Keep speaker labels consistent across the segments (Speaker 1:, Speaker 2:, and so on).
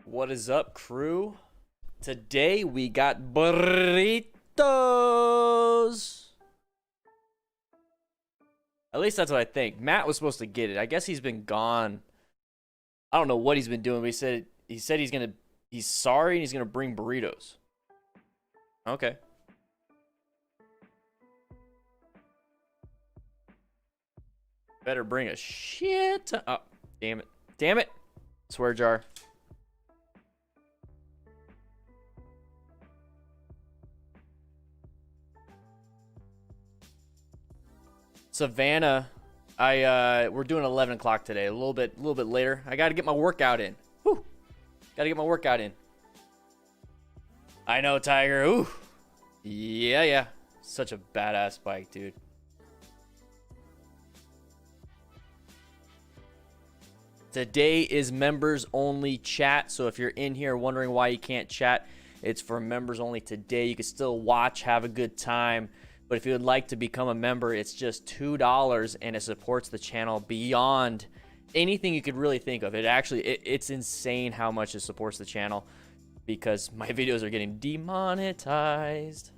Speaker 1: What is up, crew? Today we got burritos. At least that's what I think. Matt was supposed to get it. I guess he's been gone. I don't know what he's been doing, but he said he's sorry and he's gonna bring burritos. Okay. Better bring a shit. Oh, damn it. Damn it. Swear jar. Savannah, we're doing 11 o'clock today. A little bit later. I got to get my workout in. Whew. Got to get my workout in. I know, Tiger. Ooh. Yeah. Such a badass bike, dude. Today is members only chat. So if you're in here wondering why you can't chat, it's for members only today. You can still watch, have a good time. But if you would like to become a member, it's just $2 and it supports the channel beyond anything you could really think of. It's insane how much it supports the channel because my videos are getting demonetized.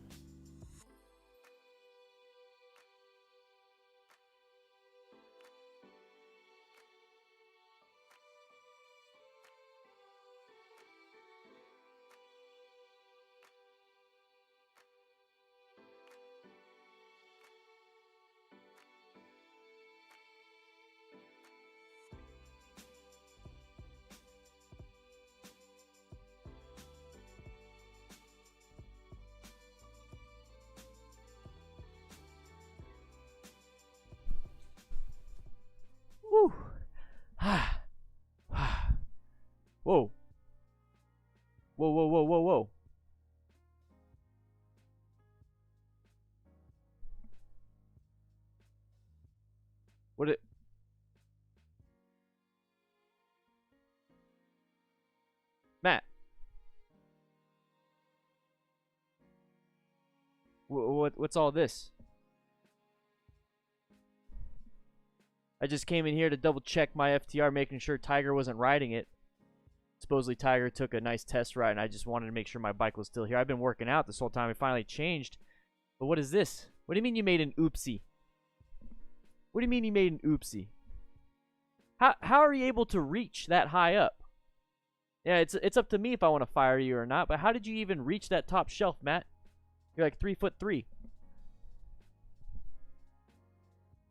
Speaker 1: Woo. Whoa. Whoa. What it? Matt. What's all this? I just came in here to double check my FTR, making sure Tiger wasn't riding it. Supposedly Tiger took a nice test ride, and I just wanted to make sure my bike was still here. I've been working out this whole time. It finally changed. But what is this? What do you mean you made an oopsie? What do you mean you made an oopsie? How are you able to reach that high up? Yeah, it's up to me if I want to fire you or not, but how did you even reach that top shelf, Matt? You're like 3'3".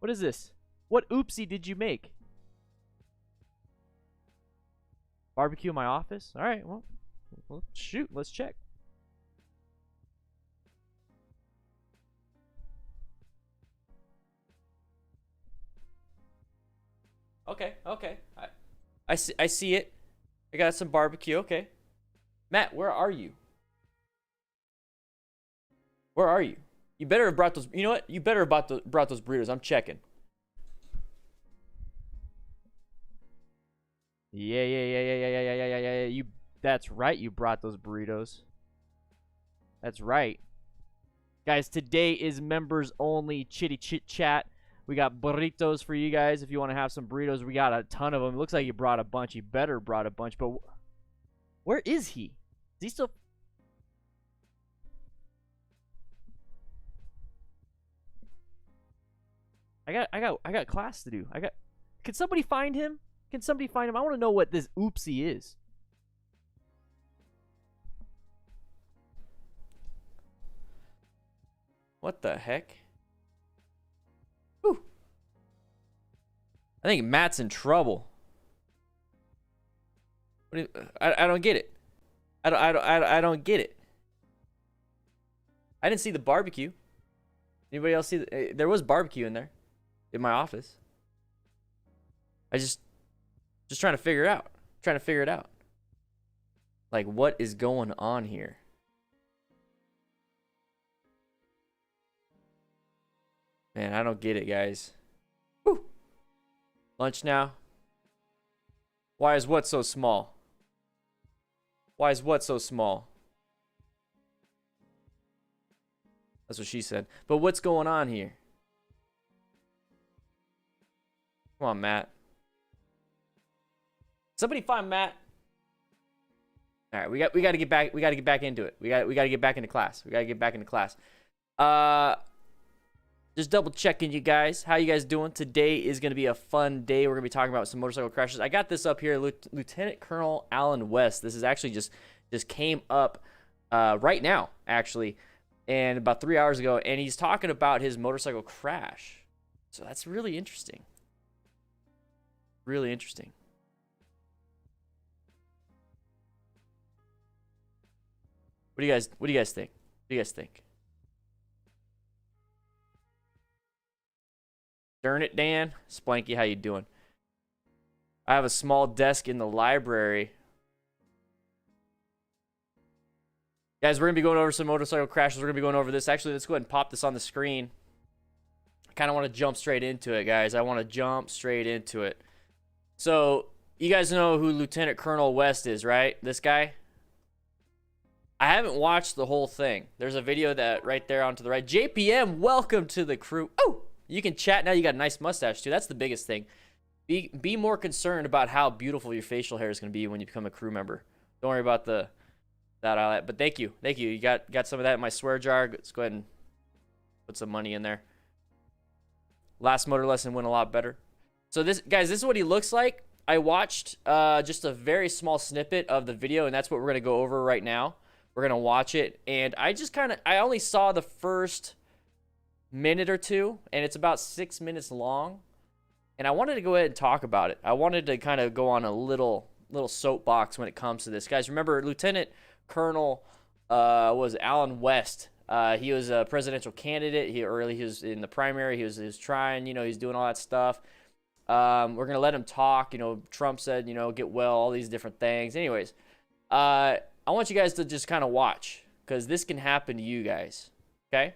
Speaker 1: What is this? What oopsie did you make? Barbecue in my office? All right, well, shoot, let's check. Okay. I see it. I got some barbecue. Okay. Matt, where are you? Where are you? You better have brought those. You know what? You better have brought those burritos. I'm checking. Yeah. That's right. You brought those burritos. That's right. Guys, today is members only chitty chit chat. We got burritos for you guys if you want to have some burritos. We got a ton of them. It looks like you brought a bunch. You better brought a bunch. But where is he? Is he still? I got class to do. Can somebody find him? Can somebody find him? I want to know what this oopsie is. What the heck? Whew. I think Matt's in trouble. I don't get it. I don't get it. I didn't see the barbecue. Anybody else see there was barbecue in there in my office. I just trying to figure it out. Like, what is going on here? Man, I don't get it, guys. Whew. Lunch now. Why is what so small? Why is what so small? That's what she said. But what's going on here? Come on, Matt. Somebody find Matt. All right, we got to get back. We got to get back into it. We got to get back into class. We got to get back into class. Just double checking you guys. How you guys doing? Today is going to be a fun day. We're going to be talking about some motorcycle crashes. I got this up here, Lieutenant Colonel Alan West. This is actually just came up right now, actually, and about 3 hours ago, and he's talking about his motorcycle crash. So that's really interesting. Really interesting. What do you guys think? What do you guys think? Darn it, Dan. Splanky, how you doing? I have a small desk in the library. Guys, we're going to be going over some motorcycle crashes. We're going to be going over this. Actually, let's go ahead and pop this on the screen. I kind of want to jump straight into it, guys. I want to jump straight into it. So, you guys know who Lieutenant Colonel West is, right? This guy? I haven't watched the whole thing. There's a video that right there on to the right. JPM, welcome to the crew. Oh! You can chat now. You got a nice mustache, too. That's the biggest thing. Be more concerned about how beautiful your facial hair is going to be when you become a crew member. Don't worry about that highlight. But thank you. Thank you. You got some of that in my swear jar. Let's go ahead and put some money in there. Last motor lesson went a lot better. So this is what he looks like. I watched just a very small snippet of the video, and that's what we're going to go over right now. We're going to watch it. And I only saw the first minute or two, and it's about 6 minutes long, and I wanted to go ahead and talk about it. I wanted to kind of go on a little soapbox when it comes to this. Guys, remember Lieutenant Colonel was Alan West. He was a presidential candidate. He was in the primary. He was trying, he's doing all that stuff. We're gonna let him talk. Trump said, get well, all these different things. Anyways, I want you guys to just kind of watch, because this can happen to you guys. Okay.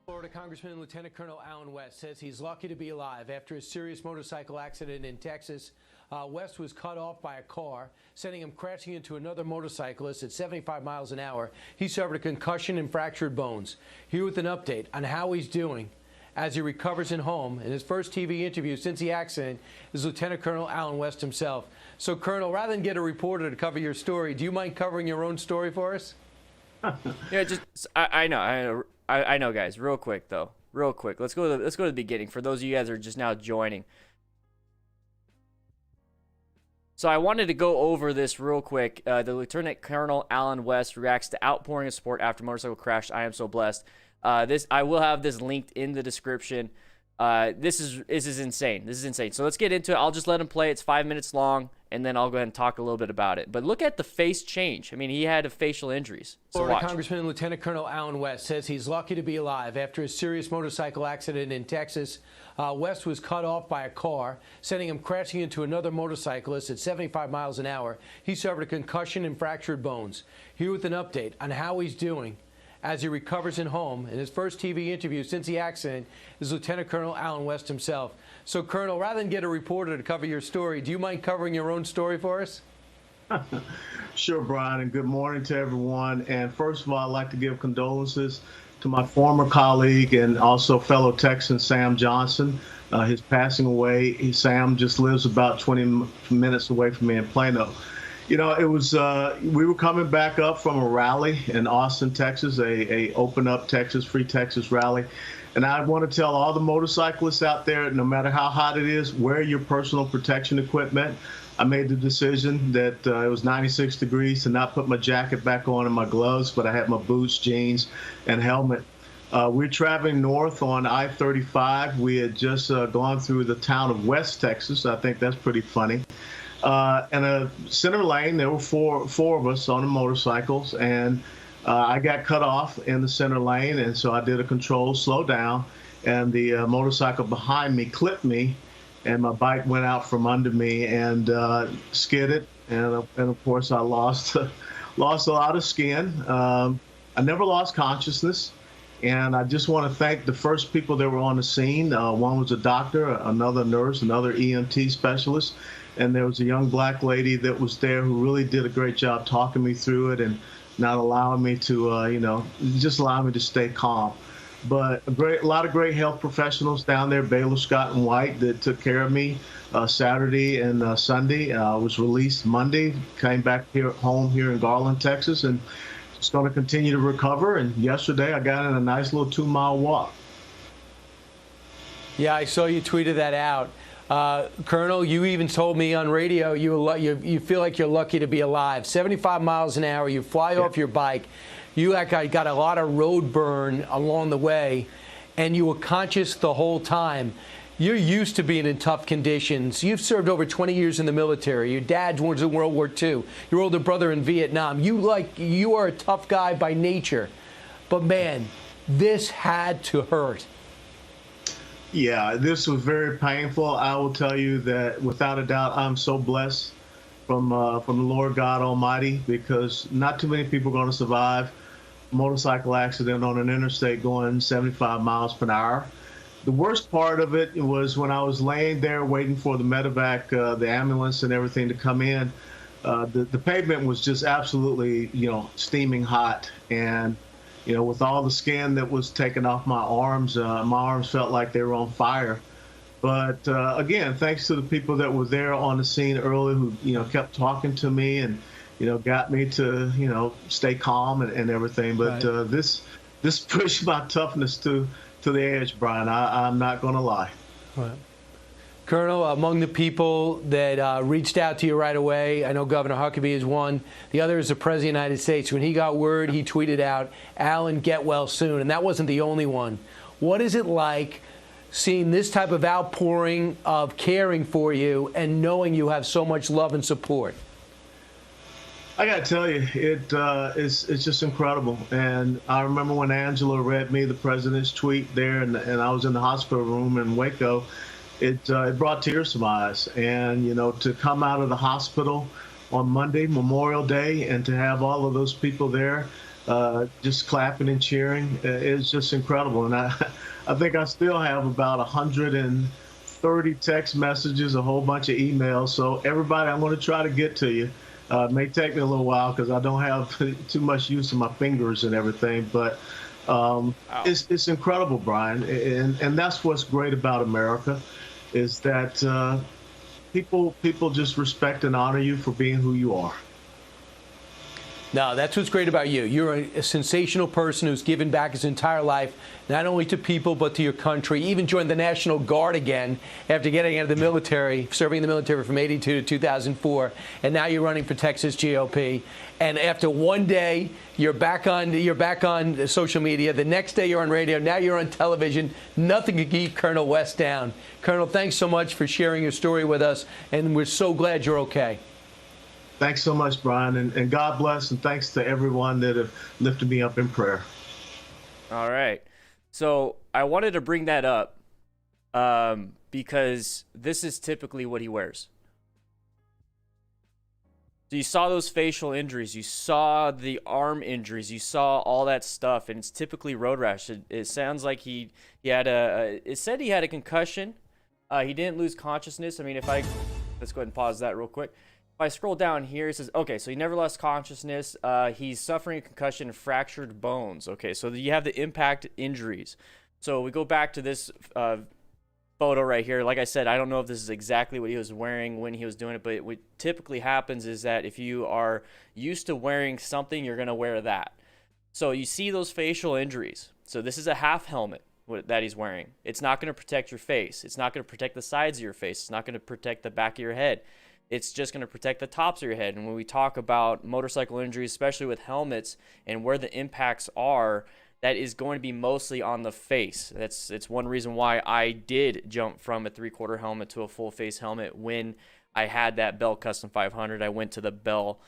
Speaker 2: Florida Congressman Lieutenant Colonel Alan West says he's lucky to be alive after a serious motorcycle accident in Texas. West was cut off by a car, sending him crashing into another motorcyclist at 75 miles an hour. He suffered a concussion and fractured bones. Here with an update on how he's doing as he recovers in home. In his first TV interview since the accident is Lieutenant Colonel Alan West himself. So, Colonel, rather than get a reporter to cover your story, do you mind covering your own story for us?
Speaker 1: Yeah, I know, guys. Real quick, though. Real quick. Let's go to the beginning. For those of you guys that are just now joining. So I wanted to go over this real quick. The Lieutenant Colonel Alan West reacts to outpouring of support after motorcycle crash. I am so blessed. I will have this linked in the description. This is insane. This is insane. So let's get into it. I'll just let him play. It's 5 minutes long, and then I'll go ahead and talk a little bit about it. But look at the face change. I mean, he had facial injuries. So
Speaker 2: Florida
Speaker 1: watch.
Speaker 2: Congressman Lieutenant Colonel Alan West says he's lucky to be alive after a serious motorcycle accident in Texas. West was cut off by a car, sending him crashing into another motorcyclist at 75 miles an hour. He suffered a concussion and fractured bones. Here with an update on how he's doing as he recovers in home. In his first TV interview since the accident is Lieutenant Colonel Alan West himself. So, Colonel, rather than get a reporter to cover your story, do you mind covering your own story for us?
Speaker 3: Sure, Brian, and good morning to everyone. And first of all, I'd like to give condolences to my former colleague and also fellow Texan, Sam Johnson. His passing away. Sam just lives about 20 minutes away from me in Plano. It was, we were coming back up from a rally in Austin, Texas, a Open Up Texas, Free Texas rally. And I want to tell all the motorcyclists out there, no matter how hot it is, wear your personal protection equipment. I made the decision that it was 96 degrees to not put my jacket back on and my gloves, but I had my boots, jeans, and helmet. We're traveling north on I-35. We had just gone through the town of West Texas. I think that's pretty funny. In a center lane, there were four of us on the motorcycles, and I got cut off in the center lane, and so I did a control slow down, and the motorcycle behind me clipped me, and my bike went out from under me and skidded, and of course I lost a lot of skin. I never lost consciousness, and I just want to thank the first people that were on the scene. One was a doctor, another nurse, another EMT specialist, and there was a young black lady that was there who really did a great job talking me through it and not allowing me to, just allowing me to stay calm. But a lot of great health professionals down there, Baylor, Scott, and White, that took care of me Saturday and Sunday. I was released Monday, came back home here in Garland, Texas, and just going to continue to recover. And yesterday I got in a nice little 2-mile walk.
Speaker 2: Yeah, I saw you tweeted that out. Colonel, you even told me on radio you feel like you're lucky to be alive. 75 miles an hour, you fly off your bike. You got a lot of road burn along the way, and you were conscious the whole time. You're used to being in tough conditions. You've served over 20 years in the military. Your dad was in World War II. Your older brother in Vietnam. You are a tough guy by nature. But man, this had to hurt.
Speaker 3: Yeah, this was very painful. I will tell you that without a doubt, I'm so blessed from the Lord God Almighty, because not too many people are going to survive a motorcycle accident on an interstate going 75 miles per hour. The worst part of it was when I was laying there waiting for the medevac, the ambulance and everything to come in. The pavement was just absolutely, steaming hot. And, with all the skin that was taken off my arms felt like they were on fire. But again, thanks to the people that were there on the scene early who, kept talking to me and, got me to, stay calm and everything. But
Speaker 2: right.
Speaker 3: This pushed my toughness to the edge, Brian. I'm not going to lie.
Speaker 2: Right. Colonel, among the people that reached out to you right away, I know Governor Huckabee is one. The other is the President of the United States. When he got word, he tweeted out, "Alan, get well soon." And that wasn't the only one. What is it like seeing this type of outpouring of caring for you and knowing you have so much love and support?
Speaker 3: I got to tell you, it's just incredible. And I remember when Angela read me the president's tweet there, and I was in the hospital room in Waco. It brought tears to my eyes. And, to come out of the hospital on Monday, Memorial Day, and to have all of those people there just clapping and cheering, it's just incredible. And I think I still have about 130 text messages, a whole bunch of emails. So everybody, I'm going to try to get to you. It may take me a little while because I don't have too much use of my fingers and everything, but it's incredible, Brian. And that's what's great about America, is that people just respect and honor you for being who you are.
Speaker 2: No, that's what's great about you. You're a sensational person who's given back his entire life, not only to people, but to your country. Even joined the National Guard again after getting out of the military, serving in the military from 82 to 2004. And now you're running for Texas GOP. And after one day, you're back on social media. The next day, you're on radio. Now you're on television. Nothing can keep Colonel West down. Colonel, thanks so much for sharing your story with us. And we're so glad you're okay.
Speaker 3: Thanks so much, Brian, and God bless, and thanks to everyone that have lifted me up in prayer.
Speaker 1: All right. So I wanted to bring that up because this is typically what he wears. So you saw those facial injuries. You saw the arm injuries. You saw all that stuff, and it's typically road rash. It sounds like he had it said he had a concussion. He didn't lose consciousness. I mean, let's go ahead and pause that real quick. If I scroll down here, it says, okay, so he never lost consciousness. He's suffering a concussion and fractured bones. Okay, so you have the impact injuries. So we go back to this photo right here. Like I said, I don't know if this is exactly what he was wearing when he was doing it, but what typically happens is that if you are used to wearing something, you're going to wear that. So you see those facial injuries. So this is a half helmet that he's wearing. It's not going to protect your face. It's not going to protect the sides of your face. It's not going to protect the back of your head. It's just going to protect the tops of your head. And when we talk about motorcycle injuries, especially with helmets and where the impacts are, that is going to be mostly on the face. It's one reason why I did jump from a 3/4 helmet to a full face helmet when I had that Bell Custom 500. I went to the Bell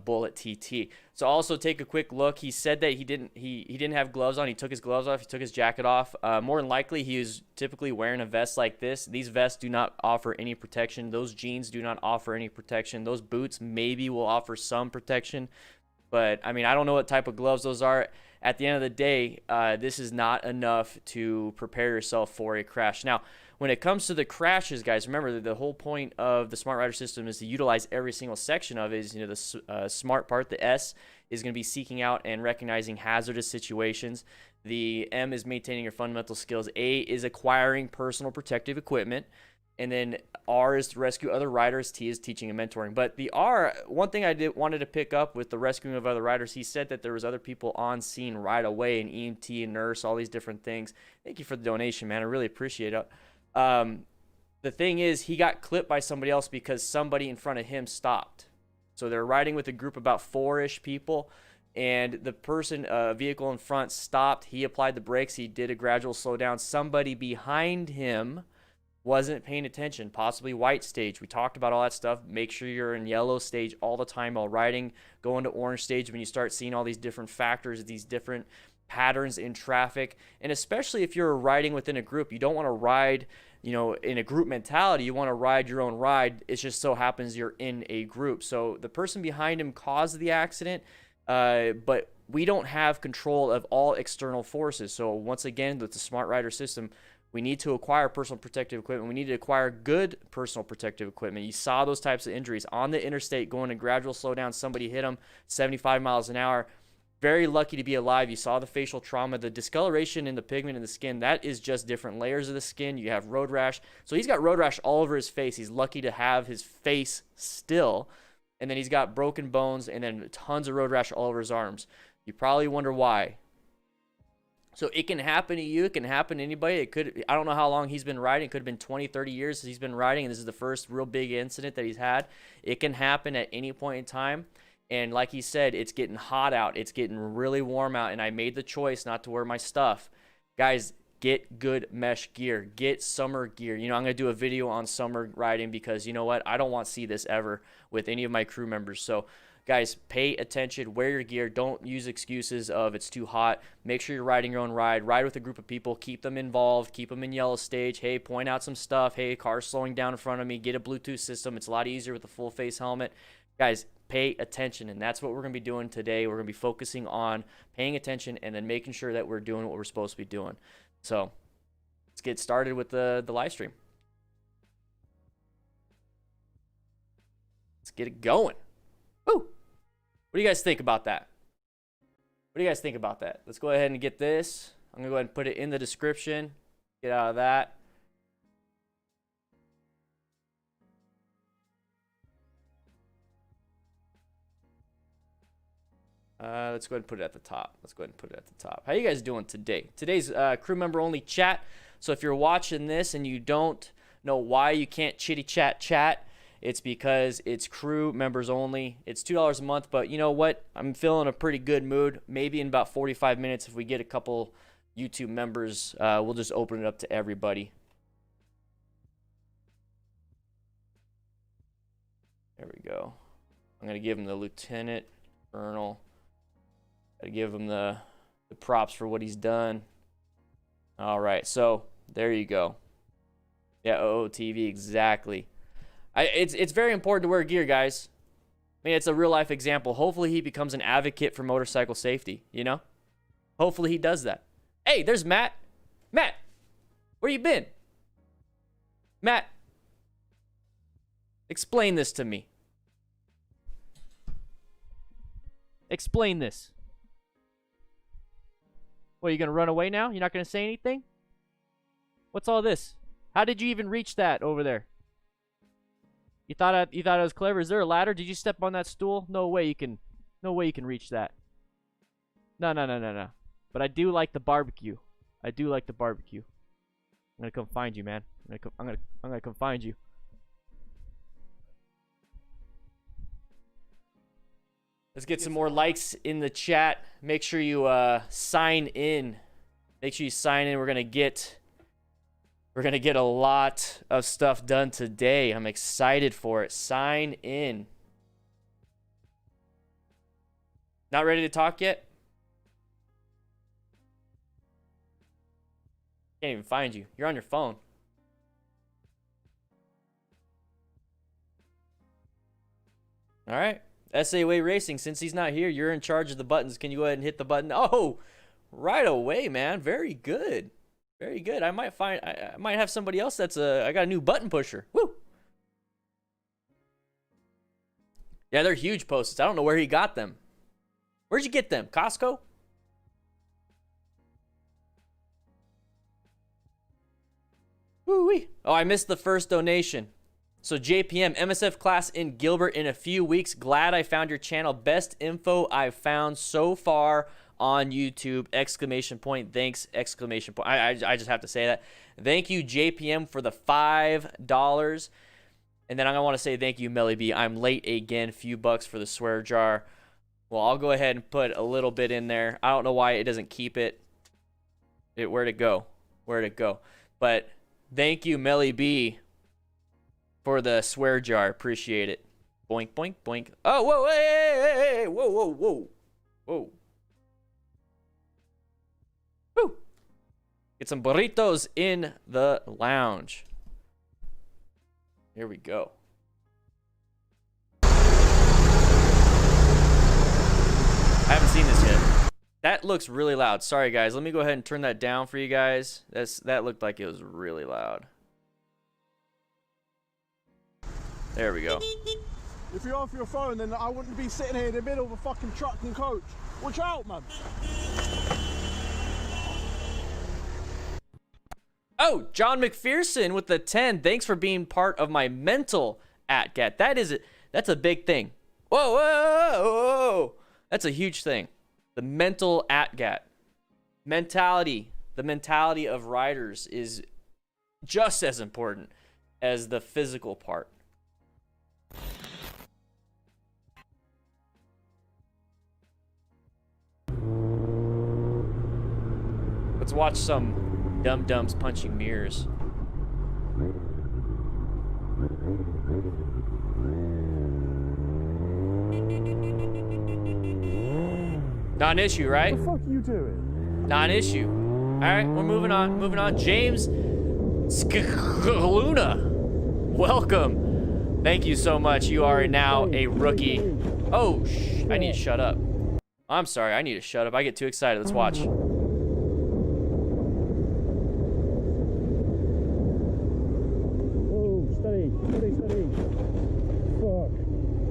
Speaker 1: Bullet TT. So also take a quick look. He said that he didn't have gloves on. He took his gloves off. He took his jacket off. More than likely, he was typically wearing a vest like this. These vests do not offer any protection. Those jeans do not offer any protection. Those boots maybe will offer some protection. But, I mean, I don't know what type of gloves those are. At the end of the day, this is not enough to prepare yourself for a crash. Now, when it comes to the crashes, guys, remember the whole point of the Smart Rider system is to utilize every single section of it. Is, the smart part, the S, is going to be seeking out and recognizing hazardous situations. The M is maintaining your fundamental skills. A is acquiring personal protective equipment. And then R is to rescue other riders. T is teaching and mentoring. But the R, one thing I wanted to pick up with the rescuing of other riders, he said that there was other people on scene right away, an EMT, a nurse, all these different things. Thank you for the donation, man. I really appreciate it. The thing is, he got clipped by somebody else because somebody in front of him stopped. So they're riding with a group about 4-ish people, and the person, vehicle in front, stopped. He applied the brakes. He did a gradual slowdown. Somebody behind him wasn't paying attention, possibly white stage. We talked about all that stuff. Make sure you're in yellow stage all the time while riding. Go into orange stage when you start seeing all these different factors, these different patterns in traffic. And especially if you're riding within a group, you don't want to ride, you know, in a group mentality. You want to ride your own ride. It just so happens you're in a group. So the person behind him caused the accident, but we don't have control of all external forces. So once again, with the Smart Rider system, we need to acquire personal protective equipment. We need to acquire good personal protective equipment. You saw those types of injuries on the interstate going to gradual slowdown. Somebody hit him 75 miles an hour. Very lucky to be alive. You saw the facial trauma, the discoloration in the pigment in the skin. That is just different layers of the skin. You have road rash. So he's got road rash all over his face. He's lucky to have his face still. And then he's got broken bones and then tons of road rash all over his arms. You probably wonder why. So it can happen to you. It can happen to anybody. It could, I don't know how long he's been riding. It could have been 20, 30 years since he's been riding, and this is the first real big incident that he's had. It can happen at any point in time. And like he said, it's getting hot out. It's getting really warm out, and I made the choice not to wear my stuff. Guys, get good mesh gear. Get summer gear. You know, I'm going to do a video on summer riding because, you know what, I don't want to see this ever with any of my crew members. So guys, pay attention, wear your gear. Don't use excuses of it's too hot. Make sure you're riding your own ride. Ride with a group of people. Keep them involved. Keep them in yellow stage. Hey, point out some stuff. Hey, car's slowing down in front of me. Get a Bluetooth system. It's a lot easier with a full face helmet. Guys, pay attention, and that's what we're going to be doing today. We're going to be focusing on paying attention and then making sure that we're doing what we're supposed to be doing. So let's get started with the live stream. Let's get it going. Woo! What do you guys think about that? What do you guys think about that? Let's go ahead and get this. I'm going to go ahead and put it in the description. Get out of that. Let's go ahead and put it at the top. Let's go ahead and put it at the top. How you guys doing today? Today's crew member only chat. So if you're watching this and you don't know why you can't chitty chat, it's because it's crew members only. It's $2 a month, but you know what? I'm feeling a pretty good mood. Maybe in about 45 minutes, if we get a couple YouTube members, we'll just open it up to everybody. There we go. I'm going to give him the lieutenant, colonel. Got to give him the props for what he's done. All right, so there you go. Yeah, OOTV, exactly. It's very important to wear gear, guys. I mean, it's a real-life example. Hopefully he becomes an advocate for motorcycle safety, you know? Hopefully he does that. Hey, there's Matt. Matt, where you been? Matt, explain this to me. Explain this. What, are you going to run away now? You're not going to say anything? What's all this? How did you even reach that over there? You thought it was clever? Is there a ladder? Did you step on that stool? No way you can reach that. No. But I do like the barbecue. I do like the barbecue. I'm going to come find you, man. I'm going to come find you. Let's get some more likes in the chat. Make sure you sign in. Make sure you sign in. We're gonna get a lot of stuff done today. I'm excited for it. Sign in. Not ready to talk yet? Can't even find you. You're on your phone. All right. S.A.Way Racing, since he's not here, you're in charge of the buttons. Can you go ahead and hit the button? Oh, right away, man. Very good. Very good. I might have somebody else that's I got a new button pusher. Woo! Yeah, they're huge post-its. I don't know where he got them. Where'd you get them? Costco? Woo-wee. Oh, I missed the first donation. So JPM, MSF class in Gilbert in a few weeks. Glad I found your channel. Best info I've found so far on YouTube. Exclamation point. Thanks. Exclamation point. I just have to say that. Thank you, JPM, for the $5. And then I want to say thank you, Melly B. I'm late again. Few bucks for the swear jar. Well, I'll go ahead and put a little bit in there. I don't know why it doesn't keep it. Where'd it go? Where'd it go? But thank you, Melly B, for the swear jar. Appreciate it. Boink, boink, boink. Oh, whoa, hey, whoa, whoa, whoa. Whoa. Woo. Get some burritos in the lounge. Here we go. I haven't seen this yet. That looks really loud. Sorry, guys. Let me go ahead and turn that down for you guys. That looked like it was really loud. There we go.
Speaker 4: If you're off your phone, then I wouldn't be sitting here in the middle of a fucking truck and coach. Watch out, man.
Speaker 1: Oh, John McPherson with the 10. Thanks for being part of my mental ATGAT. That's a big thing. Whoa, whoa, whoa, whoa. That's a huge thing. The mental ATGAT. Mentality. The mentality of riders is just as important as the physical part. Let's watch some dum-dums punching mirrors. Not an issue, right?
Speaker 4: What the fuck are you doing?
Speaker 1: Not an issue. All right, we're moving on. Moving on. James Skaluna, welcome. Thank you so much. You are now a rookie. Oh, I need to shut up. I'm sorry. I need to shut up. I get too excited. Let's watch.
Speaker 4: Steady. Fuck.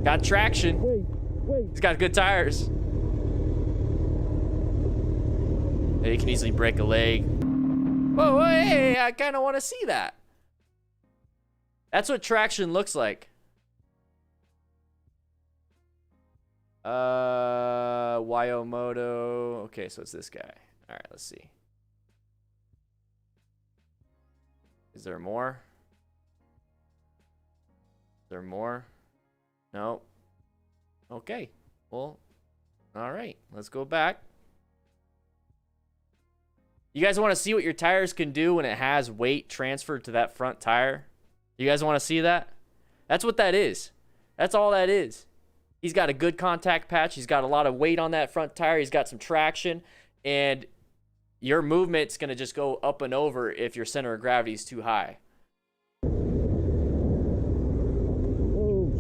Speaker 1: Got traction.
Speaker 4: Wait.
Speaker 1: He's got good tires. You can easily break a leg. Whoa, hey, I kind of want to see that. That's what traction looks like. Wyomoto. Okay, so it's this guy. All right, let's see. Is there more? Is there more? No. Okay. Well, all right. Let's go back. You guys want to see what your tires can do when it has weight transferred to that front tire? You guys want to see that? That's what that is. That's all that is. He's got a good contact patch. He's got a lot of weight on that front tire. He's got some traction. And your movement's going to just go up and over if your center of gravity is too high.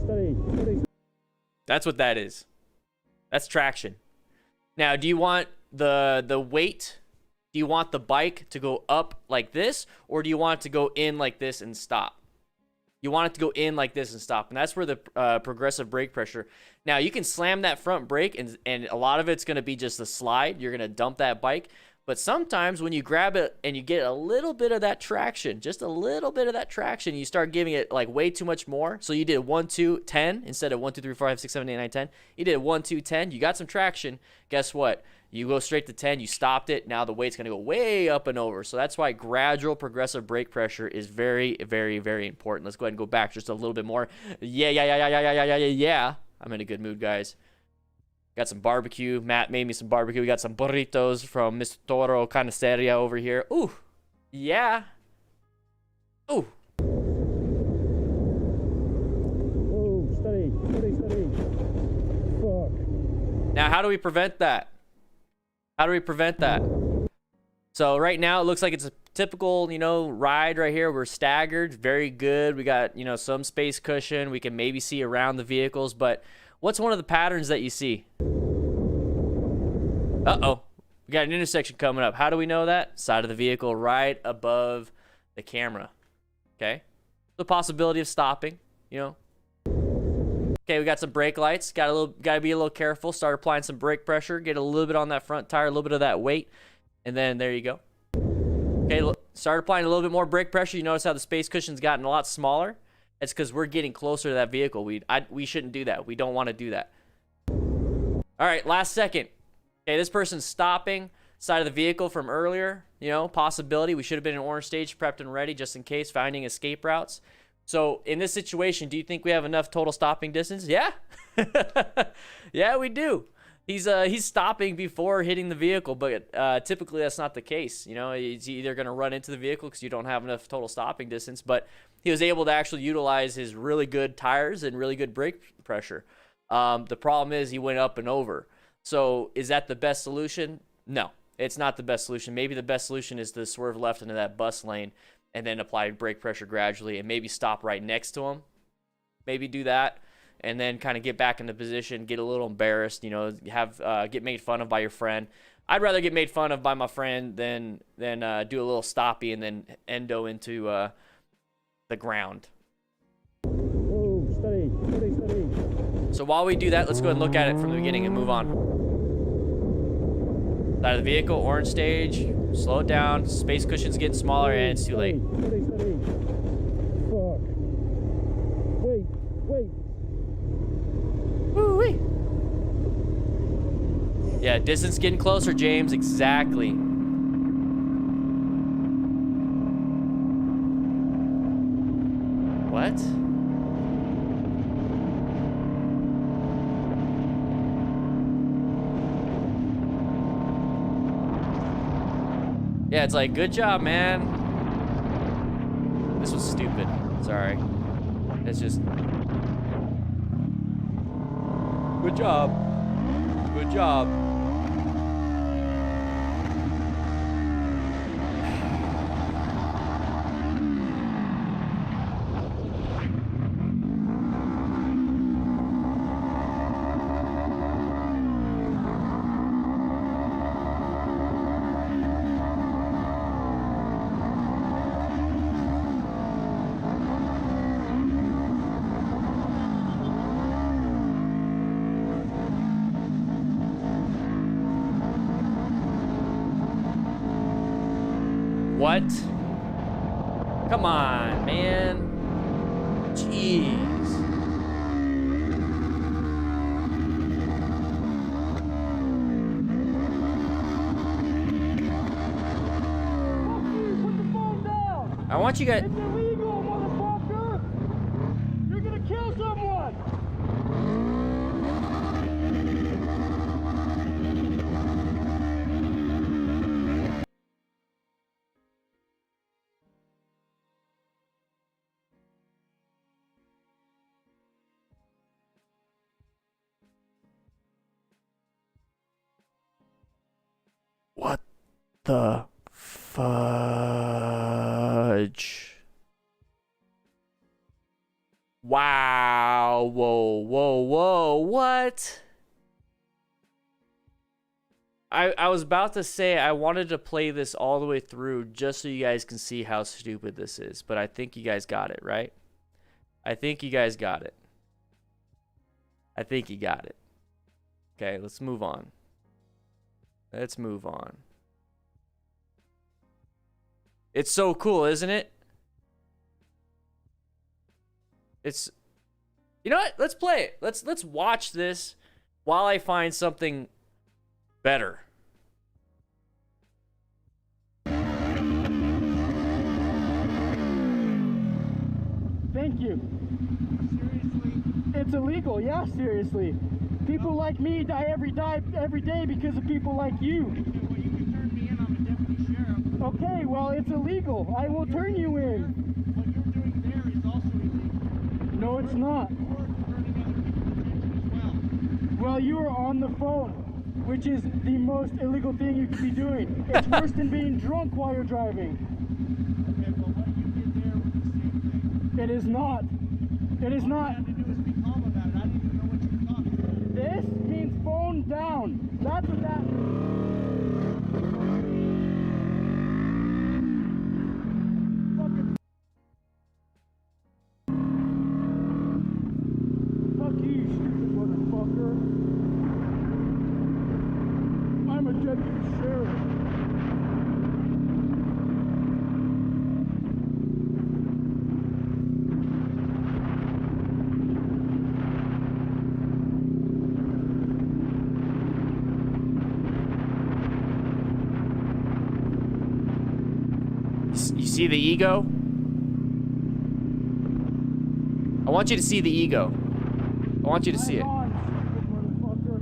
Speaker 4: Steady.
Speaker 1: That's what that is. That's traction. Now, do you want the weight? Do you want the bike to go up like this, or do you want it to go in like this and stop? You want it to go in like this and stop, and that's where the progressive brake pressure. Now, you can slam that front brake, and a lot of it's going to be just a slide. You're going to dump that bike, but sometimes when you grab it and you get a little bit of that traction, just a little bit of that traction, you start giving it like way too much more. So you did 1, 2, 10 instead of 1, 2, 3, 4, 5, 6, 7, 8, 9, 10. You did 1, 2, 10. You got some traction. Guess what? You go straight to 10, you stopped it. Now the weight's going to go way up and over. So that's why gradual progressive brake pressure is very, very, very important. Let's go ahead and go back just a little bit more. Yeah. I'm in a good mood, guys. Got some barbecue. Matt made me some barbecue. We got some burritos from Mr. Toro Canisteria over here. Ooh. Yeah. Ooh.
Speaker 4: Steady. Fuck.
Speaker 1: Now, how do we prevent that? How do we prevent that? So right now it looks like it's a typical, ride right here. We're staggered, very good. We got, some space cushion. We can maybe see around the vehicles, but what's one of the patterns that you see? Uh-oh. We got an intersection coming up. How do we know that? Side of the vehicle right above the camera. Okay? The possibility of stopping, Okay, we got some brake lights. Got to be a little careful. Start applying some brake pressure. Get a little bit on that front tire, a little bit of that weight, and then there you go. Okay, Start applying a little bit more brake pressure. You notice how the space cushion's gotten a lot smaller? It's because we're getting closer to that vehicle. We shouldn't do that. We don't want to do that. All right, last second. Okay, this person's stopping side of the vehicle from earlier. You know, possibility. We should have been in orange stage, prepped and ready just in case, finding escape routes. So in this situation, do you think we have enough total stopping distance? Yeah. Yeah, we do. He's stopping before hitting the vehicle, but typically that's not the case. You know, he's either going to run into the vehicle because you don't have enough total stopping distance, but he was able to actually utilize his really good tires and really good brake pressure. The problem is he went up and over. So is that the best solution? No, it's not the best solution. Maybe the best solution is to swerve left into that bus lane and then apply brake pressure gradually and maybe stop right next to him. Maybe do that. And then kind of get back into position, get a little embarrassed, you know, get made fun of by your friend. I'd rather get made fun of by my friend than do a little stoppy and then endo into the ground.
Speaker 4: Oh, steady.
Speaker 1: So while we do that, let's go ahead and look at it from the beginning and move on. Side of the vehicle, orange stage, slow it down, space cushion's getting smaller, and it's too late.
Speaker 4: Steady. Fuck. Wait.
Speaker 1: Woo-wee. Yeah, distance getting closer, James. Exactly. What? Yeah, it's like, good job, man. This was stupid. Sorry. It's just... Good job. Good job. What? Come on, man. Jeez.
Speaker 4: Put the phone down.
Speaker 1: I want you guys...
Speaker 4: It's illegal, motherfucker. You're gonna kill someone.
Speaker 1: What the fudge? Wow. Whoa. What? I was about to say I wanted to play this all the way through just so you guys can see how stupid this is, but I think you guys got it, right? I think you guys got it. Okay, let's move on. Let's move on. It's so cool, isn't it? It's... You know what? Let's play it. Let's watch this while I find something better.
Speaker 4: Thank you. Seriously? It's illegal, yeah, seriously. People like me die every day because of people like you.
Speaker 5: Well, you can turn me in. I'm a deputy sheriff.
Speaker 4: Okay, well, it's illegal. I will turn you in.
Speaker 5: What you're doing there is also illegal.
Speaker 4: No, it's not.
Speaker 5: You're turning other people's attention as well.
Speaker 4: Well, you are on the phone, which is the most illegal thing you could be doing. It's worse than being drunk while you're driving.
Speaker 5: Okay, well, what you did there was the same thing.
Speaker 4: It is not. It is
Speaker 5: All
Speaker 4: not.
Speaker 5: you had to do is be calm about it. I didn't even know what you were talking about.
Speaker 4: This means phone down. That's what that means. Fuck you, you stupid motherfucker. I'm a deputy sheriff.
Speaker 1: You see the ego? I want you to see the ego. I want you to see it.
Speaker 4: Eyes on, stupid motherfucker.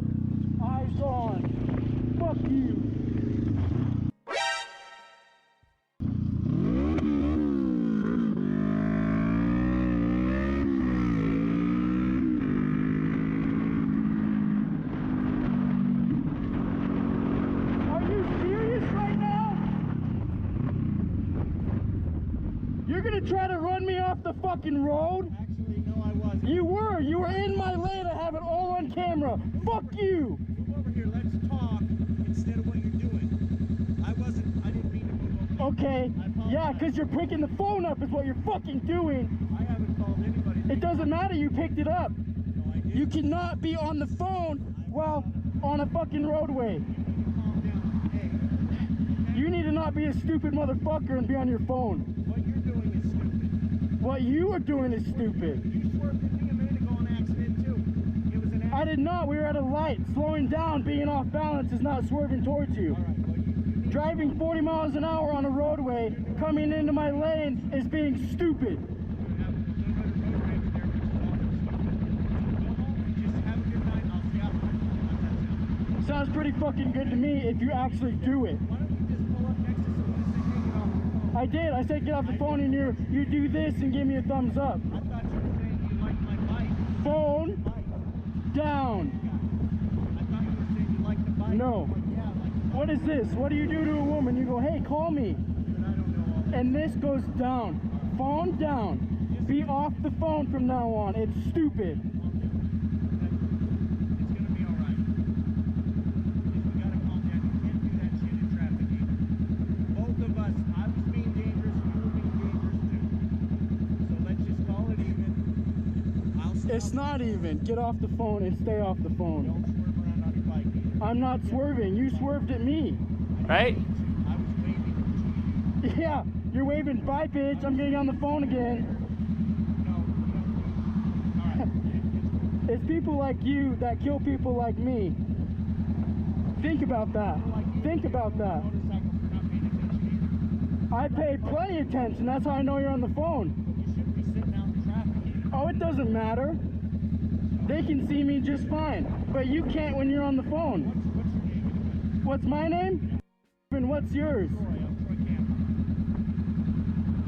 Speaker 4: Eyes on. Fuck you. Are you serious right now? You're gonna try to run me off the fucking road?
Speaker 5: Actually, no, I wasn't.
Speaker 4: You were in my lane. I have it all on camera. Fuck you.
Speaker 5: Move over here. Let's talk instead of what you're doing. I didn't mean to move over.
Speaker 4: Okay.
Speaker 5: I apologize.
Speaker 4: Yeah, because you're picking the phone up is what you're fucking doing.
Speaker 5: I haven't called anybody.
Speaker 4: It doesn't matter. You picked it up.
Speaker 5: No, I didn't.
Speaker 4: You cannot be on the phone while on a fucking roadway.
Speaker 5: Calm down. Hey,
Speaker 4: You need to not be a stupid motherfucker and be on your phone.
Speaker 5: what you're doing is stupid.
Speaker 4: What you are doing is stupid.
Speaker 5: You swerved at me a minute ago on accident too. It was an accident.
Speaker 4: I did not. We were at a light. Slowing down, being off balance is not swerving towards you.
Speaker 5: All right. Well, you need
Speaker 4: Driving 40 miles an hour on a roadway, coming into my lane is being stupid.
Speaker 5: to have a little bit of road rage there. Just have a good night. I'll see you after.
Speaker 4: Sounds pretty fucking good to me if you actually do it.
Speaker 5: Why don't you just pull up next to someone and say, hey, get off the phone?
Speaker 4: I did. I said get off the phone and you do this and give me a thumbs up.
Speaker 5: I thought you were saying you liked my bike.
Speaker 4: Phone
Speaker 5: Bike.
Speaker 4: down.
Speaker 5: I thought you were saying you liked the bike.
Speaker 4: No.
Speaker 5: But yeah, I like the bike.
Speaker 4: What is this? What do you do to a woman? You go, hey, call me.
Speaker 5: But I don't know all that.
Speaker 4: And this goes down. Phone down. Be off the phone from now on. It's stupid.
Speaker 5: It's gonna be all right. Just we gotta calm down. You can't do that shit in traffic either. Both of us, I was being dangerous, you were being dangerous too. So let's just call it even. I'll stop.
Speaker 4: It's not even. Get off the phone and stay off the phone.
Speaker 5: Don't swerve around on your bike either.
Speaker 4: I'm not swerving. You swerved at me.
Speaker 1: Right?
Speaker 5: I was waving.
Speaker 4: Yeah, you're waving bye, bitch. I'm getting on the phone again.
Speaker 5: No, all right.
Speaker 4: It's people like you that kill people like me. Think about that. Think about that.
Speaker 5: Motorcycle for not paying attention either.
Speaker 4: I pay plenty attention. That's how I know you're on the phone.
Speaker 5: You shouldn't be sitting out in traffic either.
Speaker 4: Oh, it doesn't matter. They can see me just fine. But you can't when you're on the phone.
Speaker 5: What's your name?
Speaker 4: What's my name? And what's yours?
Speaker 5: Troy, I'm Troy Campbell.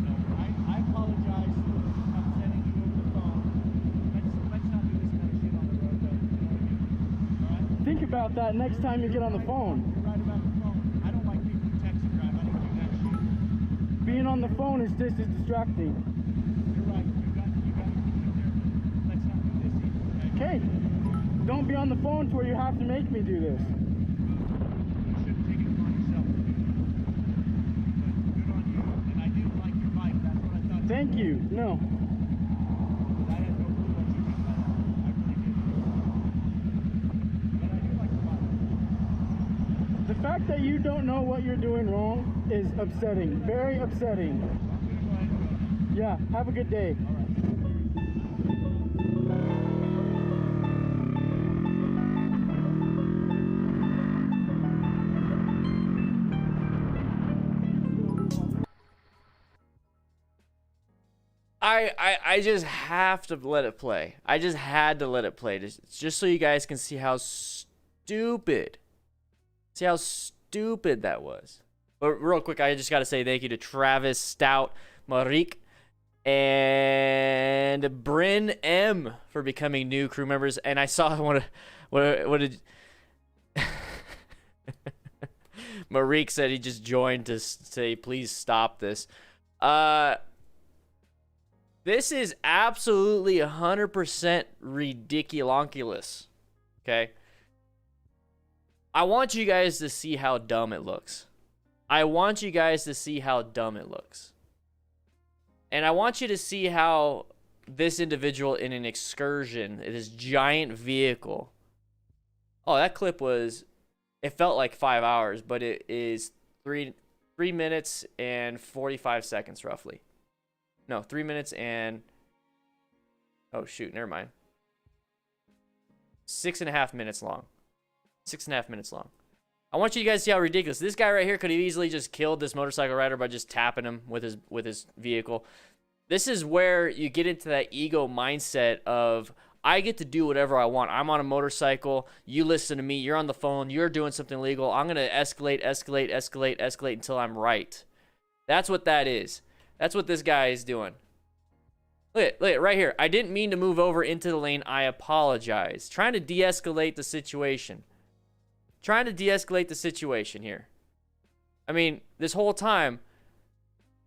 Speaker 5: So I apologize for upsetting you over the phone. Let's not do this kind of shit on the road though. You know what I mean? All right?
Speaker 4: Think about that next time you get on the phone.
Speaker 5: You're right about the phone. I don't like people who text and drive. I don't do that shit.
Speaker 4: Being on the phone is just as distracting.
Speaker 5: You're right. You got a point there. But let's not do this either.
Speaker 4: Okay. Don't be on the phone to where you have to make me do this.
Speaker 5: You shouldn't take it upon yourself to do that. But good on you. And I didn't like your bike. That's what I thought.
Speaker 4: Thank you. No.
Speaker 5: I had no clue what you meant by that. I really didn't. But I do like the bike.
Speaker 4: The fact that you don't know what you're doing wrong is upsetting. Very upsetting.
Speaker 5: I'm gonna go ahead and go.
Speaker 4: Yeah, have a good day.
Speaker 5: All right.
Speaker 1: I just have to let it play. I just had to let it play just so you guys can see how stupid. See how stupid that was. But real quick, I just got to say thank you to Travis, Stout, Marik, and Bryn M for becoming new crew members. And I saw what did Marik said he just joined to say please stop this. This is absolutely 100% ridiculous. Okay? I want you guys to see how dumb it looks. I want you guys to see how dumb it looks. And I want you to see how this individual in an excursion, in this giant vehicle. Oh, that clip was, it felt like 5 hours, but it is 3 minutes and 45 seconds roughly. No, 3 minutes and, oh shoot, never mind. 6.5 minutes long. 6.5 minutes long. I want you guys to see how ridiculous. This guy right here could have easily just killed this motorcycle rider by just tapping him with his vehicle. This is where you get into that ego mindset of, I get to do whatever I want. I'm on a motorcycle. You listen to me. You're on the phone. You're doing something illegal. I'm going to escalate until I'm right. That's what that is. That's what this guy is doing. Look at right here. I didn't mean to move over into the lane. I apologize. Trying to de-escalate the situation. Trying to de-escalate the situation here. I mean, this whole time,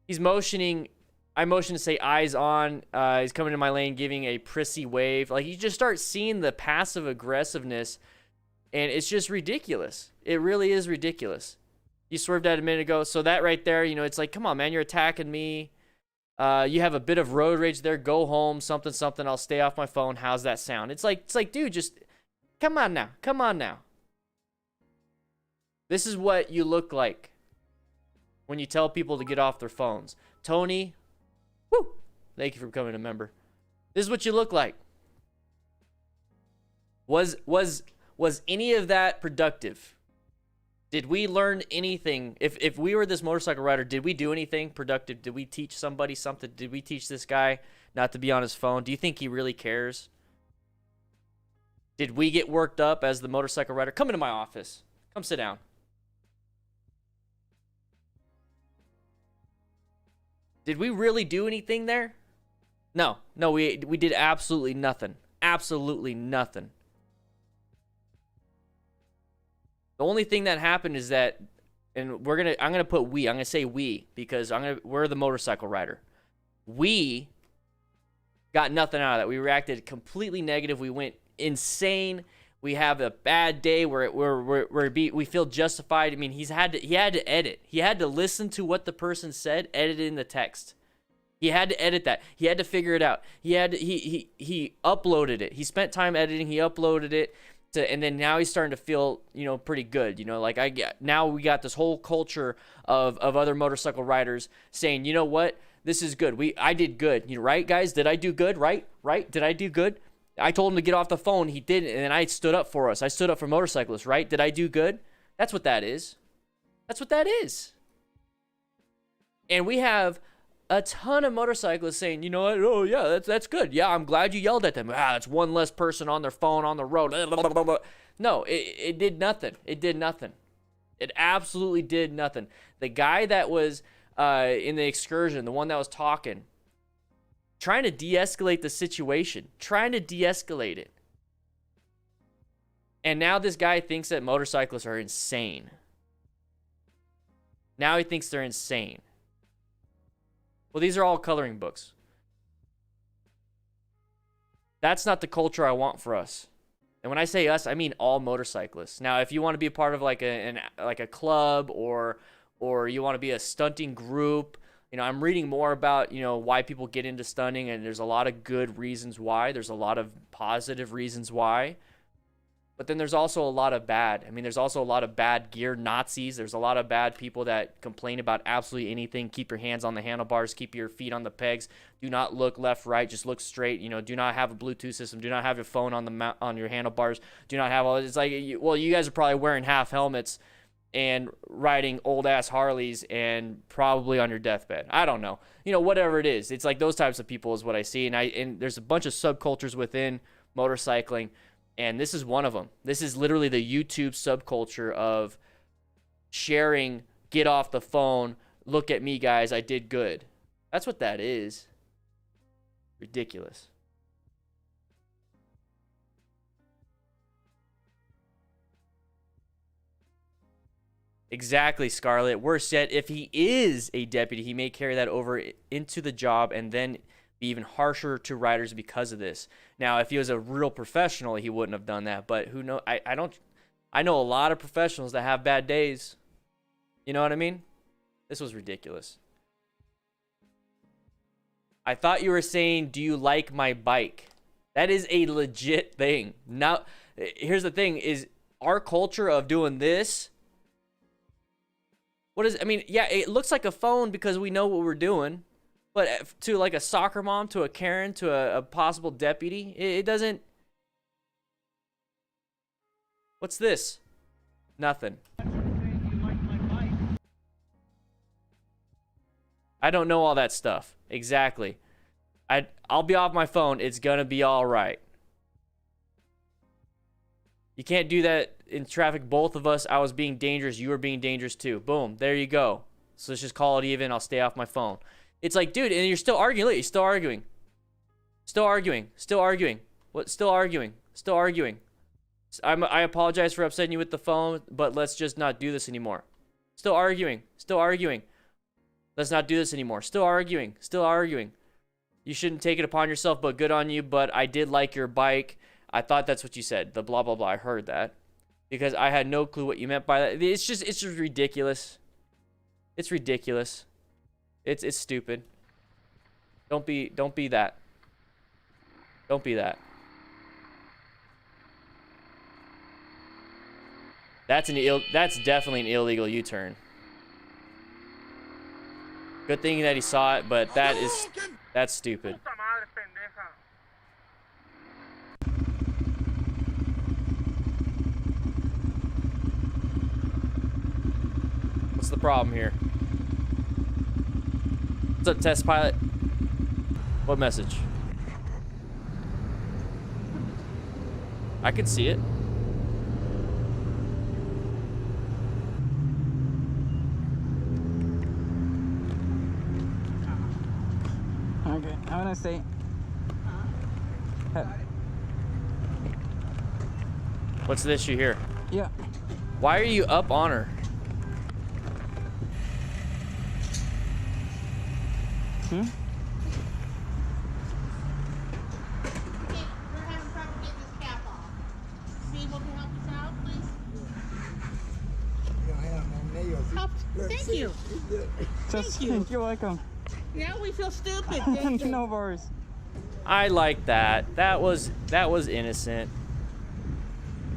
Speaker 1: he's motioning. I motion to say eyes on. He's coming to my lane, giving a prissy wave. Like, you just start seeing the passive aggressiveness, and it's just ridiculous. It really is ridiculous. You swerved at a minute ago, so that right there, you know, it's like, come on, man, you're attacking me. You have a bit of road rage there. Go home, something. I'll stay off my phone. How's that sound? It's like, dude, just come on now. Come on now. This is what you look like when you tell people to get off their phones. Tony, woo, thank you for becoming a member. This is what you look like. Was any of that productive? Did we learn anything? If we were this motorcycle rider, did we do anything productive? Did we teach somebody something? Did we teach this guy not to be on his phone? Do you think he really cares? Did we get worked up as the motorcycle rider? Come into my office. Come sit down. Did we really do anything there? No, we did absolutely nothing. Absolutely nothing. The only thing that happened is that, and I'm gonna put we. I'm gonna say we because we're the motorcycle rider. We got nothing out of that. We reacted completely negative. We went insane. We have a bad day where we feel justified. I mean, he had to edit. He had to listen to what the person said, edit in the text. He had to edit that. He had to figure it out. He uploaded it. He spent time editing. He uploaded it and then now he's starting to feel, you know, pretty good. You know, like now we got this whole culture of other motorcycle riders saying, you know what, this is good. I did good. You know, right, guys? Did I do good? Right? Did I do good? I told him to get off the phone. He didn't, and then I stood up for us. I stood up for motorcyclists, right? Did I do good? That's what that is. That's what that is. And we have a ton of motorcyclists saying, you know what? Oh, yeah, that's good. Yeah, I'm glad you yelled at them. It's one less person on their phone on the road. No, it did nothing. It did nothing. It absolutely did nothing. The guy that was in the excursion, the one that was talking, trying to de-escalate the situation, trying to de-escalate it. And now this guy thinks that motorcyclists are insane. Now he thinks they're insane. Well, these are all coloring books. That's not the culture I want for us. And when I say us, I mean all motorcyclists. Now, if you want to be a part of like a club or you want to be a stunting group, you know, I'm reading more about, you know, why people get into stunting, and there's a lot of good reasons why. There's a lot of positive reasons why. But then there's also a lot of bad. I mean, there's also a lot of bad gear Nazis. There's a lot of bad people that complain about absolutely anything. Keep your hands on the handlebars. Keep your feet on the pegs. Do not look left, right. Just look straight. You know, do not have a Bluetooth system. Do not have your phone on your handlebars. Do not have all. It's like, well, you guys are probably wearing half helmets and riding old-ass Harleys and probably on your deathbed. I don't know. You know, whatever it is. It's like those types of people is what I see. And there's a bunch of subcultures within motorcycling, and this is one of them. This is literally the YouTube subculture of sharing, get off the phone, look at me, guys, I did good. That's what that is. Ridiculous. Exactly, Scarlett. Worse yet, if he is a deputy, he may carry that over into the job and then be even harsher to riders because of this. Now, if he was a real professional, he wouldn't have done that. But who knows? I know a lot of professionals that have bad days. You know what I mean? This was ridiculous. I thought you were saying, do you like my bike? That is a legit thing. Now, here's the thing, is our culture of doing this, I mean, yeah, it looks like a phone because we know what we're doing. But to like a soccer mom, to a Karen, to a possible deputy, it doesn't. What's this? Nothing. I don't know all that stuff. Exactly. I'll be off my phone. It's gonna be all right. You can't do that in traffic. Both of us, I was being dangerous. You were being dangerous too. Boom. There you go. So let's just call it even. I'll stay off my phone. It's like, dude, and you're still arguing. Look, you're still arguing. Still arguing. Still arguing. What? Still arguing. Still arguing. I apologize for upsetting you with the phone, but let's just not do this anymore. Still arguing. Still arguing. Let's not do this anymore. Still arguing. Still arguing. You shouldn't take it upon yourself, but good on you. But I did like your bike. I thought that's what you said. The blah, blah, blah. I heard that. Because I had no clue what you meant by that. It's just ridiculous. It's ridiculous. It's stupid. Don't be that. Don't be that. That's definitely an illegal U-turn. Good thing that he saw it, but that's stupid. What's the problem here? What's up, test pilot? What message? I can see it.
Speaker 6: Okay, have a nice day.
Speaker 1: What's the issue here?
Speaker 6: Yeah.
Speaker 1: Why are you up on her?
Speaker 6: Hmm?
Speaker 7: We're having trouble getting this cap off. Steve, will you help us out, please? Thank you.
Speaker 6: Just,
Speaker 7: Thank you.
Speaker 6: you're welcome.
Speaker 7: Now we feel stupid. Thank you.
Speaker 6: No worries.
Speaker 1: I like that. That was innocent.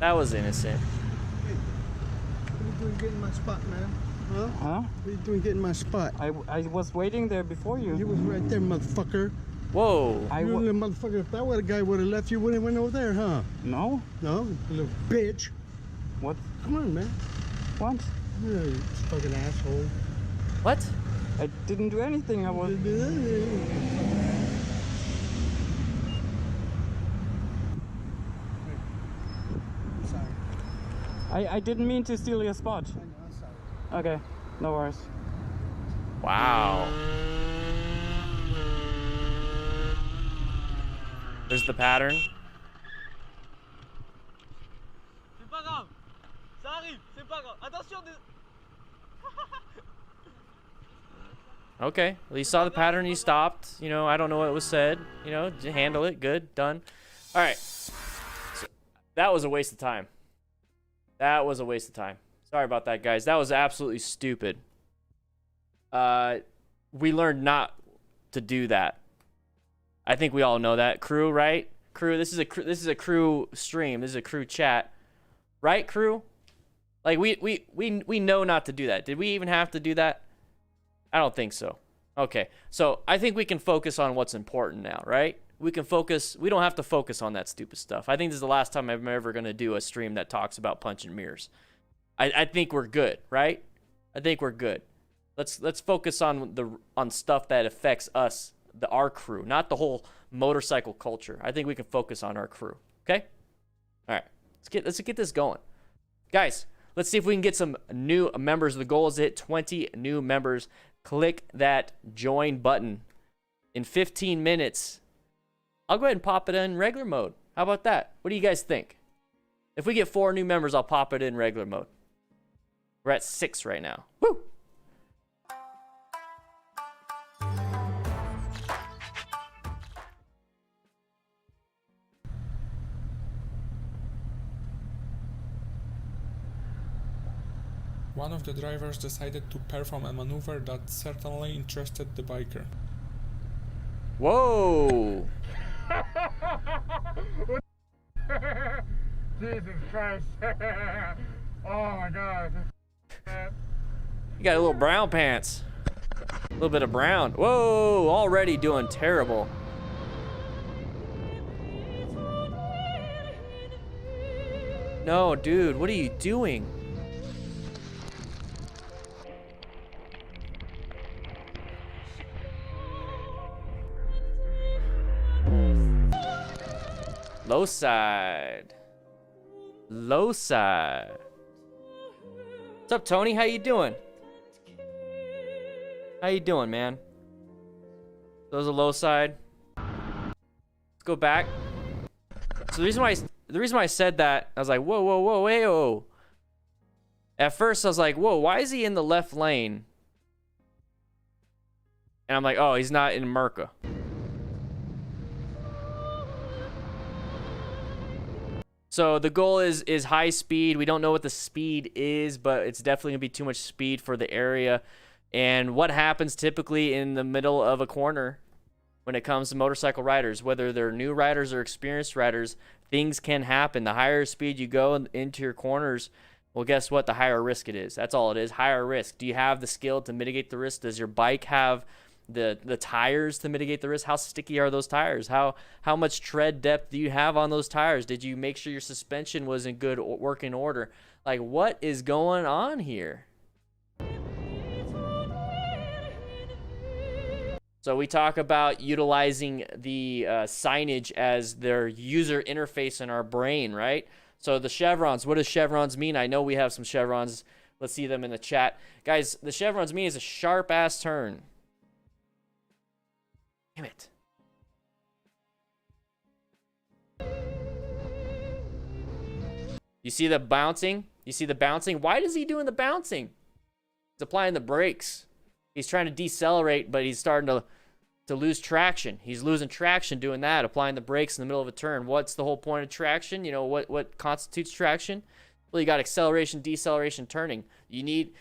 Speaker 1: That was innocent.
Speaker 8: What are you doing getting my spot, man? Huh?
Speaker 6: Huh?
Speaker 8: What are you doing getting my spot?
Speaker 6: I was waiting there before you.
Speaker 8: You was right there, motherfucker.
Speaker 1: Whoa.
Speaker 8: You little motherfucker. If that guy would have left, you wouldn't have went over there, huh?
Speaker 6: No?
Speaker 8: No? You little bitch.
Speaker 6: What?
Speaker 8: Come on, man.
Speaker 6: What?
Speaker 8: Yeah, you fucking asshole.
Speaker 1: What?
Speaker 6: I didn't do anything. I was...
Speaker 8: Sorry.
Speaker 6: I didn't mean to steal your spot.
Speaker 8: I know, I'm sorry.
Speaker 6: Okay, no worries.
Speaker 1: Wow. There's the pattern. Okay, well, you saw the pattern, you stopped. You know, I don't know what was said. You know, handle it, good, done. All right. So, that was a waste of time. That was a waste of time. Sorry about that, guys. That was absolutely stupid. We learned not to do that. I think we all know that. Crew, right? Crew, this is a crew stream. This is a crew chat. Right, crew? Like we know not to do that. Did we even have to do that? I don't think so. Okay. So, I think we can focus on what's important now, right? We can focus. We don't have to focus on that stupid stuff. I think this is the last time I'm ever going to do a stream that talks about punching mirrors. I think we're good, right? I think we're good. Let's focus on stuff that affects us, our crew, not the whole motorcycle culture. I think we can focus on our crew. Okay? All right. Let's get this going. Guys, let's see if we can get some new members. The goal is to hit 20 new members. Click that join button. In 15 minutes, I'll go ahead and pop it in regular mode. How about that? What do you guys think? If we get 4 new members, I'll pop it in regular mode. We're at 6 right now. Woo!
Speaker 9: One of the drivers decided to perform a maneuver that certainly interested the biker.
Speaker 1: Whoa!
Speaker 4: Jesus Christ. Oh my God.
Speaker 1: You got a little brown pants. A little bit of brown. Whoa! Already doing terrible. No, dude, what are you doing? Low side. Low side. What's up, Tony? How you doing? How you doing, man? Those are low side. Let's go back. So the reason why I said that, I was like, whoa, whoa, whoa, whoa. At first, I was like, whoa, why is he in the left lane? And I'm like, oh, he's not in America. So the goal is high speed. We don't know what the speed is, but it's definitely gonna be too much speed for the area. And what happens typically in the middle of a corner when it comes to motorcycle riders, whether they're new riders or experienced riders, things can happen. The higher speed you go into your corners, well, guess what? The higher risk it is. That's all it is, higher risk. Do you have the skill to mitigate the risk? Does your bike have the tires to mitigate the risk? How sticky are those tires? How much tread depth do you have on those tires? Did you make sure your suspension was in good working order? Like, what is going on here? So we talk about utilizing the signage as their user interface in our brain, right? So the chevrons, what does chevrons mean? I know we have some chevrons. Let's see them in the chat. Guys, the chevrons mean is a sharp-ass turn. Damn it. You see the bouncing? You see the bouncing? Why is he doing the bouncing? He's applying the brakes. He's trying to decelerate, but he's starting to lose traction. He's losing traction doing that, applying the brakes in the middle of a turn. What's the whole point of traction? You know, what constitutes traction? Well, you got acceleration, deceleration, turning. You need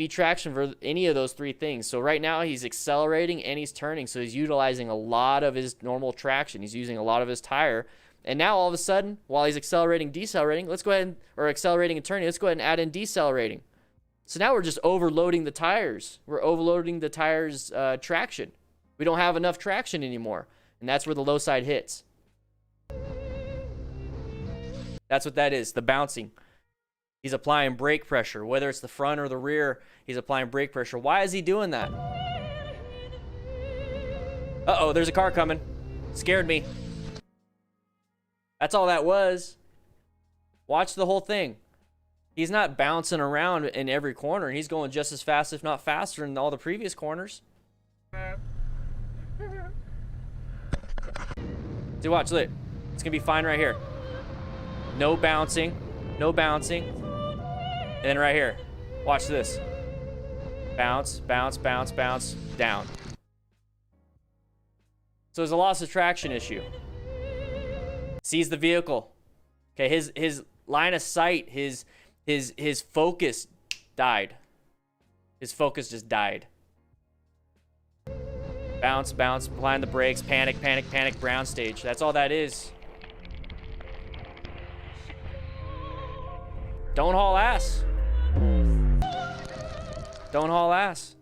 Speaker 1: traction for any of those three things. So right now he's accelerating and he's turning. So he's utilizing a lot of his normal traction. He's using a lot of his tire. And now all of a sudden, while he's accelerating, decelerating, let's go ahead or accelerating and turning, let's go ahead and add in decelerating. So now we're just overloading the tires. We're overloading the tires' traction. We don't have enough traction anymore. And that's where the low side hits. That's what that is, the bouncing. He's applying brake pressure. Whether it's the front or the rear, he's applying brake pressure. Why is he doing that? Uh-oh, there's a car coming. Scared me. That's all that was. Watch the whole thing. He's not bouncing around in every corner. He's going just as fast, if not faster, than all the previous corners. See, watch, look. It's going to be fine right here. No bouncing. No bouncing. And then right here. Watch this. Bounce, bounce, bounce, bounce, down. So there's a loss of traction issue. Sees the vehicle. Okay, his line of sight, his focus died. His focus just died. Bounce, bounce, applying the brakes, panic, panic, panic, brown stage. That's all that is. Don't haul ass. Don't haul ass.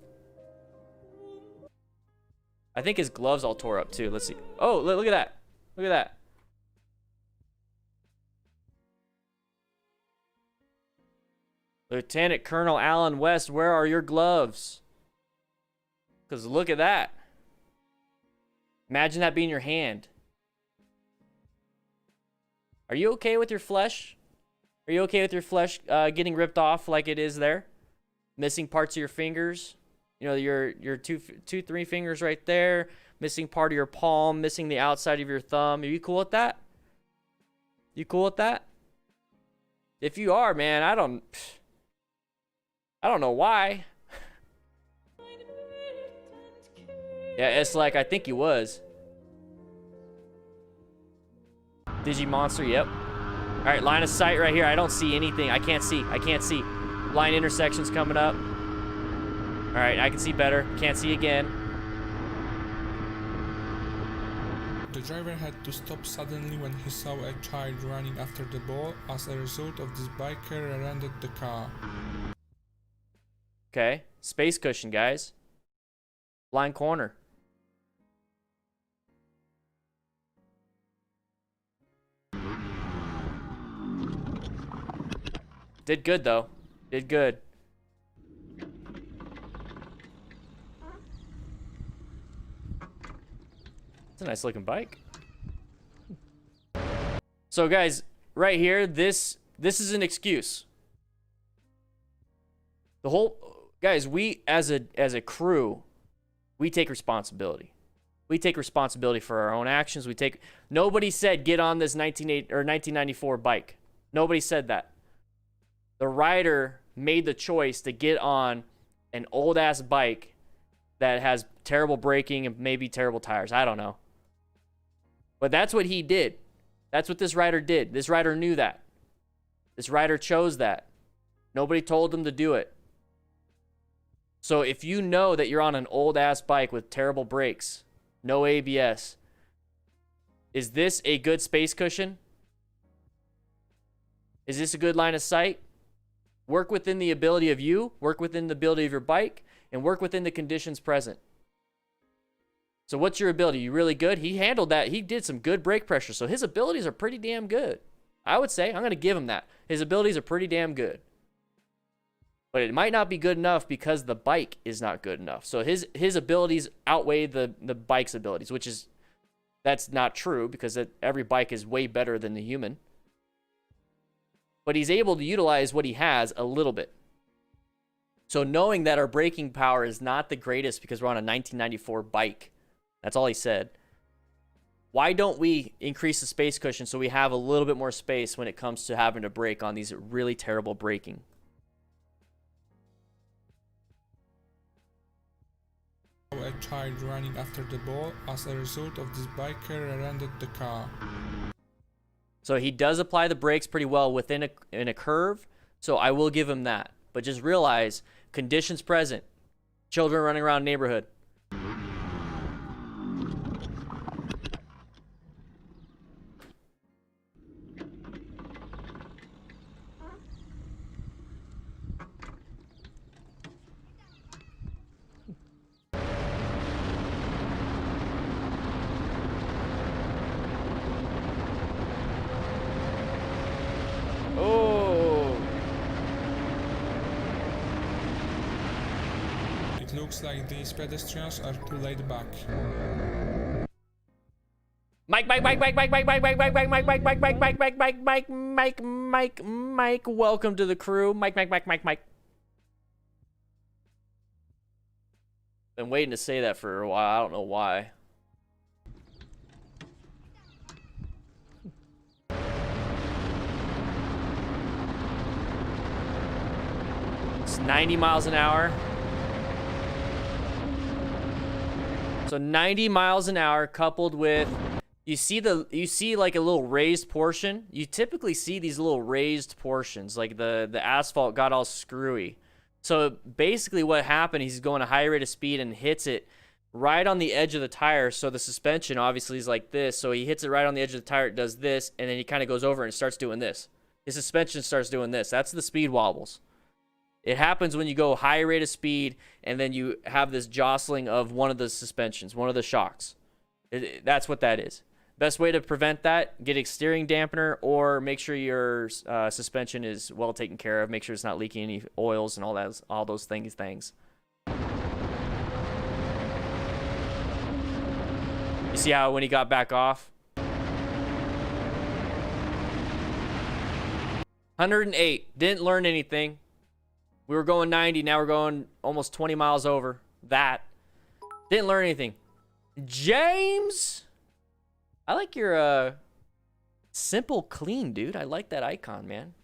Speaker 1: I think his gloves all tore up too. Let's see. Oh, look at that. Look at that. Lieutenant Colonel Alan West, where are your gloves? Because look at that. Imagine that being your hand. Are you okay with your flesh? Are you okay with your flesh getting ripped off like it is there? Missing parts of your fingers? You know, your three fingers right there. Missing part of your palm. Missing the outside of your thumb. Are you cool with that? You cool with that? If you are, man, I don't know why. Yeah, it's like, I think he was. Digimonster, yep. All right, line of sight right here. I don't see anything. I can't see. I can't see. Line intersections coming up. All right, I can see better. Can't see again.
Speaker 9: The driver had to stop suddenly when he saw a child running after the ball. As a result of this, biker rear-ended the car.
Speaker 1: Okay, space cushion, guys. Blind corner. Did good, though. Did good. It's a nice looking bike. So guys, right here, this is an excuse. The whole guys, we as a crew, we take responsibility. We take responsibility for our own actions. Nobody said get on this 1994 bike. Nobody said that. The rider made the choice to get on an old ass bike that has terrible braking and maybe terrible tires. I don't know. But that's what he did. That's what this rider did. This rider knew that. This rider chose that. Nobody told him to do it. So if you know that you're on an old ass bike with terrible brakes, no ABS, is this a good space cushion? Is this a good line of sight? Work within the ability of you, work within the ability of your bike, and work within the conditions present. So what's your ability? You really good? He handled that. He did some good brake pressure. So his abilities are pretty damn good. I would say, I'm going to give him that. His abilities are pretty damn good. But it might not be good enough because the bike is not good enough. So his abilities outweigh the bike's abilities, that's not true because every bike is way better than the human. But he's able to utilize what he has a little bit. So knowing that our braking power is not the greatest because we're on a 1994 bike, that's all he said. Why don't we increase the space cushion so we have a little bit more space when it comes to having to brake on these really terrible braking?
Speaker 9: A child running after the ball. As a result of this, biker rear-ended the car.
Speaker 1: So he does apply the brakes pretty well in a curve, so I will give him that. But just realize, conditions present, children running around neighborhood.
Speaker 9: Looks like these pedestrians are too laid back.
Speaker 1: Mike, welcome to the crew. Mike. Been waiting to say that for a while. I don't know why. It's 90 miles an hour. So 90 miles an hour coupled with, you see like a little raised portion. You typically see these little raised portions, like the asphalt got all screwy. So basically what happened, he's going a high rate of speed and hits it right on the edge of the tire. So the suspension obviously is like this. So he hits it right on the edge of the tire, it does this, and then he kind of goes over and starts doing this. His suspension starts doing this. That's the speed wobbles. It happens when you go high rate of speed and then you have this jostling of one of the suspensions, one of the shocks. That's what that is. Best way to prevent that, get a steering dampener or make sure your suspension is well taken care of. Make sure it's not leaking any oils and all those things. You see how when he got back off? 108, didn't learn anything. We were going 90, now we're going almost 20 miles over that. Didn't learn anything. James, I like your simple clean, dude. I like that icon, man.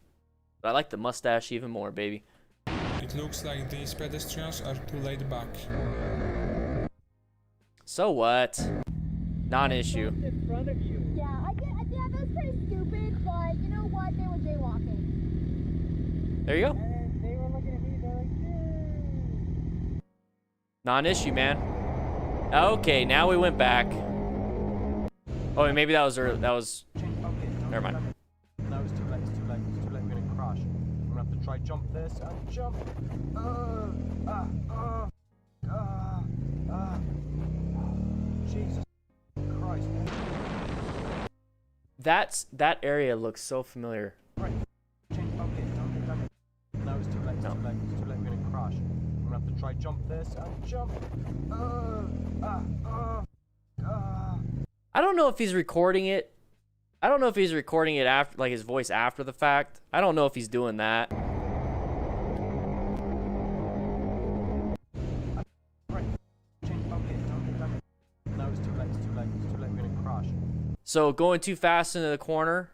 Speaker 1: But I like the mustache even more, baby.
Speaker 9: It looks like these pedestrians are too laid back.
Speaker 1: So what? Non-issue.
Speaker 4: In front of you.
Speaker 7: Yeah, yeah, that's pretty stupid, but you know what? They were jaywalking.
Speaker 1: There you go.
Speaker 4: And they were looking at me, they're like, yeah.
Speaker 1: Non-issue, man. Okay, now we went back. Oh, and maybe that was never mind.
Speaker 10: No, it's too late, we're gonna crash. We're gonna have to try jump this and jump. Jesus Christ.
Speaker 1: That area looks so familiar.
Speaker 10: Right. Okay, no, it's too late, we're gonna crash. We're gonna have to try jump this and jump.
Speaker 1: I don't know if he's recording it I don't know if he's recording it after, like his voice after the fact. I don't know if he's doing that. So going too fast into the corner,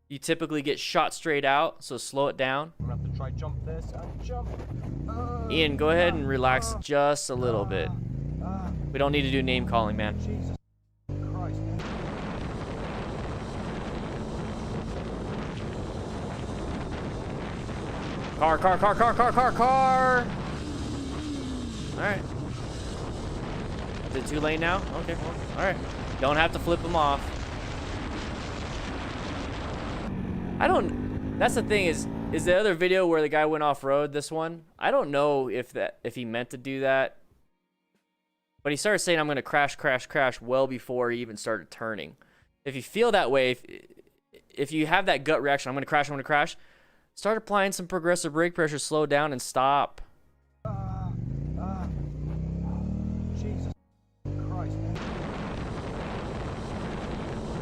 Speaker 1: you typically get shot straight out, so slow it down.
Speaker 10: I'm gonna have to try jump this and jump.
Speaker 1: Ian, go ahead and relax just a little bit. We don't need to do name calling, man.
Speaker 10: Jesus Christ.
Speaker 1: Car. Alright. Is it too late now? Okay, well, alright. Don't have to flip them off. That's the thing is the other video where the guy went off-road, this one, I don't know if he meant to do that. But he started saying, I'm going to crash well before he even started turning. If you feel that way, if you have that gut reaction, I'm going to crash, start applying some progressive brake pressure, slow down, and stop.
Speaker 10: Jesus Christ.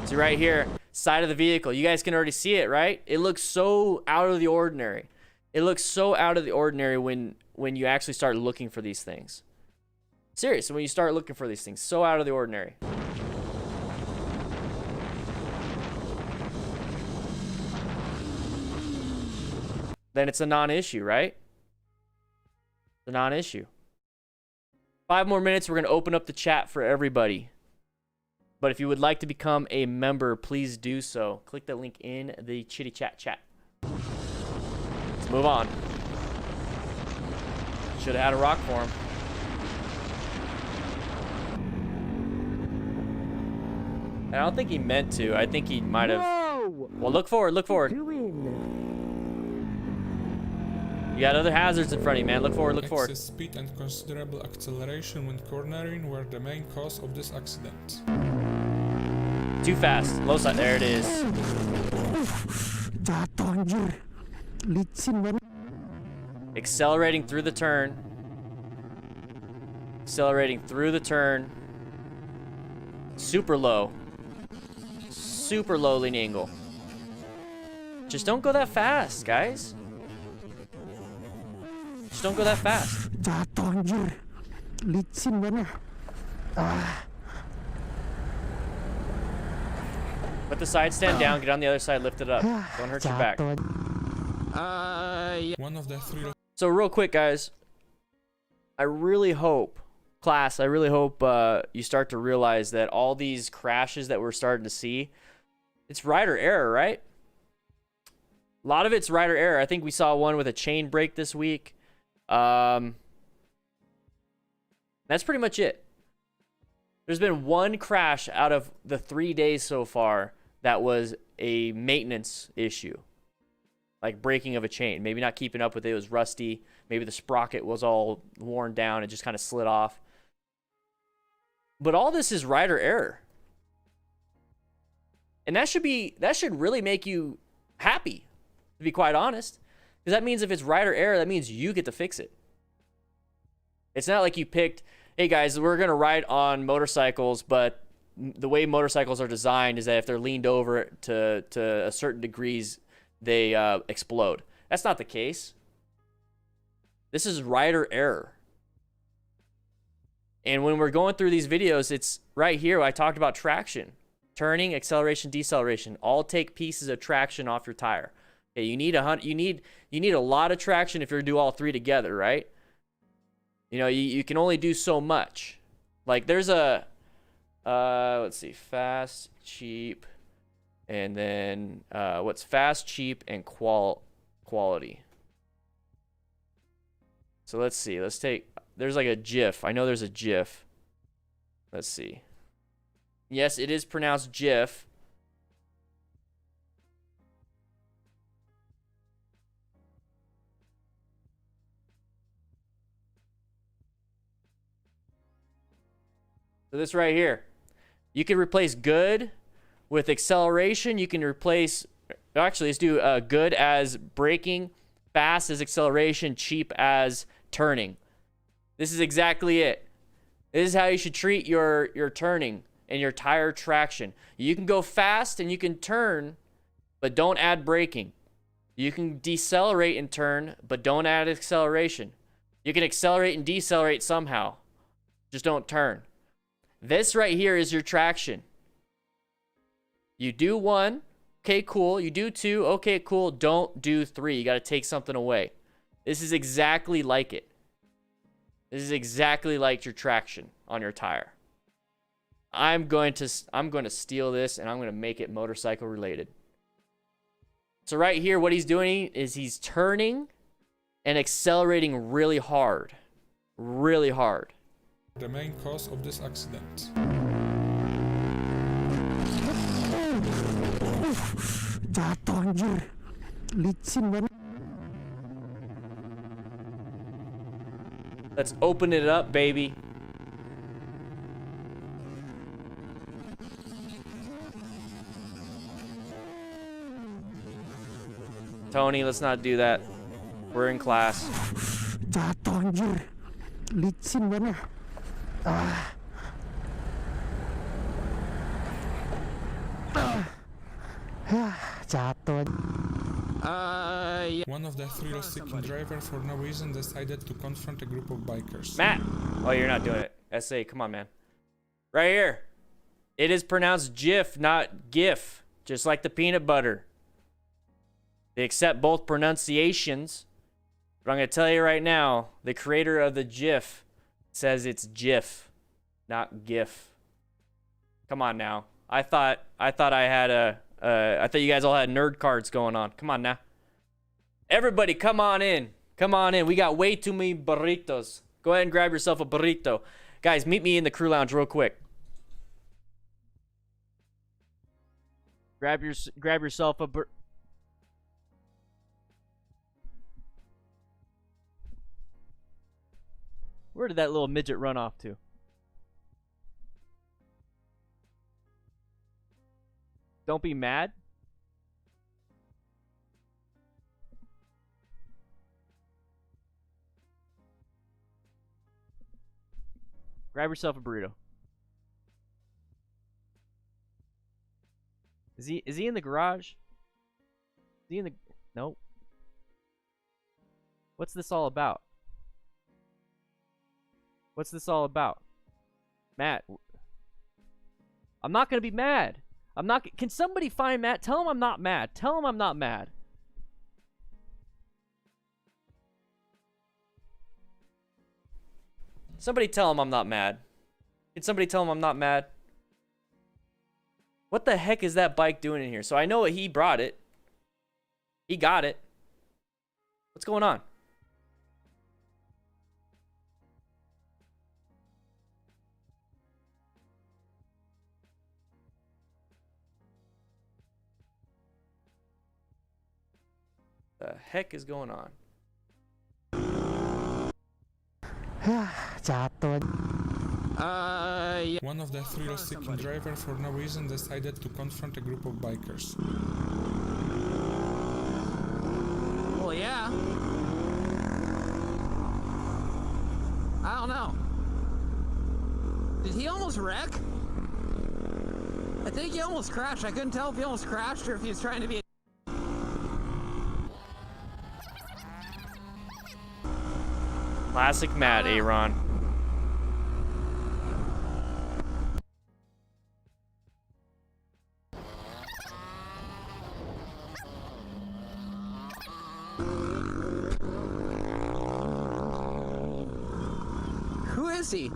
Speaker 1: See right here, side of the vehicle. You guys can already see it, right? It looks so out of the ordinary. It looks so out of the ordinary when you actually start looking for these things. Seriously, when you start looking for these things, so out of the ordinary. Then it's a non-issue, right? It's a non-issue. 5 more minutes, we're going to open up the chat for everybody. But if you would like to become a member, please do so. Click the link in the chitty chat. Let's move on. Should have had a rock for him. I don't think he meant to. I think he might have. Well, look forward. You got other hazards in front of you, man. Look forward.
Speaker 9: Excess speed and considerable acceleration when cornering were the main cause of this accident.
Speaker 1: Too fast. Low side. There it is. Accelerating through the turn. Super low. Super low lean angle. Just don't go that fast, guys. Just don't go that fast. Put the side stand down, get on the other side, lift it up. Don't hurt your back.
Speaker 9: One of the 3.
Speaker 1: So real quick, guys, I really hope, class, you start to realize that all these crashes that we're starting to see, it's rider error, right? A lot of it's rider error. I think we saw one with a chain break this week. That's pretty much it. There's been one crash out of the 3 days so far that was a maintenance issue. Like breaking of a chain. Maybe not keeping up with it. It was rusty. Maybe the sprocket was all worn down. It just kind of slid off. But all this is rider error. And that should really make you happy, to be quite honest. Because that means if it's rider error, that means you get to fix it. It's not like you picked, hey guys, we're going to ride on motorcycles, but the way motorcycles are designed is that if they're leaned over to a certain degrees, they explode. That's not the case. This is rider error. And when we're going through these videos, it's right here. I talked about traction, turning, acceleration, deceleration. All take pieces of traction off your tire. Okay, you need a lot of traction if you're to do all 3 together, right? You know, you can only do so much. Like there's a let's see, fast, cheap, and then what's fast, cheap, and quality. So let's see. There's like a GIF. I know there's a GIF. Let's see. Yes, it is pronounced GIF. So this right here, you can replace good with acceleration. You can replace, actually, let's do good as braking, fast as acceleration, cheap as turning. This is exactly it. This is how you should treat your turning and your tire traction. You can go fast and you can turn, but don't add braking. You can decelerate and turn, but don't add acceleration. You can accelerate and decelerate somehow. Just don't turn. This right here is your traction. You do 1, okay, cool. You do 2, okay, cool. Don't do 3. You got to take something away. This is exactly like it. This is exactly like your traction on your tire. I'm going to steal this and I'm going to make it motorcycle related. So right here, what he's doing is he's turning and accelerating really hard. Really hard.
Speaker 9: The main cause of this accident.
Speaker 4: Jatuh anjir. Licin banget.
Speaker 1: Let's open it up, baby. Tony, let's not do that. We're in class.
Speaker 4: Jatuh anjir. Licin banget. Jatuh.
Speaker 9: One of the thrill-seeking drivers for no reason decided to confront a group of bikers.
Speaker 1: Matt! Oh, you're not doing it. SA, come on, man. Right here. It is pronounced GIF, not GIF. Just like the peanut butter. They accept both pronunciations. But I'm going to tell you right now, the creator of the GIF says it's GIF, not GIF. Come on now. I thought I had I thought you guys all had nerd cards going on. Come on now. Everybody, come on in. Come on in. We got way too many burritos. Go ahead and grab yourself a burrito. Guys, meet me in the crew lounge real quick. Grab yourself a Where did that little midget run off to? Don't be mad. Grab yourself a burrito. Is he in the garage? Is he in the... Nope. What's this all about? What's this all about? Matt. I'm not gonna be mad. I'm not... Can somebody find Matt? Tell him I'm not mad. Tell him I'm not mad. Somebody tell him I'm not mad. Can somebody tell him I'm not mad? What the heck is that bike doing in here? So I know he brought it. He got it. What's going on? The heck is going on?
Speaker 9: One of the thrill-seeking drivers for no reason decided to confront a group of bikers.
Speaker 11: Well, yeah. I don't know. Did he almost wreck? I think he almost crashed. I couldn't tell if he almost crashed or if he was trying to be a...
Speaker 1: Classic Matt, Aaron.
Speaker 11: Who is he?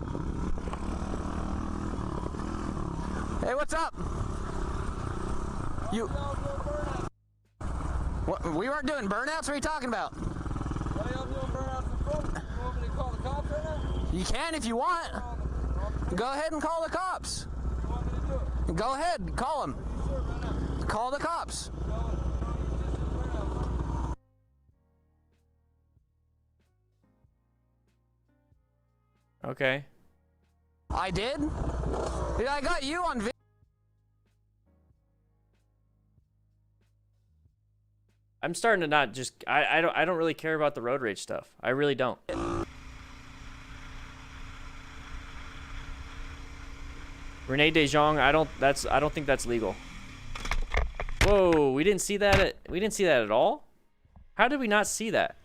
Speaker 11: Hey, what's up? You... What, we weren't doing burnouts? What are you talking about?
Speaker 10: Why y'all doing burnouts in front? You want me to call the cops right now?
Speaker 11: You can if you want. Go ahead and call the cops.
Speaker 10: You want me to do it?
Speaker 11: Go ahead, call them.
Speaker 10: Sure, right now.
Speaker 11: Call the cops.
Speaker 1: Okay.
Speaker 11: I did? Dude, I got you on video.
Speaker 1: I'm starting to not just... I don't really care about the road rage stuff. I really don't. Renee De Jong, I don't think that's legal. Whoa, we didn't see that at all? How did we not see that?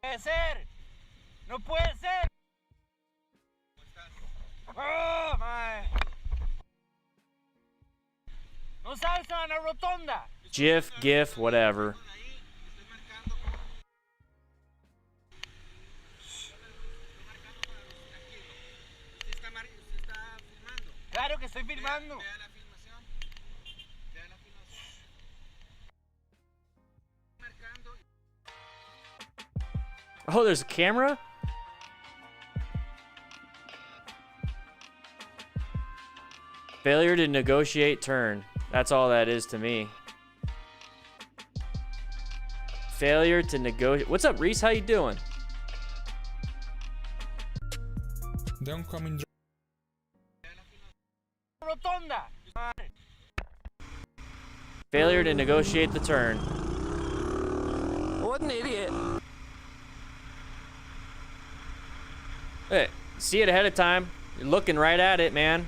Speaker 5: Puede ser. No puede ser. Oh, my. No sabes en la rotonda.
Speaker 1: GIF, whatever.
Speaker 5: Claro que estoy filmando.
Speaker 1: Oh, there's a camera? Failure to negotiate turn. That's all that is to me. Failure to negotiate. What's up, Reese? How you doing?
Speaker 9: The oncoming
Speaker 5: Rotonda.
Speaker 1: Failure to negotiate the turn.
Speaker 11: What an idiot.
Speaker 1: Hey, see it ahead of time. You're looking right at it, man.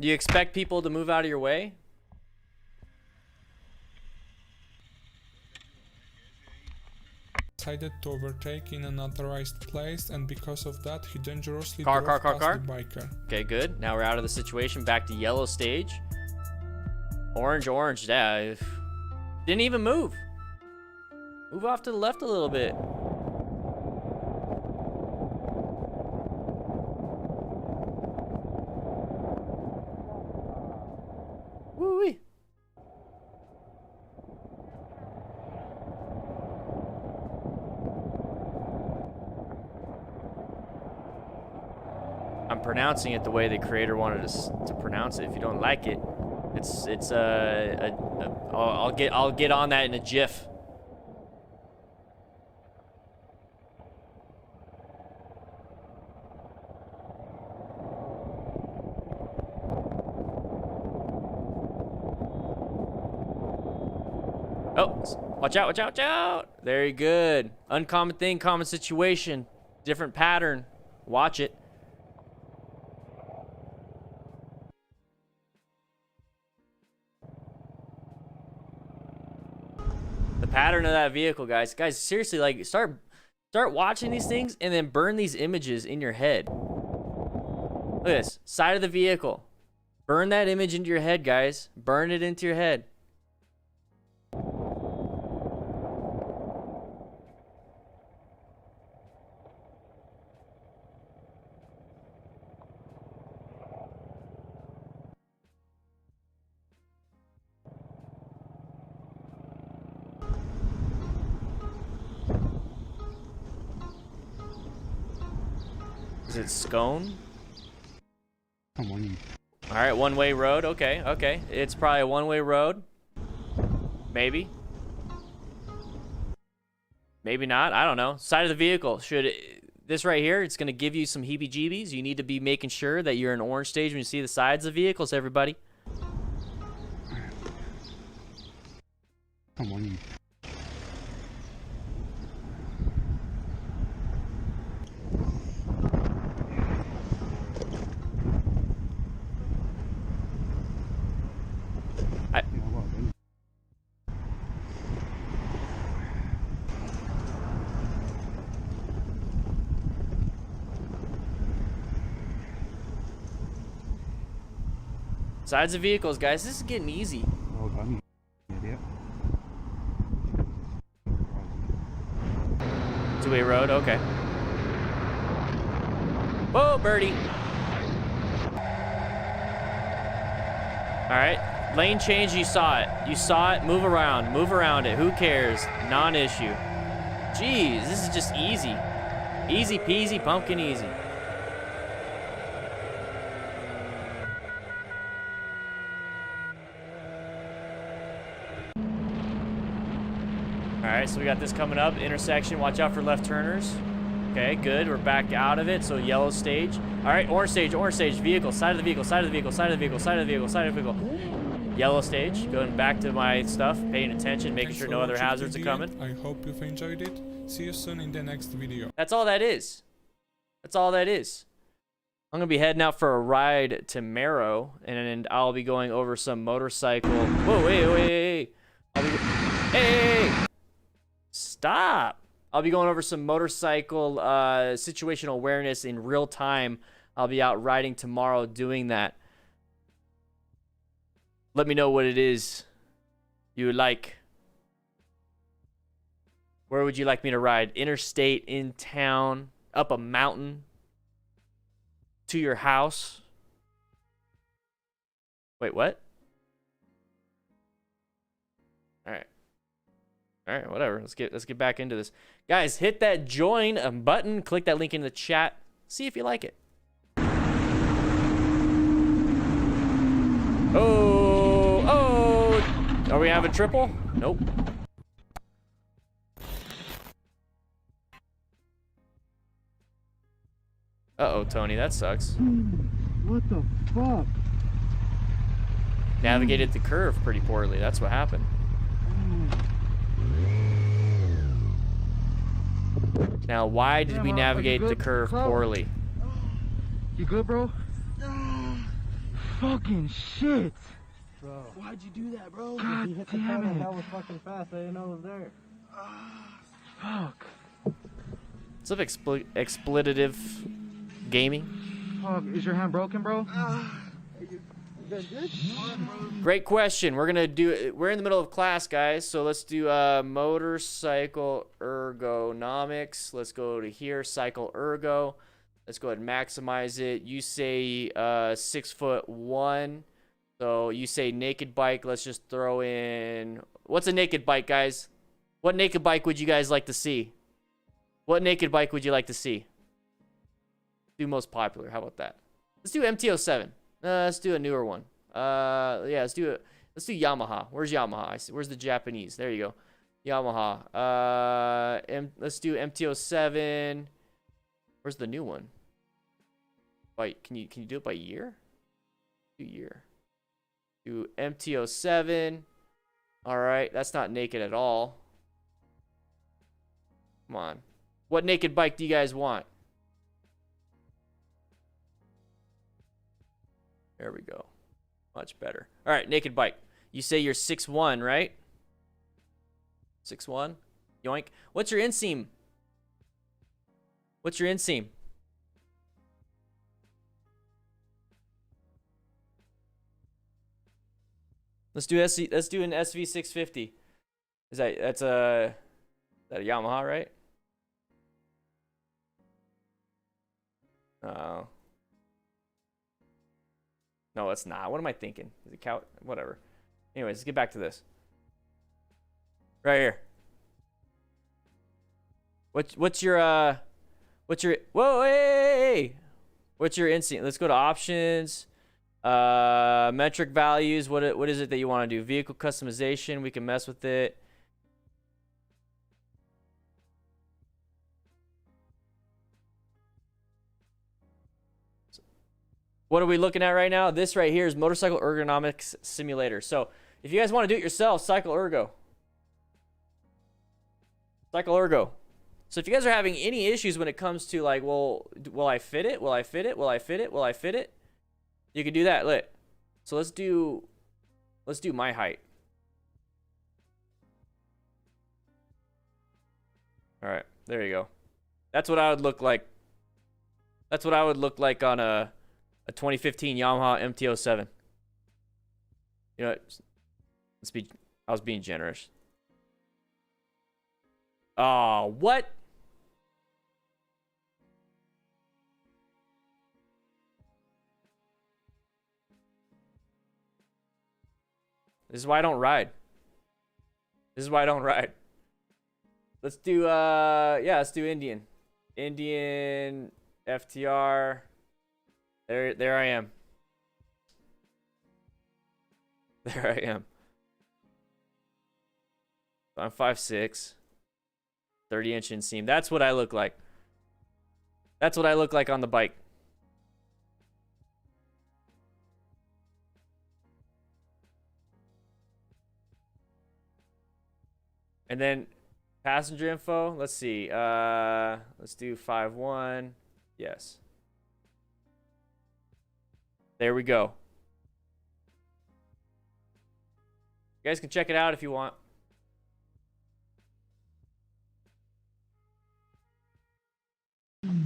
Speaker 1: Do you expect people to move out of your way?
Speaker 9: decided to overtake in an unauthorized place, and because of that he dangerously
Speaker 1: Car.
Speaker 9: drove past the biker.
Speaker 1: Okay, good. Now we're out of the situation. Back to yellow stage. Orange. Yeah. Didn't even move. Move off to the left a little bit. Woo-wee. I'm pronouncing it the way the creator wanted us to pronounce it. If you don't like it, I'll get on that in a GIF. Oh, watch out. Very good. Uncommon thing, common situation. Different pattern. Watch it. The pattern of that vehicle, guys. Guys, seriously, like, start watching these things and then burn these images in your head. Look at this. Side of the vehicle. Burn that image into your head, guys. Burn it into your head. Is it Scone?
Speaker 12: Come on.
Speaker 1: All right, one-way road. Okay. It's probably a one-way road. Maybe. Maybe not. I don't know. Side of the vehicle. This right here, it's going to give you some heebie-jeebies. You need to be making sure that you're in orange stage when you see the sides of vehicles, everybody.
Speaker 12: Come on.
Speaker 1: Sides of vehicles, guys. This is getting easy.
Speaker 12: Well done, you idiot.
Speaker 1: Two-way road. Okay. Whoa, birdie. All right. Lane change. You saw it. Move around it. Who cares? Non-issue. Jeez, this is just easy. Easy peasy, pumpkin easy. All right, so we got this coming up. Intersection. Watch out for left turners. Okay, good. We're back out of it. So yellow stage. All right, orange stage. Vehicle. Side of the vehicle. Yellow stage, going back to my stuff, paying attention, making
Speaker 9: Thanks
Speaker 1: sure
Speaker 9: for
Speaker 1: no other
Speaker 9: watching
Speaker 1: hazards are
Speaker 9: till the
Speaker 1: coming.
Speaker 9: end. I hope you've enjoyed it. See you soon in the next video.
Speaker 1: That's all that is. That's all that is. I'm going to be heading out for a ride tomorrow, and I'll be going over some motorcycle. Whoa, wait. Hey! Stop! I'll be going over some motorcycle situational awareness in real time. I'll be out riding tomorrow doing that. Let me know what it is you would like. Where would you like me to ride? Interstate, in town, up a mountain, to your house? Wait, what? All right, whatever. Let's get back into this. Guys, hit that join button, click that link in the chat. See if you like it. Oh. Are we having triple? Nope. Uh-oh, Tony, that sucks.
Speaker 4: What the fuck?
Speaker 1: Navigated the curve pretty poorly. That's what happened. Now, why did we navigate the curve poorly?
Speaker 4: You good, bro? Fucking shit.
Speaker 10: Bro.
Speaker 4: Why'd you do that, bro?
Speaker 10: God
Speaker 4: You hit the
Speaker 10: damn
Speaker 4: pedal
Speaker 10: it.
Speaker 4: hell was fucking fast. I didn't know it was there. Fuck.
Speaker 1: What's up, expletive gaming?
Speaker 4: Fuck. Is your hand broken, bro?
Speaker 1: Great question. We're gonna do. We're in the middle of class, guys. So let's do motorcycle ergonomics. Let's go to here, cycle ergo. Let's go ahead and maximize it. You say 6'1". So you say naked bike. Let's just throw in. What's a naked bike, guys? What naked bike would you guys like to see? What naked bike would you like to see? Do most popular. How about that? Let's do MT-07. Let's do a newer one. Yeah, let's do it. Let's do Yamaha. Where's Yamaha? Where's the Japanese? There you go. Yamaha. Let's do MT-07. Where's the new one? Can you do it by year? Do year. Do MT-07. All right, that's not naked at all. Come on. What naked bike do you guys want? There we go. Much better. All right, naked bike. You say you're 6'1", right? 6'1"? Yoink. What's your inseam? What's your inseam? Let's do an SV650. That's a Yamaha, right? Oh. No, it's not. What am I thinking? Is it cow? Whatever. Anyways, let's get back to this. Right here. What's your whoa, hey! What's your instinct? Let's go to options. Metric values. What is it that you want to do? Vehicle customization. We can mess with it. What are we looking at right now? This right here is Motorcycle Ergonomics Simulator. So if you guys want to do it yourself, cycle ergo. Cycle ergo. So if you guys are having any issues when it comes to like, well, will I fit it? Will I fit it? Will I fit it? Will I fit it? You can do that. Look. So let's do my height. All right, there you go. That's what I would look like. That's what I would look like on a 2015 Yamaha MT-07. You know, I was being generous. Oh, what? This is why I don't ride. This is why I don't ride. Let's do yeah, let's do Indian. Indian FTR. There I am. There I am. I'm 5'6", 30-inch inseam. That's what I look like. That's what I look like on the bike. And then passenger info. Let's see. Let's do 5-1. Yes. There we go. You guys can check it out if you want.
Speaker 10: Very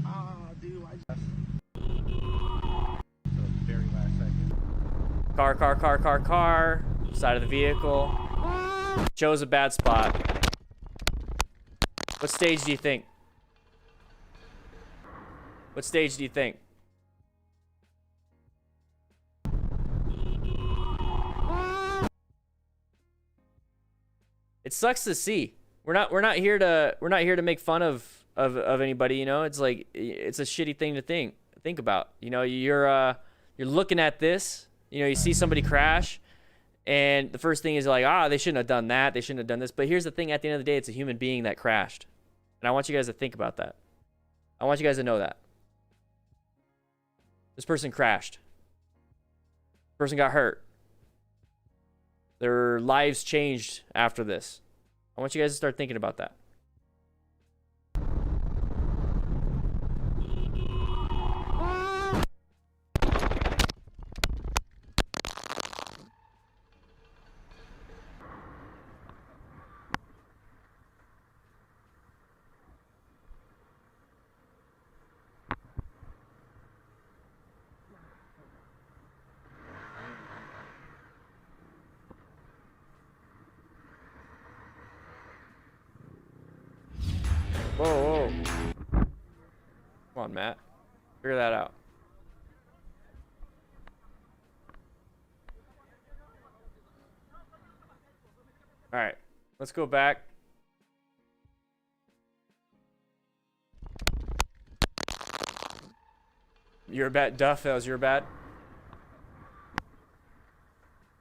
Speaker 10: last second.
Speaker 1: Car. Side of the vehicle. Chose a bad spot. What stage do you think? What stage do you think? It sucks to see. We're not here to make fun of anybody, you know? It's like it's a shitty thing to think about. You know, you're looking at this, you know, you see somebody crash, and the first thing is like, they shouldn't have done that, they shouldn't have done this. But here's the thing, at the end of the day, it's a human being that crashed. And I want you guys to think about that. I want you guys to know that. This person crashed. This person got hurt. Their lives changed after this. I want you guys to start thinking about that. Whoa. Come on, Matt. Figure that out. All right. Let's go back. You're bad. Duff, that was your bad.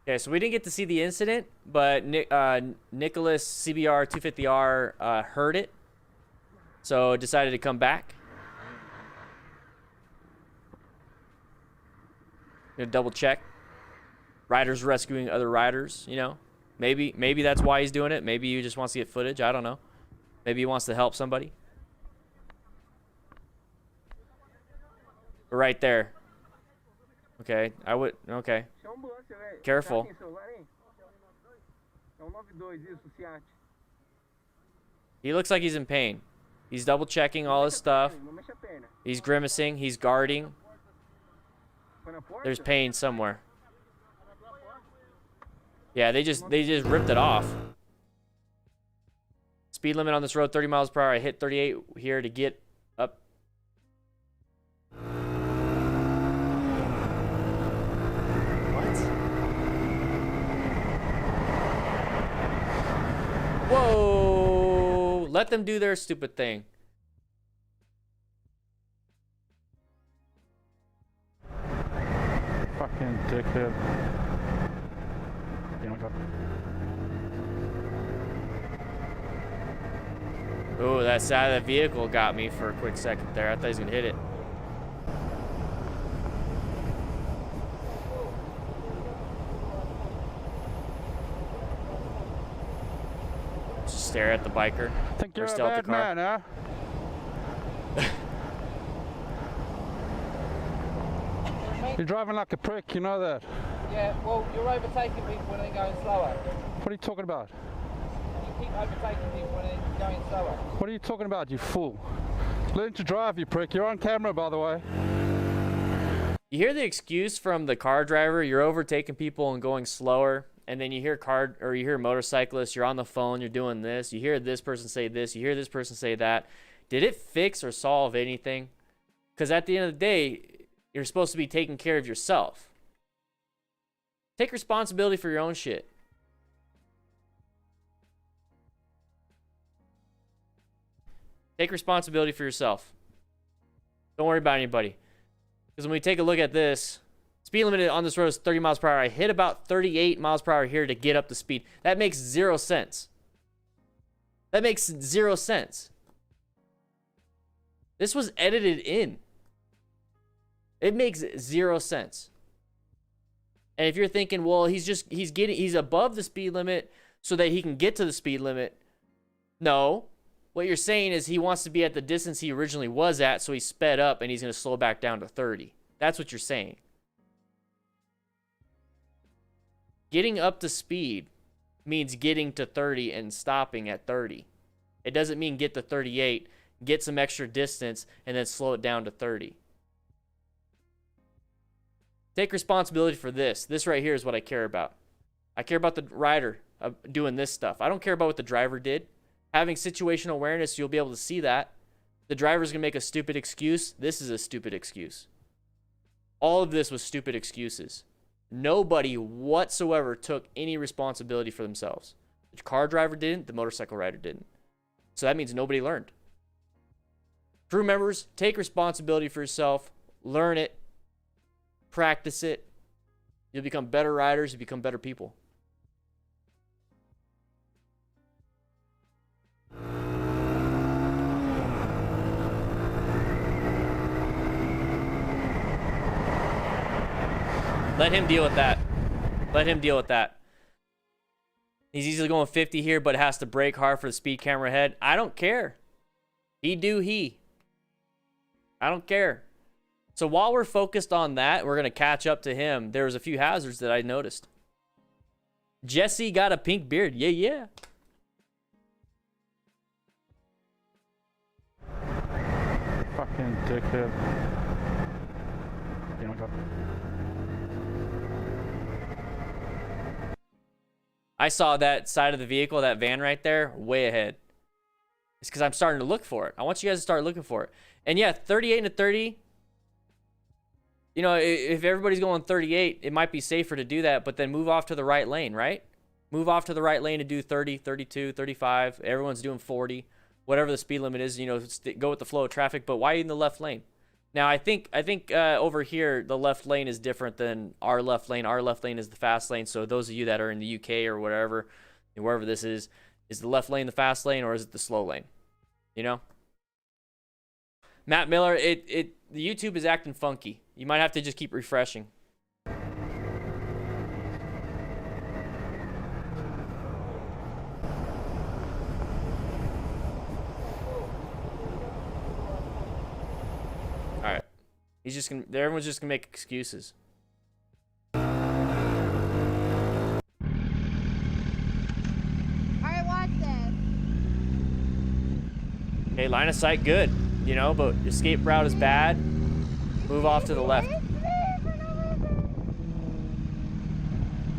Speaker 1: Okay, so we didn't get to see the incident, but Nicholas CBR 250R heard it. So decided to come back. Gonna double check. Riders rescuing other riders, you know. Maybe that's why he's doing it. Maybe he just wants to get footage. I don't know. Maybe he wants to help somebody. We're right there. Okay, okay. Careful. He looks like he's in pain. He's double checking all his stuff. He's grimacing. He's guarding. There's pain somewhere. Yeah, they just ripped it off. Speed limit on this road 30 miles per hour. I hit 38 here to get up. What? Whoa! Let them do their stupid thing.
Speaker 12: Fucking dickhead.
Speaker 1: Oh, that side of the vehicle got me for a quick second there. I thought he was gonna hit it. Just stare at the biker.
Speaker 12: Think you're a bad man, huh? You're driving like a prick, you know that.
Speaker 11: Yeah, well, you're overtaking people when they're going slower.
Speaker 12: What are you talking about?
Speaker 11: You keep overtaking people when they're going slower.
Speaker 12: What are you talking about, you fool? Learn to drive, you prick. You're on camera, by the way.
Speaker 1: You hear the excuse from the car driver, you're overtaking people and going slower, and then you hear motorcyclists, you're on the phone, you're doing this, you hear this person say this, you hear this person say that. Did it fix or solve anything? Because at the end of the day, you're supposed to be taking care of yourself. Take responsibility for your own shit. Take responsibility for yourself. Don't worry about anybody. Because when we take a look at this, speed limit on this road is 30 miles per hour. I hit about 38 miles per hour here to get up the speed. That makes 0 sense. That makes 0 sense. This was edited in. It makes 0 sense. And if you're thinking, well, he's above the speed limit so that he can get to the speed limit. No. What you're saying is he wants to be at the distance he originally was at, so he sped up and he's going to slow back down to 30. That's what you're saying. Getting up to speed means getting to 30 and stopping at 30. It doesn't mean get to 38, get some extra distance, and then slow it down to 30. Take responsibility for this. This right here is what I care about. I care about the rider doing this stuff. I don't care about what the driver did. Having situational awareness, you'll be able to see that. The driver's going to make a stupid excuse. This is a stupid excuse. All of this was stupid excuses. Nobody whatsoever took any responsibility for themselves. The car driver didn't. The motorcycle rider didn't. So that means nobody learned. Crew members, take responsibility for yourself. Learn it. Practice it. You'll become better riders. You'll become better people. Let him deal with that. Let him deal with that. He's easily going 50 here, but has to brake hard for the speed camera ahead. I don't care. He do he. I don't care. So while we're focused on that, we're going to catch up to him. There was a few hazards that I noticed. Jesse got a pink beard. Yeah, yeah.
Speaker 12: Fucking dickhead. Oh my God.
Speaker 1: I saw that side of the vehicle, that van right there, way ahead. It's because I'm starting to look for it. I want you guys to start looking for it. And yeah, 38 and a 30. You know, if everybody's going 38, it might be safer to do that, but then move off to the right lane, right? Move off to the right lane and do 30, 32, 35. Everyone's doing 40. Whatever the speed limit is, you know, go with the flow of traffic, but why in the left lane? Now, I think over here, the left lane is different than our left lane. Our left lane is the fast lane. So those of you that are in the UK or whatever, wherever this is the left lane the fast lane or is it the slow lane? You know? Matt Miller, the YouTube is acting funky. You might have to just keep refreshing. He's just gonna. Everyone's just gonna make excuses.
Speaker 7: Alright, watch this.
Speaker 1: Okay, line of sight, good. You know, but escape route is bad. Move off to the left.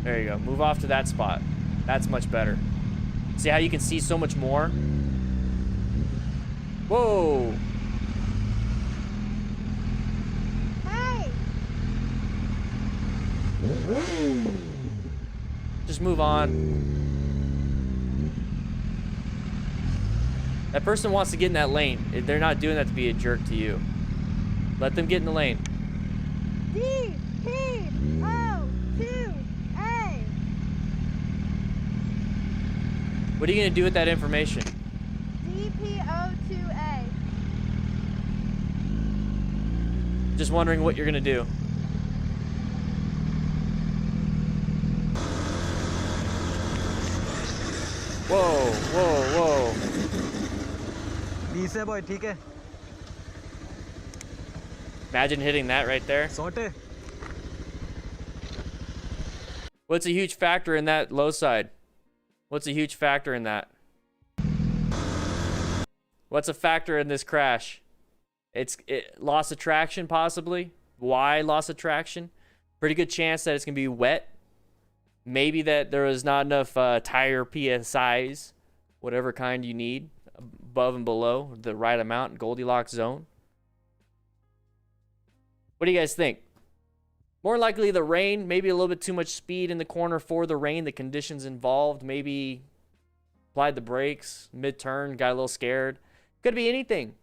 Speaker 1: There you go. Move off to that spot. That's much better. See how you can see so much more? Whoa. Just move on. That person wants to get in that lane. They're not doing that to be a jerk to you. Let them get in the lane.
Speaker 7: D-P-O-2-A.
Speaker 1: What are you going to do with that information?
Speaker 7: D-P-O-2-A.
Speaker 1: Just wondering what you're going to do. Whoa, whoa, whoa.
Speaker 10: Peace, boy, okay?
Speaker 1: Imagine hitting that right there. What's a huge factor in that low side? What's a huge factor in that? What's a factor in this crash? It's loss of traction, possibly. Why loss of traction? Pretty good chance that it's going to be wet. Maybe that there was not enough tire PSIs, whatever kind you need, above and below, the right amount, Goldilocks zone. What do you guys think? More likely the rain, maybe a little bit too much speed in the corner for the rain, the conditions involved, maybe applied the brakes, mid-turn, got a little scared. Could be anything.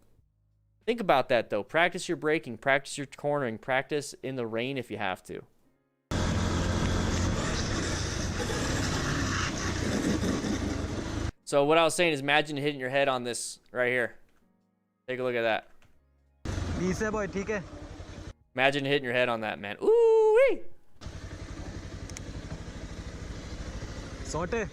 Speaker 1: Think about that, though. Practice your braking, practice your cornering, practice in the rain if you have to. So what I was saying is imagine hitting your head on this right here. Take a look at that.
Speaker 10: Peace, boy, okay?
Speaker 1: Imagine hitting your head on that, man. Ooh-wee!
Speaker 10: Sorte.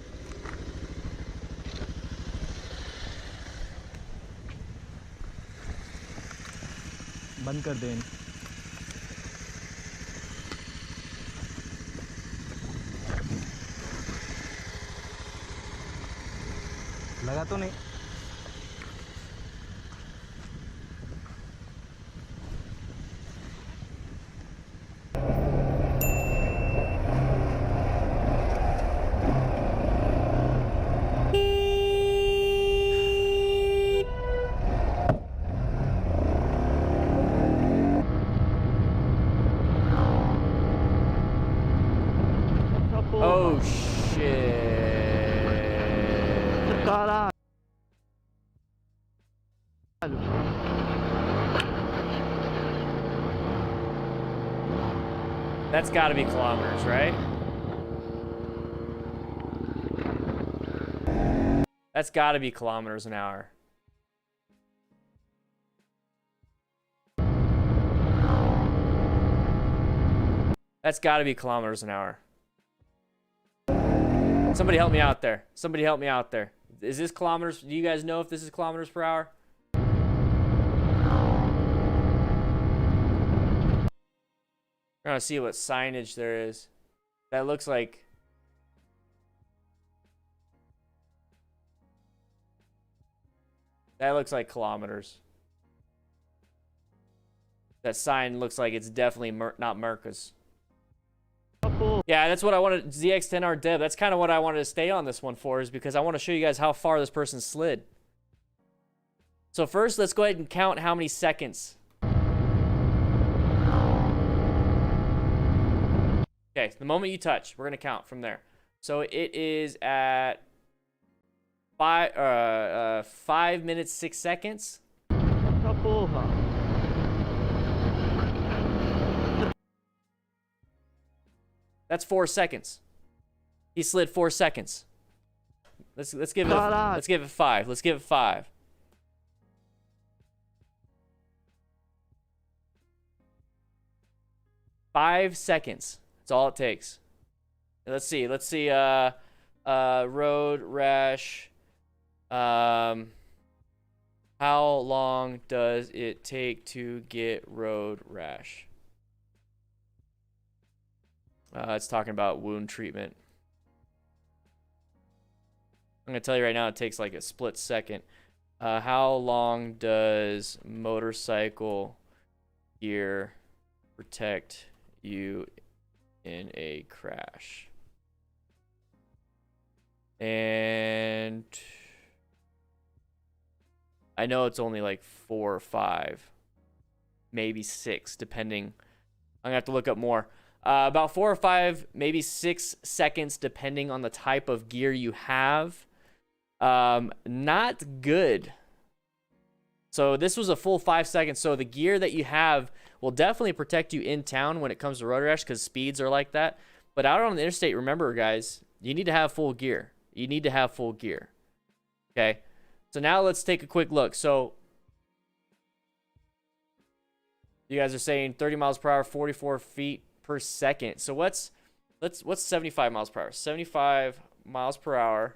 Speaker 8: बंद कर दें लगा तो नहीं
Speaker 1: Oh shit. That's got to be kilometers, right? That's got to be kilometers an hour. That's got to be kilometers an hour. Somebody help me out there. Somebody help me out there. Is this kilometers? Do you guys know if this is kilometers per hour? We're gonna see what signage there is. That looks like... That looks like kilometers. That sign looks like it's definitely not Merca's. Yeah, that's what I wanted. ZX10R Dev. That's kind of what I wanted to stay on this one for, is because I want to show you guys how far this person slid. So first, let's go ahead and count how many seconds. Okay, the moment you touch, we're gonna count from there. So it is at 5 minutes 6 seconds. That's 4 seconds. He slid 4 seconds. Let's give it 5. Let's give it 5. Five seconds. That's all it takes. Let's see. Road rash. How long does it take to get road rash? It's talking about wound treatment. I'm gonna tell you right now, it takes like a split second. How long does motorcycle gear protect you in a crash? And I know it's only like 4 or 5, maybe 6, depending. I'm gonna have to look up more. About 4 or 5, maybe 6 seconds, depending on the type of gear you have. Not good. So this was a full 5 seconds. So the gear that you have will definitely protect you in town when it comes to road rash, because speeds are like that. But out on the interstate, remember, guys, you need to have full gear. You need to have full gear. Okay. So now let's take a quick look. So you guys are saying 30 miles per hour, 44 feet per second. So what's 75 miles per hour? 75 miles per hour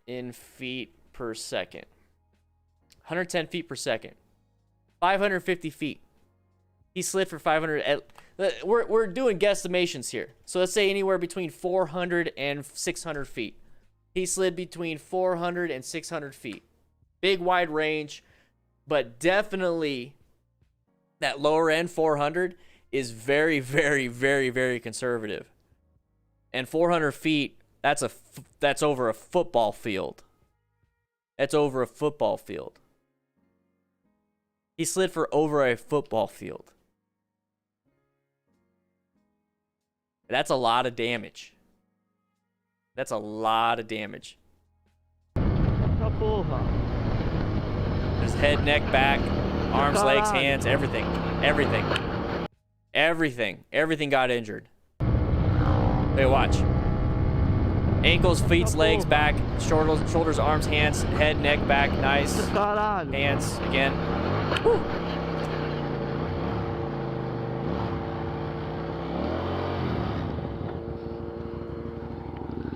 Speaker 1: in feet per second. 110 feet per second. 550 feet. He slid for 500. We're doing guesstimations here. So let's say anywhere between 400 and 600 feet. He slid between 400 and 600 feet. Big wide range, but definitely that lower end 400 is very, very, very, very conservative. And 400 feet, that's over a football field. That's over a football field. He slid for over a football field. That's a lot of damage. That's a lot of damage. There's head, neck, back, arms, legs, hands, everything. Everything. Everything. Everything got injured. Hey, watch. Ankles, feet, legs, back, shoulders, arms, hands, head, neck, back. Nice. Hands again. Woo.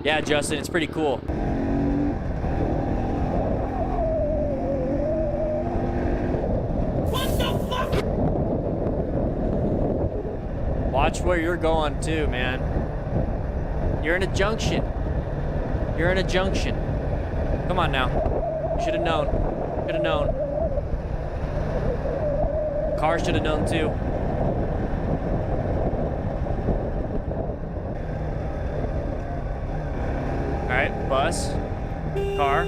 Speaker 1: Yeah, Justin, it's pretty cool.
Speaker 5: What the
Speaker 1: Watch where you're going too, man. You're in a junction. You're in a junction. Come on now. You should have known. Should have known. Car should have known too. All right, bus, car.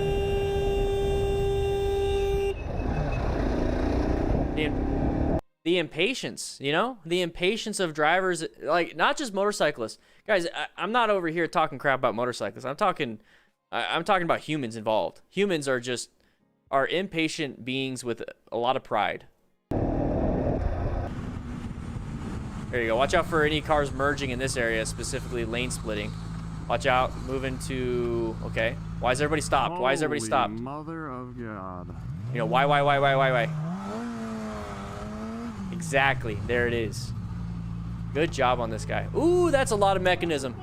Speaker 1: The impatience, you know? The impatience of drivers, like, not just motorcyclists. Guys, I'm not over here talking crap about motorcyclists. I'm talking about humans involved. Humans are impatient beings with a lot of pride. There you go. Watch out for any cars merging in this area, specifically lane splitting. Watch out. Moving to... Okay. Why is everybody stopped? Why is everybody stopped?
Speaker 13: Mother of God.
Speaker 1: You know, why? Exactly. There it is. Good job on this guy. Ooh, that's a lot of mechanism.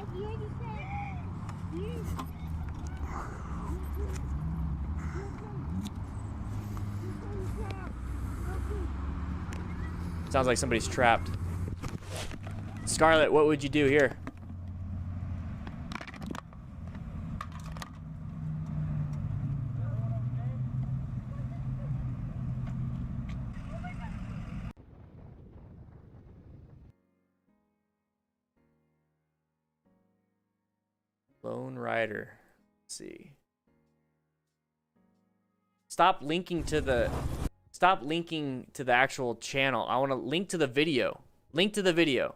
Speaker 1: Sounds like somebody's trapped. Scarlett, what would you do here? Lone Rider. Let's see. Stop linking to the actual channel. I want to link to the video. Link to the video.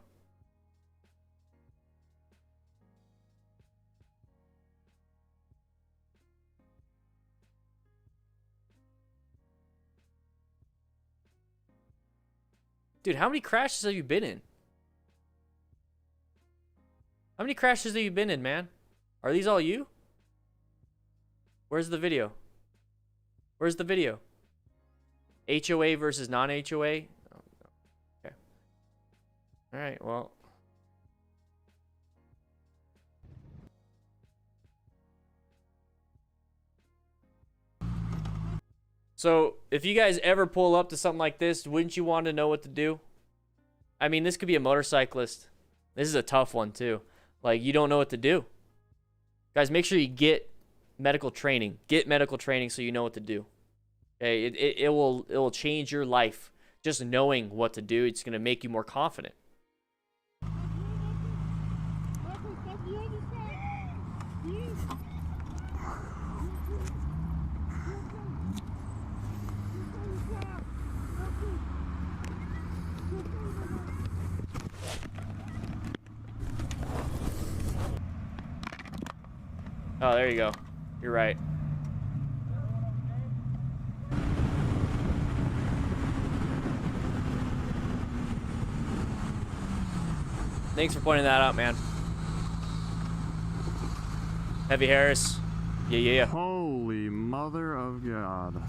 Speaker 1: Dude, how many crashes have you been in? How many crashes have you been in, man? Are these all you? Where's the video? Where's the video? HOA versus non-HOA? Oh, okay. All right, well. So, if you guys ever pull up to something like this, wouldn't you want to know what to do? I mean, this could be a motorcyclist. This is a tough one, too. Like, you don't know what to do. Guys, make sure you get medical training. Get medical training so you know what to do. Okay, it will change your life. Just knowing what to do, it's going to make you more confident. Oh, there you go. You're right. Thanks for pointing that out, man. Heavy Harris. Yeah.
Speaker 13: Holy mother of God.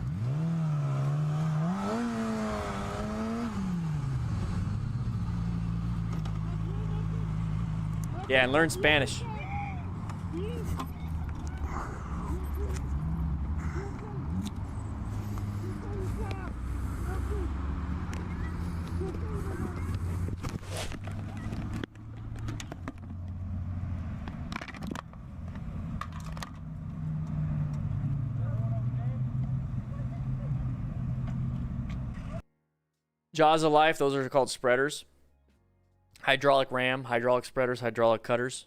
Speaker 1: Yeah, and learn Spanish. Jaws of life, those are called spreaders. Hydraulic ram, hydraulic spreaders, hydraulic cutters.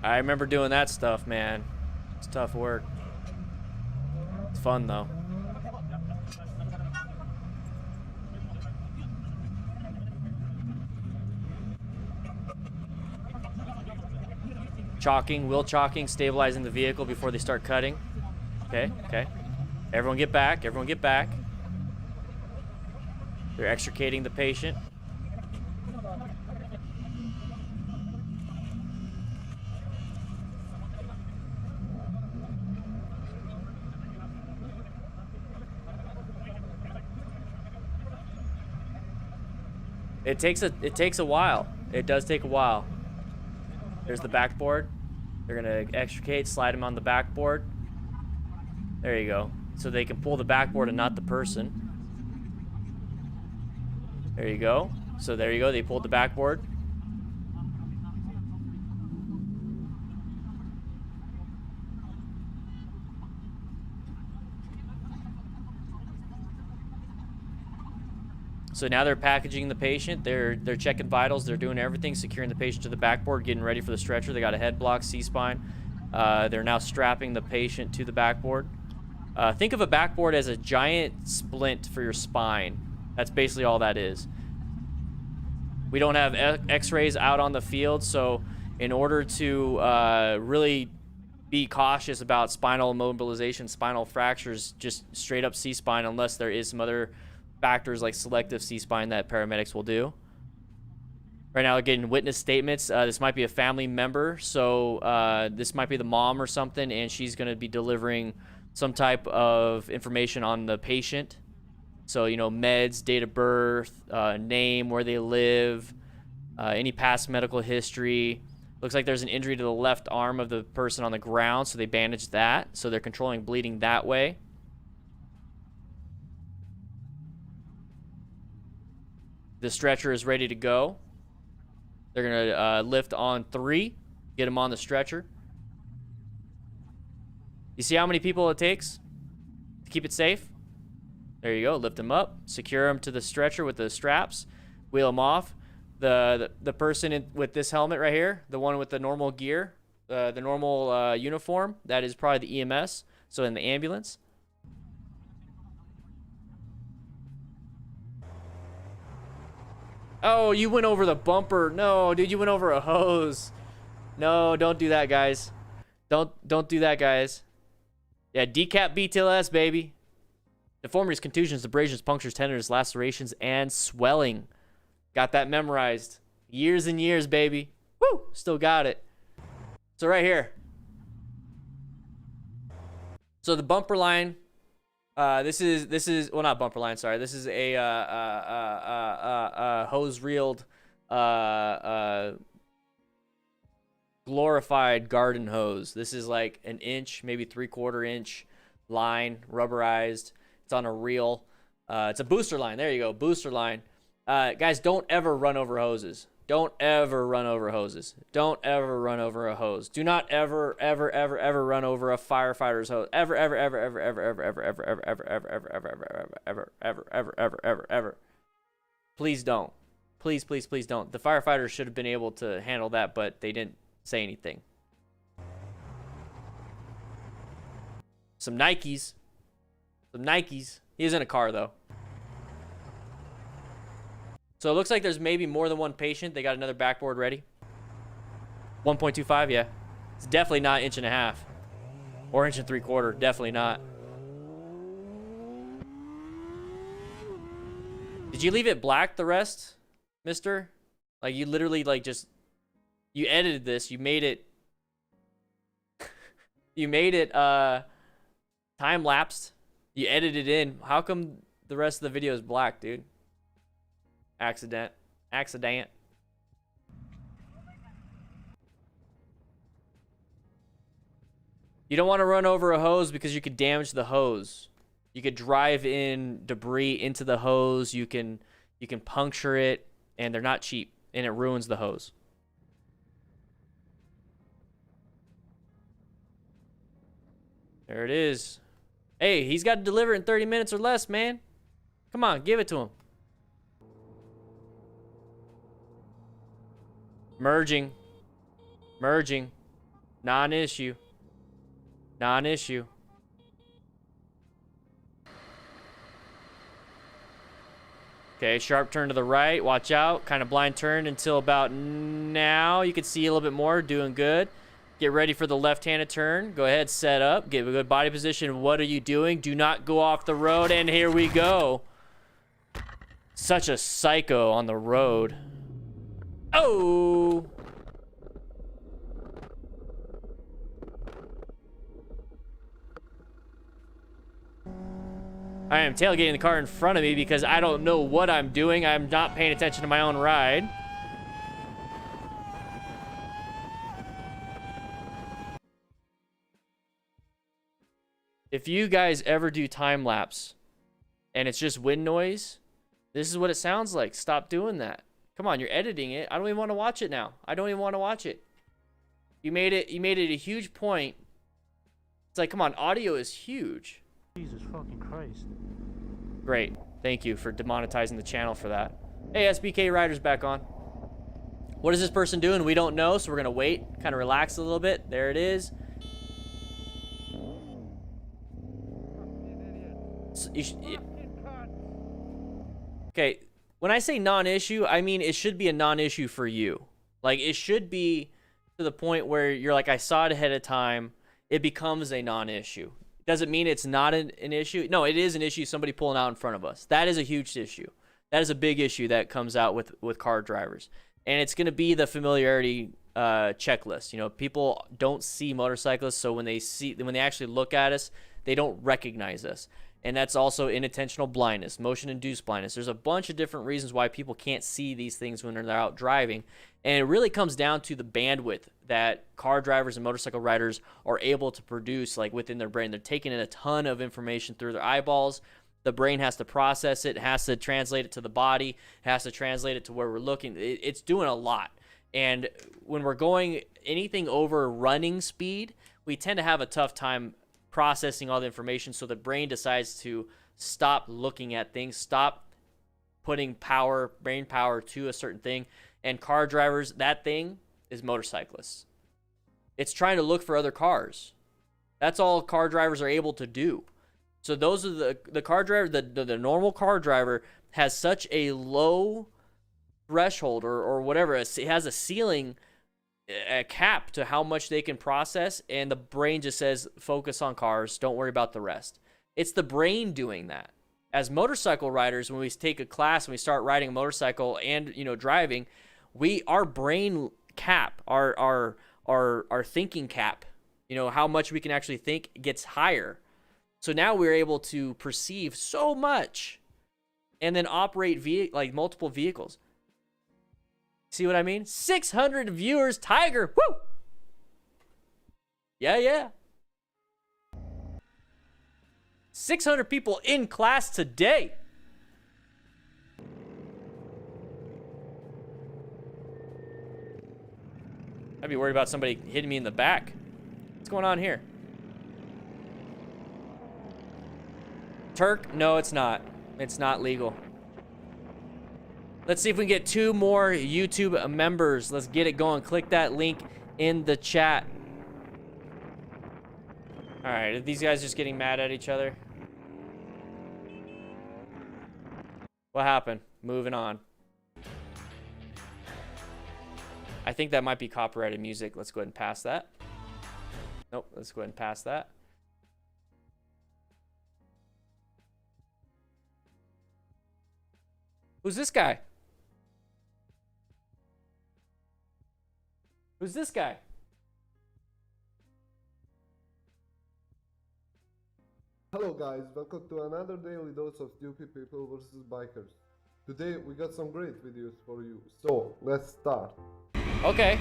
Speaker 1: I remember doing that stuff, man. It's tough work. It's fun, though. Chalking, wheel chalking, stabilizing the vehicle before they start cutting. Okay. Everyone get back, everyone get back. They're extricating the patient. It takes a while. It does take a while. There's the backboard. They're gonna extricate, slide him on the backboard. There you go. So they can pull the backboard and not the person. There you go. So there you go. They pulled the backboard. So now they're packaging the patient. They're checking vitals. They're doing everything, securing the patient to the backboard, getting ready for the stretcher. They got a head block, C-spine. They're now strapping the patient to the backboard. Think of a backboard as a giant splint for your spine. That's basically all that is. We don't have x-rays out on the field, so in order to really be cautious about spinal immobilization, spinal fractures, just straight up C-spine, unless there is some other factors like selective C-spine that paramedics will do. Right now, we're getting witness statements. This might be a family member, so this might be the mom or something, and she's going to be delivering some type of information on the patient. So, you know, meds, date of birth, name, where they live, any past medical history. Looks like there's an injury to the left arm of the person on the ground, so they bandaged that. So they're controlling bleeding that way. The stretcher is ready to go. They're going to lift on 3, get him on the stretcher. You see how many people it takes to keep it safe? There you go. Lift him up, secure him to the stretcher with the straps, wheel him off. The person with this helmet right here, the one with the normal gear, the normal uniform, that is probably the EMS, so in the ambulance. Oh, you went over the bumper. No, dude, you went over a hose. No, don't do that, guys. Don't do that, guys. Yeah, decap BTLS, baby. Deformities, contusions, abrasions, punctures, tendons, lacerations, and swelling. Got that memorized. Years and years, baby. Woo! Still got it. So right here. So the bumper line. This is well, not bumper line. Sorry, this is a hose reeled, glorified garden hose. This is like an inch, maybe 3/4 inch line, rubberized. It's on a reel. It's a booster line. There you go, booster line. Guys, don't ever run over hoses. Don't ever run over hoses. Don't ever run over a hose. Do not ever run over a firefighter's hose. Ever. Please don't. Please don't. The firefighters should have been able to handle that, but they didn't say anything. Some Nikes. He was in a car though. So it looks like there's maybe more than one patient. They got another backboard ready. 1.25, yeah. It's definitely not 1.5 inches. Or 1.75 inches, definitely not. Did you leave it black the rest, mister? Like you literally like just, you edited this, you made it, time-lapsed. You edited in. How come the rest of the video is black, dude? Accident. You don't want to run over a hose because you could damage the hose. You could drive in debris into the hose. You can puncture it, and they're not cheap, and it ruins the hose. There it is. Hey, he's got to deliver in 30 minutes or less, man. Come on, give it to him. Merging. Non-issue. Okay, sharp turn to the right. Watch out. Kind of blind turn until about now. You can see a little bit more. Doing good. Get ready for the left-handed turn. Go ahead, set up. Get a good body position. What are you doing? Do not go off the road. And here we go. Such a psycho on the road. Oh! I am tailgating the car in front of me because I don't know what I'm doing. I'm not paying attention to my own ride. if you guys ever do time lapse and it's just wind noise, this is what it sounds like. Stop doing that. Come on, you're editing it. I don't even want to watch it now. I don't even want to watch it. You made it a huge point. It's like, come on, audio is huge.
Speaker 4: Jesus fucking Christ.
Speaker 1: Great. Thank you for demonetizing the channel for that. Hey, SBK Rider's back on. What is this person doing? We don't know, so we're going to wait. Kind of relax a little bit. There it is. Okay, when I say non-issue, I mean it should be a non-issue for you. Like, it should be to the point where you're like, I saw it ahead of time. It becomes a non-issue. Doesn't mean it's not an issue. No, it is an issue. Somebody pulling out in front of us. That is a huge issue. That is a big issue that comes out with car drivers. And it's going to be the familiarity checklist. You know, people don't see motorcyclists, so when they actually look at us, they don't recognize us. And that's also inattentional blindness, motion-induced blindness. There's a bunch of different reasons why people can't see these things when they're out driving. And it really comes down to the bandwidth that car drivers and motorcycle riders are able to produce, like, within their brain. They're taking in a ton of information through their eyeballs. The brain has to process it, has to translate it to the body, has to translate it to where we're looking. It's doing a lot. And when we're going anything over running speed, we tend to have a tough time processing all the information, so the brain decides to stop looking at things, stop putting brain power to a certain thing. And car drivers, that thing is motorcyclists. It's trying to look for other cars. That's all car drivers are able to do. So those are the car driver, the normal car driver has such a low threshold or whatever. It has a ceiling, a cap to how much they can process, and the brain just says, focus on cars, don't worry about the rest. It's the brain doing that. As motorcycle riders, when we take a class and we start riding a motorcycle and, you know, driving, our brain cap, our thinking cap, you know, how much we can actually think gets higher. So now we're able to perceive so much and then operate like multiple vehicles. See what I mean? 600 viewers, Tiger. Woo! Yeah. 600 people in class today. I'd be worried about somebody hitting me in the back. What's going on here? Turk? No, it's not. It's not legal. Let's see if we can get 2 more YouTube members. Let's get it going. Click that link in the chat. All right, are these guys just getting mad at each other? What happened? Moving on. I think that might be copyrighted music. Let's go ahead and pass that. Nope, let's go ahead and pass that. Who's this guy? Who's this guy?
Speaker 14: Hello guys, welcome to another daily dose of stupid people versus bikers. Today we got some great videos for you, so let's start.
Speaker 1: Okay.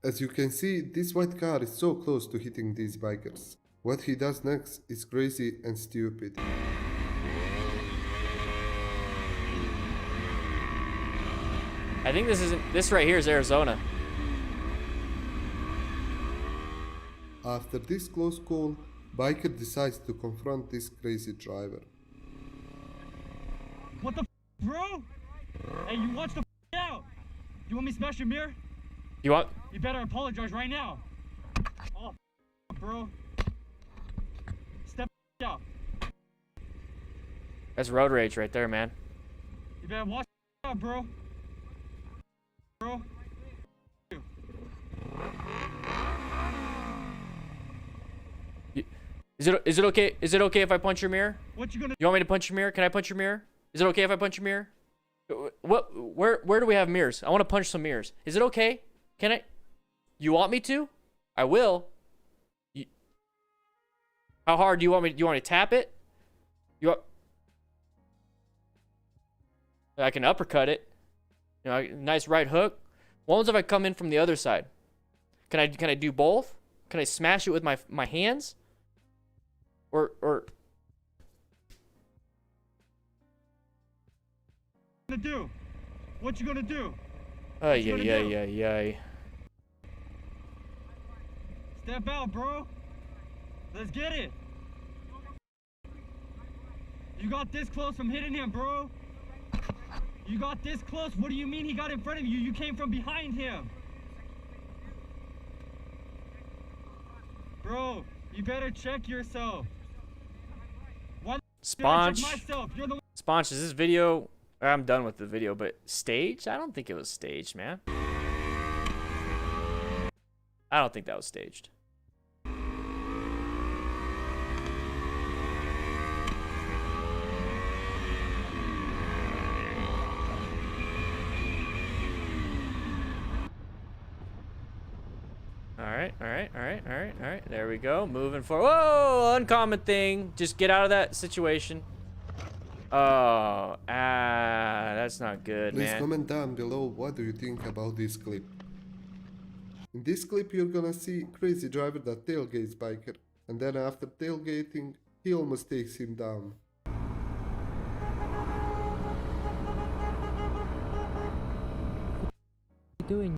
Speaker 14: As you can see, this white car is so close to hitting these bikers. What he does next is crazy and stupid.
Speaker 1: I think this right here is Arizona.
Speaker 14: After this close call, biker decides to confront this crazy driver.
Speaker 15: What the bro? Hey, you watch the out. You want me to smash your mirror?
Speaker 1: You want?
Speaker 15: You better apologize right now. Oh, bro. Step out.
Speaker 1: That's road rage right there, man.
Speaker 15: You better watch out, bro. Bro.
Speaker 1: Is it okay? Is it okay if I punch your mirror?
Speaker 15: What you gonna?
Speaker 1: You want me to punch your mirror? Can I punch your mirror? Is it okay if I punch your mirror? What? Where do we have mirrors? I want to punch some mirrors. Is it okay? Can I? You want me to? I will. How hard do you want me? Do you want me to tap it? I can uppercut it. You know, nice right hook. What happens if I come in from the other side? Can I do both? Can I smash it with my hands? Or
Speaker 15: What you gonna do? What you gonna do?
Speaker 1: Ay.
Speaker 15: Step out, bro. Let's get it. You got this close from hitting him, bro. You got this close. What do you mean he got in front of you? You came from behind him. Bro, you better check yourself. Why
Speaker 1: Sponge.
Speaker 15: check myself? You're the
Speaker 1: Sponge, is this video... I'm done with the video, but staged? I don't think it was staged, man. I don't think that was staged. Alright. There we go. Moving forward. Whoa! Uncommon thing. Just get out of that situation. Oh, that's not good,
Speaker 14: Please
Speaker 1: man.
Speaker 14: comment down below what do you think about this clip. In this clip you're gonna see crazy driver that tailgates biker, and then after tailgating he almost takes him down.
Speaker 16: What are you doing?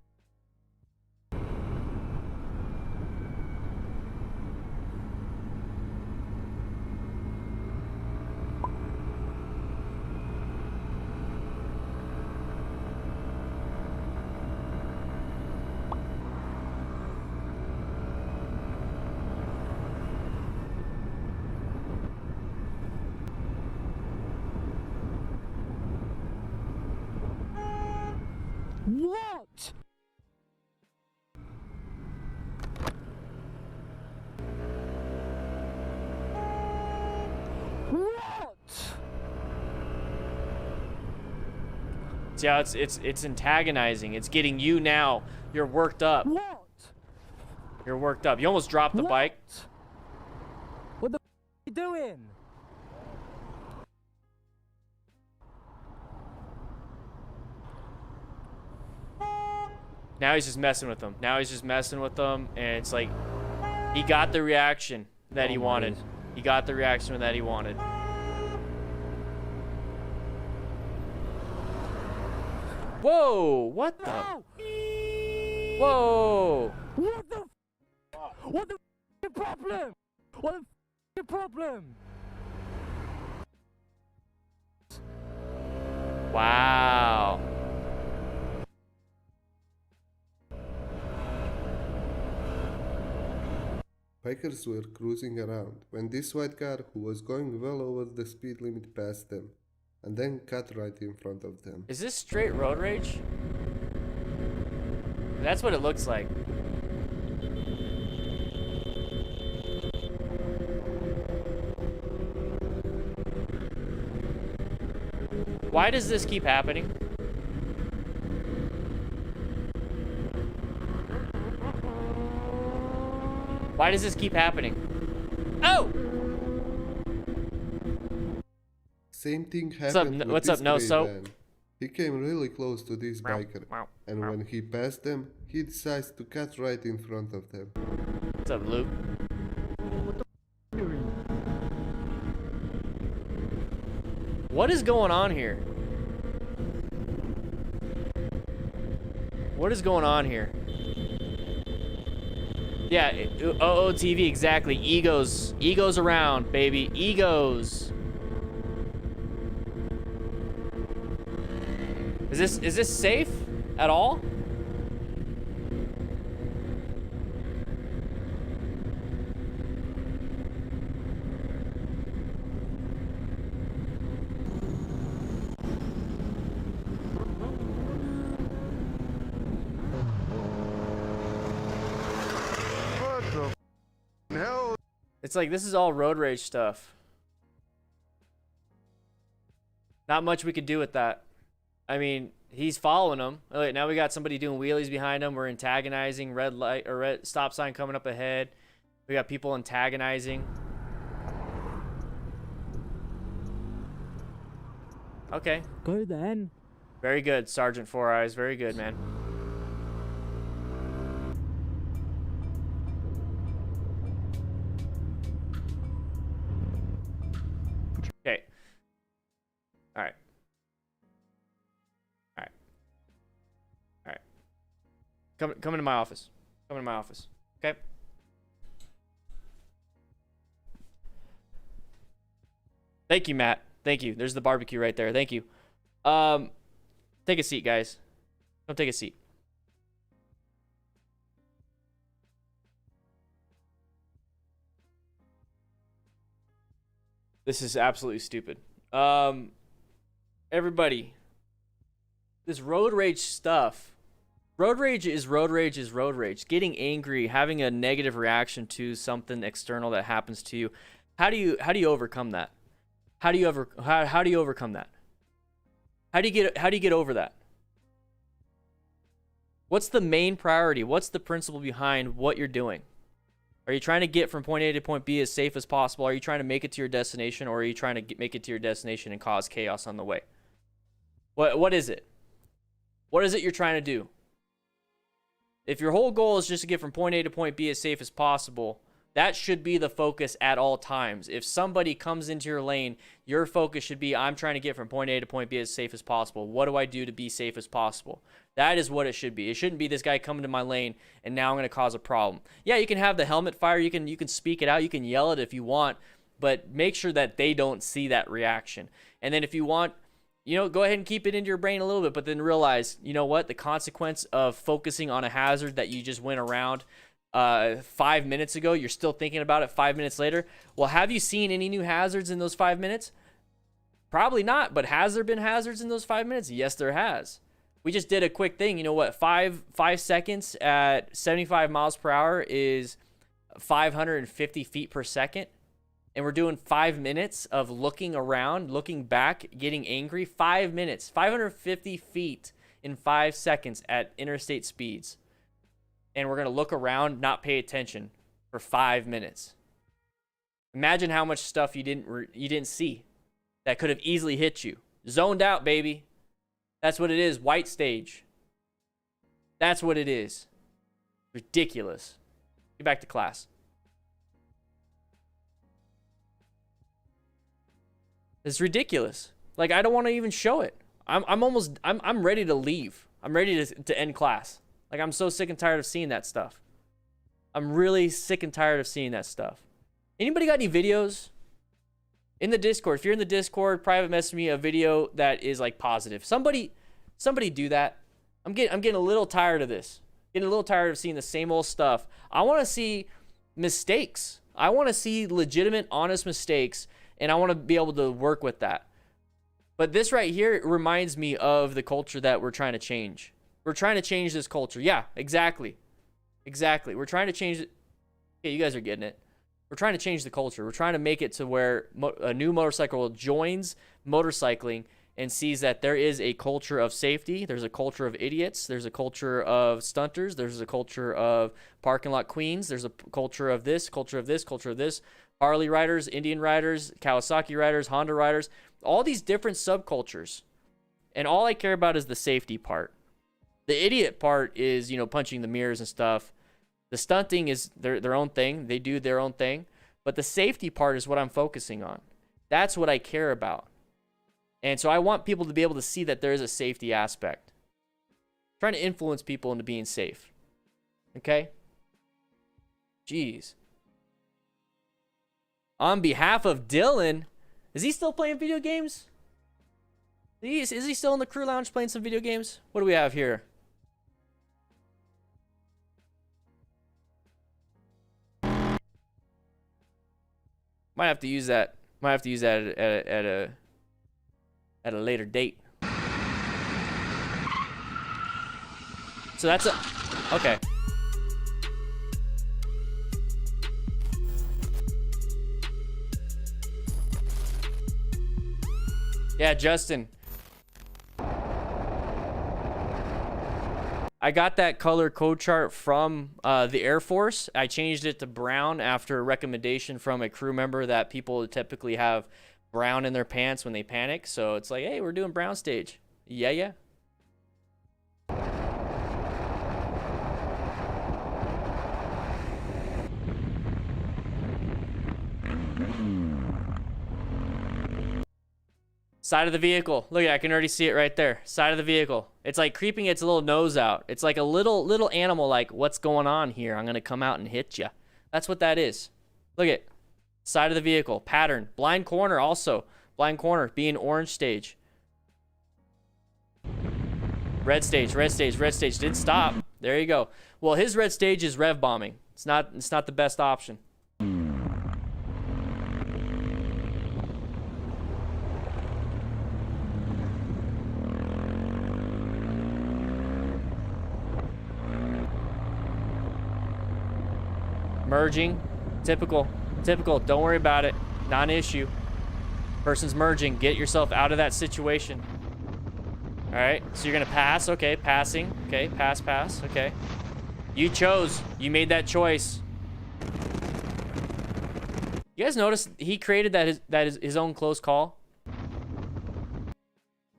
Speaker 16: What? What?
Speaker 1: See how it's antagonizing. It's getting you now. You're worked up.
Speaker 16: What?
Speaker 1: You're worked up. You almost dropped the bike.
Speaker 16: What the f are you doing?
Speaker 1: Now he's just messing with them. And it's like he got the reaction that he wanted. He got the reaction that he wanted. Whoa! What the? Whoa!
Speaker 16: What the? What the problem? What the problem?
Speaker 1: Wow.
Speaker 14: Bikers were cruising around when this white car, who was going well over the speed limit, passed them and then cut right in front of them.
Speaker 1: Is this straight road rage? That's what it looks like. Why does this keep happening? Why does this keep happening? Oh!
Speaker 14: Same thing happened with
Speaker 1: What's
Speaker 14: this
Speaker 1: up, No
Speaker 14: gray
Speaker 1: Soap?
Speaker 14: van. He came really close to this biker, and when he passed them, he decides to cut right in front of them.
Speaker 1: What's up, Luke? What is going on here? What is going on here? Yeah, OOTV, exactly. Egos. Egos around, baby. Egos. Is this safe at all? It's like this is all road rage stuff. Not much we could do with that. I mean, he's following him. Oh, wait, now we got somebody doing wheelies behind him. We're antagonizing. Red light or red stop sign coming up ahead. We got people antagonizing. Okay.
Speaker 16: Go then.
Speaker 1: Very good, Sergeant Four Eyes. Very good, man. Come into my office. Come into my office. Okay. Thank you, Matt. Thank you. There's the barbecue right there. Thank you. Take a seat, guys. Come take a seat. This is absolutely stupid. Everybody, this road rage stuff. Road rage is road rage is road rage. Getting angry, having a negative reaction to something external that happens to you. How do you overcome that? How do you overcome that? How do you get over that? What's the main priority? What's the principle behind what you're doing? Are you trying to get from point A to point B as safe as possible? Are you trying to make it to your destination, or are you trying to make it to your destination and cause chaos on the way? What is it? What is it you're trying to do? If your whole goal is just to get from point A to point B as safe as possible, that should be the focus at all times. If somebody comes into your lane, your focus should be, I'm trying to get from point A to point B as safe as possible. What do I do to be safe as possible? That is what it should be. It shouldn't be this guy coming to my lane and now I'm going to cause a problem. Yeah, you can have the helmet fire. You can speak it out. You can yell it if you want, but make sure that they don't see that reaction. And then if you want, go ahead and keep it into your brain a little bit, but then realize, you know what? The consequence of focusing on a hazard that you just went around 5 minutes ago, you're still thinking about it 5 minutes later. Well, have you seen any new hazards in those 5 minutes? Probably not, but has there been hazards in those 5 minutes? Yes, there has. We just did a quick thing. You know what? 5 seconds at 75 miles per hour is 550 feet per second. And we're doing 5 minutes of looking around, looking back, getting angry. 5 minutes, 550 feet in 5 seconds at interstate speeds. And we're going to look around, not pay attention for 5 minutes. Imagine how much stuff you didn't see that could have easily hit you. Zoned out, baby. That's what it is. White stage. That's what it is. Ridiculous. Get back to class. It's ridiculous. Like, I don't want to even show it. I'm ready to leave. I'm ready to end class. Like, I'm so sick and tired of seeing that stuff. I'm really sick and tired of seeing that stuff. Anybody got any videos? In the Discord, if you're in the Discord, private message me a video that is like positive. Somebody do that. I'm getting a little tired of this. Getting a little tired of seeing the same old stuff. I want to see mistakes. I want to see legitimate, honest mistakes, and I want to be able to work with that. But this right here reminds me of the culture that we're trying to change. We're trying to change this culture. Yeah, exactly. Exactly. We're trying to change it. Okay, you guys are getting it. We're trying to change the culture. We're trying to make it to where a new motorcycle joins motorcycling and sees that there is a culture of safety. There's a culture of idiots. There's a culture of stunters. There's a culture of parking lot queens. There's a culture of this, culture of this, culture of this. Harley riders, Indian riders, Kawasaki riders, Honda riders, all these different subcultures. And all I care about is the safety part. The idiot part is, punching the mirrors and stuff. The stunting is their own thing. They do their own thing. But the safety part is what I'm focusing on. That's what I care about. And so I want people to be able to see that there is a safety aspect. I'm trying to influence people into being safe. Okay? Jeez. On behalf of Dylan, is he still playing video games? Is he still in the crew lounge playing some video games? What do we have here? Might have to use that. Might have to use that at a later date. So that's a okay. Yeah, Justin. I got that color code chart from the Air Force. I changed it to brown after a recommendation from a crew member that people typically have brown in their pants when they panic. So it's like, hey, we're doing brown stage. Yeah. Side of the vehicle. Look at it, I can already see it right there. Side of the vehicle. It's like creeping its little nose out. It's like a little animal like, what's going on here? I'm going to come out and hit you. That's what that is. Look at side of the vehicle. Pattern. Blind corner also. Blind corner being orange stage. Red stage, red stage, red stage. Didn't stop. There you go. Well, his red stage is rev bombing. It's not the best option. Merging. Typical. Don't worry about it. Not an issue. Person's merging. Get yourself out of that situation. All right. So you're going to pass. Okay. Passing. Okay. Pass. Okay. You chose. You made that choice. You guys notice he created that is his own close call?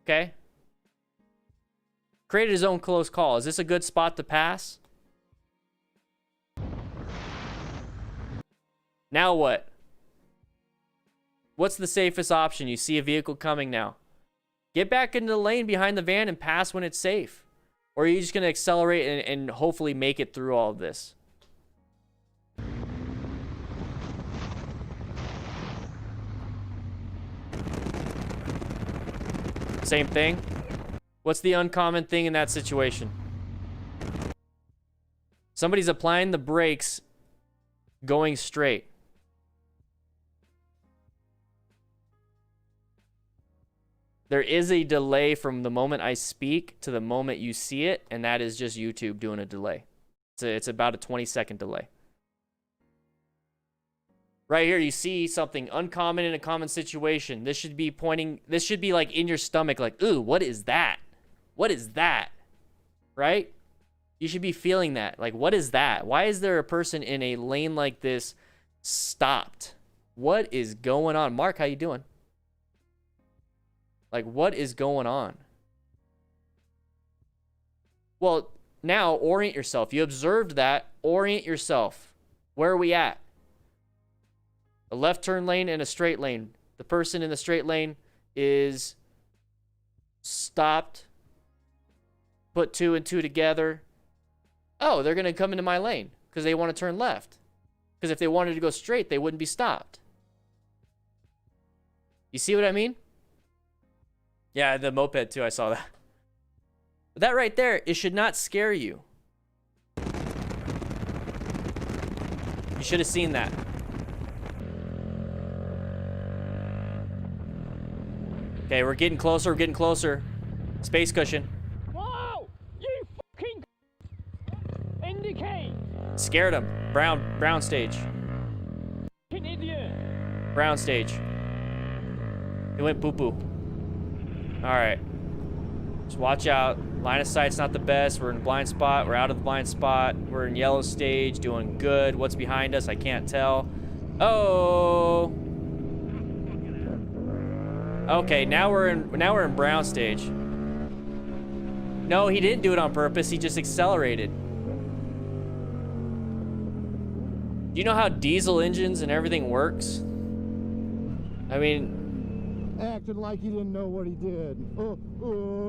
Speaker 1: Okay. Created his own close call. Is this a good spot to pass? Now what? What's the safest option? You see a vehicle coming now. Get back into the lane behind the van and pass when it's safe. Or are you just going to accelerate and hopefully make it through all of this? Same thing. What's the uncommon thing in that situation? Somebody's applying the brakes going straight. There is a delay from the moment I speak to the moment you see it, and that is just YouTube doing a delay. It's about a 20-second delay. Right here, you see something uncommon in a common situation. This should be like in your stomach, like, ooh, what is that? What is that? Right? You should be feeling that. Like, what is that? Why is there a person in a lane like this stopped? What is going on? Mark, how you doing? Like, what is going on? Well, now orient yourself. You observed that. Orient yourself. Where are we at? A left turn lane and a straight lane. The person in the straight lane is stopped. Put 2 and 2 together. Oh, they're going to come into my lane because they want to turn left. Because if they wanted to go straight, they wouldn't be stopped. You see what I mean? Yeah, the moped too, I saw that. But that right there, it should not scare you. You should have seen that. Okay, we're getting closer, Space cushion.
Speaker 16: Whoa! You fucking indicate!
Speaker 1: Scared him. Brown stage.
Speaker 16: Fucking idiot!
Speaker 1: Brown stage. He went poo-poo. Alright. Just watch out. Line of sight's not the best. We're in a blind spot. We're out of the blind spot. We're in yellow stage, doing good. What's behind us? I can't tell. Oh! Okay, now we're in brown stage. No, he didn't do it on purpose. He just accelerated. Do you know how diesel engines and everything works? I mean,
Speaker 4: acted like he didn't know what he did. Oh,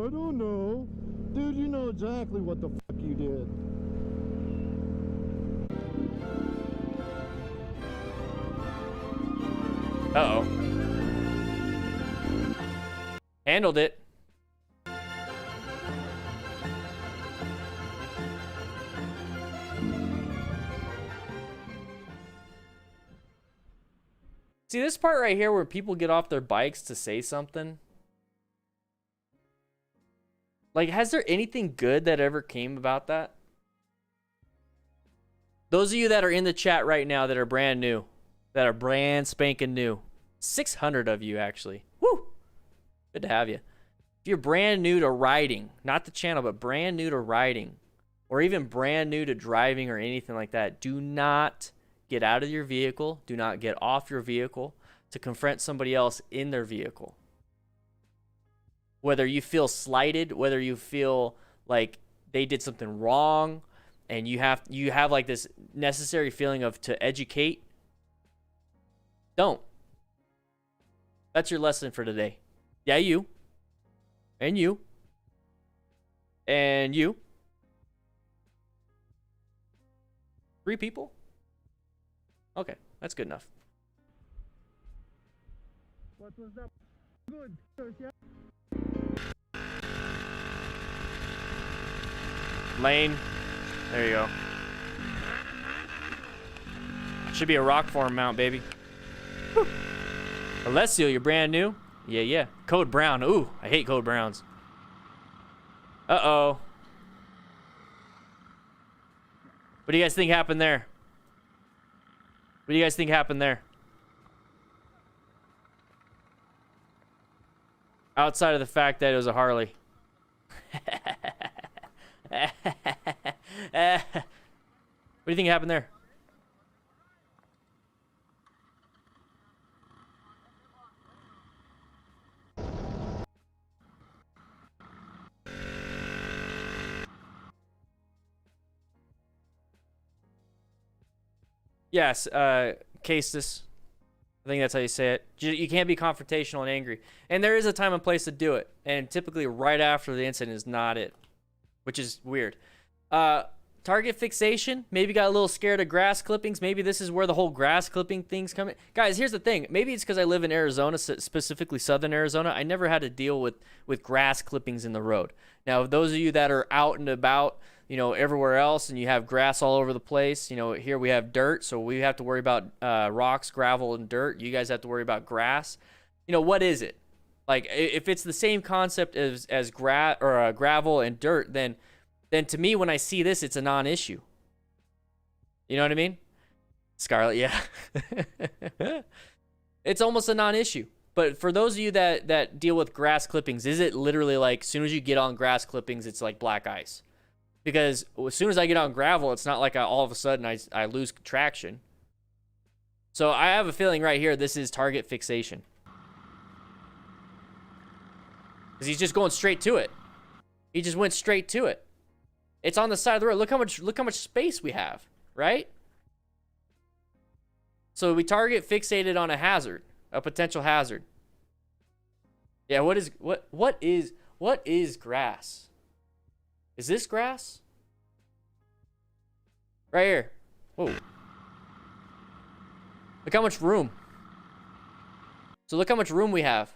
Speaker 4: I don't know. Dude, you know exactly what the fuck you did.
Speaker 1: uh-oh. Handled it. See this part right here where people get off their bikes to say something? Like, has there anything good that ever came about that? Those of you that are in the chat right now that are brand new, that are brand spanking new, 600 of you actually. Woo! Good to have you. If you're brand new to riding, not the channel, but brand new to riding, or even brand new to driving or anything like that, do not get out of your vehicle. Do not get off your vehicle to confront somebody else in their vehicle. Whether you feel slighted, whether you feel like they did something wrong, and you have like this necessary feeling of to educate, don't. That's your lesson for today. Yeah, you. And you. And you. 3 people? Okay, that's good enough.
Speaker 4: What was that? Good. Yeah.
Speaker 1: Lane. There you go. Should be a rock form mount, baby. Woo. Alessio, you're brand new? Yeah, yeah. Code Brown. Ooh, I hate Code Browns. Uh-oh. What do you guys think happened there? What do you guys think happened there? Outside of the fact that it was a Harley. What do you think happened there? Yes, case this. I think that's how you say it. You can't be confrontational and angry. And there is a time and place to do it. And typically right after the incident is not it. Which is weird. Target fixation. Maybe got a little scared of grass clippings. Maybe this is where the whole grass clipping thing's coming. Guys, here's the thing. Maybe it's because I live in Arizona, specifically southern Arizona. I never had to deal with grass clippings in the road. Now, those of you that are out and about, you know, everywhere else, and you have grass all over the place, you know, here we have dirt, so we have to worry about rocks, gravel, and dirt. You guys have to worry about grass. You know, what is it? Like, if it's the same concept as gravel and dirt, then to me, when I see this, it's a non-issue. You know what I mean? Scarlett, yeah. It's almost a non-issue. But for those of you that deal with grass clippings, is it literally like, as soon as you get on grass clippings, it's like black ice? Because as soon as I get on gravel, it's not like all of a sudden I lose traction. So I have a feeling right here, this is target fixation. Because he's just going straight to it. He just went straight to it. It's on the side of the road. Look how much space we have, right? So we target fixated on a hazard, a potential hazard. Yeah, what is grass? Is this grass? Right here. Whoa. Look how much room. So look how much room we have.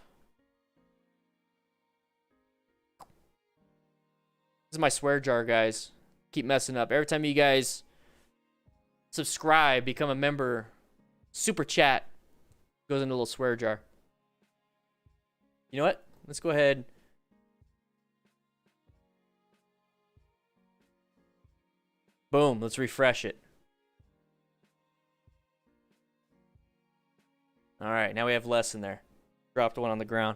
Speaker 1: This is my swear jar, guys. Keep messing up. Every time you guys subscribe, become a member, super chat goes into a little swear jar. You know what? Let's go ahead. Boom. Let's refresh it. All right. Now we have less in there. Dropped one on the ground.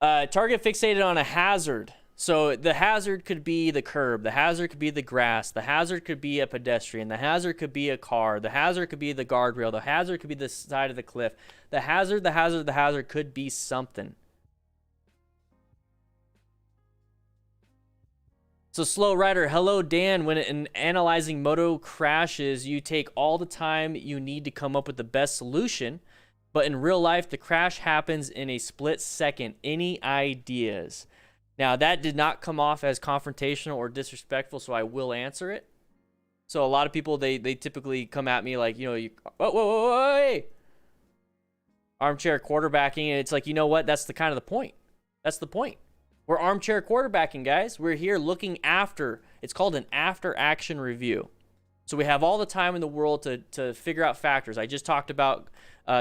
Speaker 1: Target fixated on a hazard. So the hazard could be the curb. The hazard could be the grass. The hazard could be a pedestrian. The hazard could be a car. The hazard could be the guardrail. The hazard could be the side of the cliff. The hazard could be something. So Slow Rider, hello Dan. When in analyzing moto crashes, you take all the time you need to come up with the best solution. But in real life, the crash happens in a split second. Any ideas? Now, that did not come off as confrontational or disrespectful, so I will answer it. So a lot of people, they typically come at me like, you know, whoa, hey! Armchair quarterbacking, and it's like, you know what? That's the kind of the point. That's the point. We're armchair quarterbacking, guys. We're here looking after. It's called an after-action review. So we have all the time in the world to figure out factors. I just talked about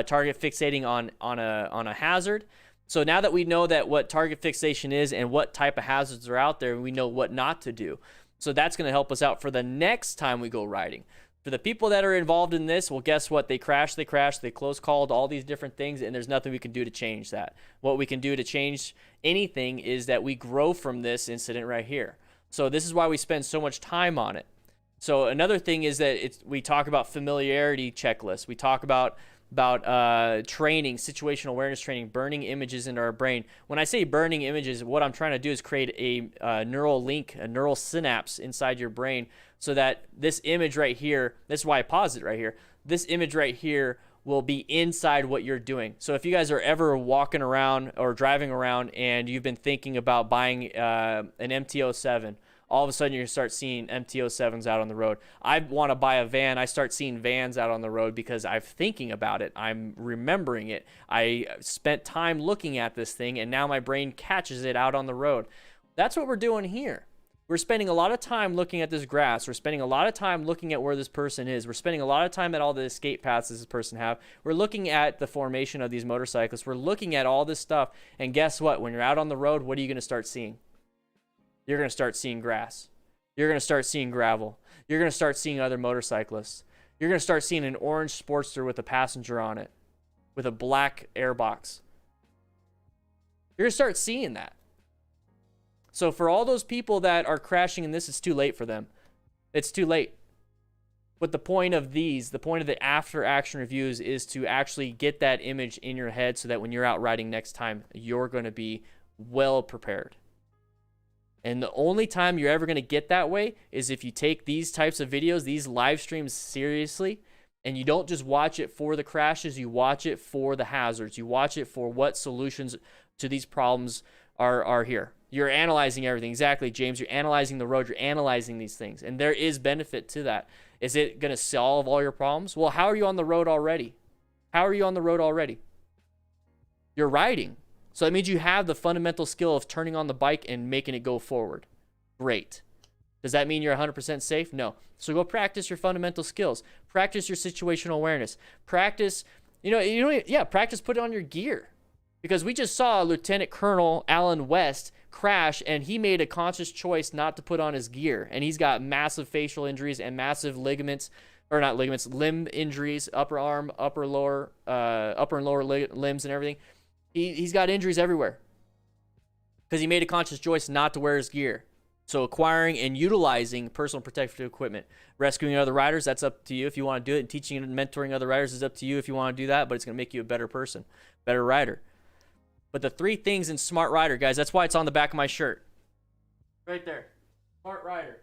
Speaker 1: target fixating on a hazard. So now that we know that what target fixation is and what type of hazards are out there, we know what not to do. So that's going to help us out for the next time we go riding. For the people that are involved in this, well, guess what? They crashed, they close called, all these different things, and there's nothing we can do to change that. What we can do to change anything is that we grow from this incident right here. So this is why we spend so much time on it. So another thing is that we talk about familiarity checklists. We talk about training, situational awareness training, burning images into our brain. When I say burning images, what I'm trying to do is create a neural link, a neural synapse inside your brain so that this image right here, this is why I paused it right here, this image right here will be inside what you're doing. So if you guys are ever walking around or driving around and you've been thinking about buying an MT-07, all of a sudden you're going to start seeing MT-07s out on the road. I want to buy a van. I start seeing vans out on the road because I'm thinking about it. I'm remembering it. I spent time looking at this thing, and now my brain catches it out on the road. That's what we're doing here. We're spending a lot of time looking at this grass. We're spending a lot of time looking at where this person is. We're spending a lot of time at all the escape paths this person have. We're looking at the formation of these motorcyclists. We're looking at all this stuff. And guess what? When you're out on the road, what are you going to start seeing? You're going to start seeing grass. You're going to start seeing gravel. You're going to start seeing other motorcyclists. You're going to start seeing an orange Sportster with a passenger on it, with a black airbox. You're going to start seeing that. So for all those people that are crashing in this, it's too late for them. It's too late. But the point of these, the point of the after action reviews is to actually get that image in your head so that when you're out riding next time, you're going to be well prepared. And the only time you're ever going to get that way is if you take these types of videos, these live streams seriously, and you don't just watch it for the crashes, you watch it for the hazards. You watch it for what solutions to these problems are here. You're analyzing everything. Exactly, James. You're analyzing the road. You're analyzing these things. And there is benefit to that. Is it going to solve all your problems? Well, how are you on the road already? How are you on the road already? You're riding. So that means you have the fundamental skill of turning on the bike and making it go forward. Great. Does that mean you're 100% safe? No. So go practice your fundamental skills. Practice your situational awareness. Practice, practice put it on your gear. Because we just saw Lieutenant Colonel Alan West crash, and he made a conscious choice not to put on his gear. And he's got massive facial injuries and massive limb injuries, upper arm, upper and lower limbs and everything. He's got injuries everywhere because he made a conscious choice not to wear his gear. So acquiring and utilizing personal protective equipment. Rescuing other riders, that's up to you if you want to do it. And teaching and mentoring other riders is up to you if you want to do that, but it's going to make you a better person, better rider. But the 3 things in Smart Rider, guys, that's why it's on the back of my shirt. Right there. Smart Rider.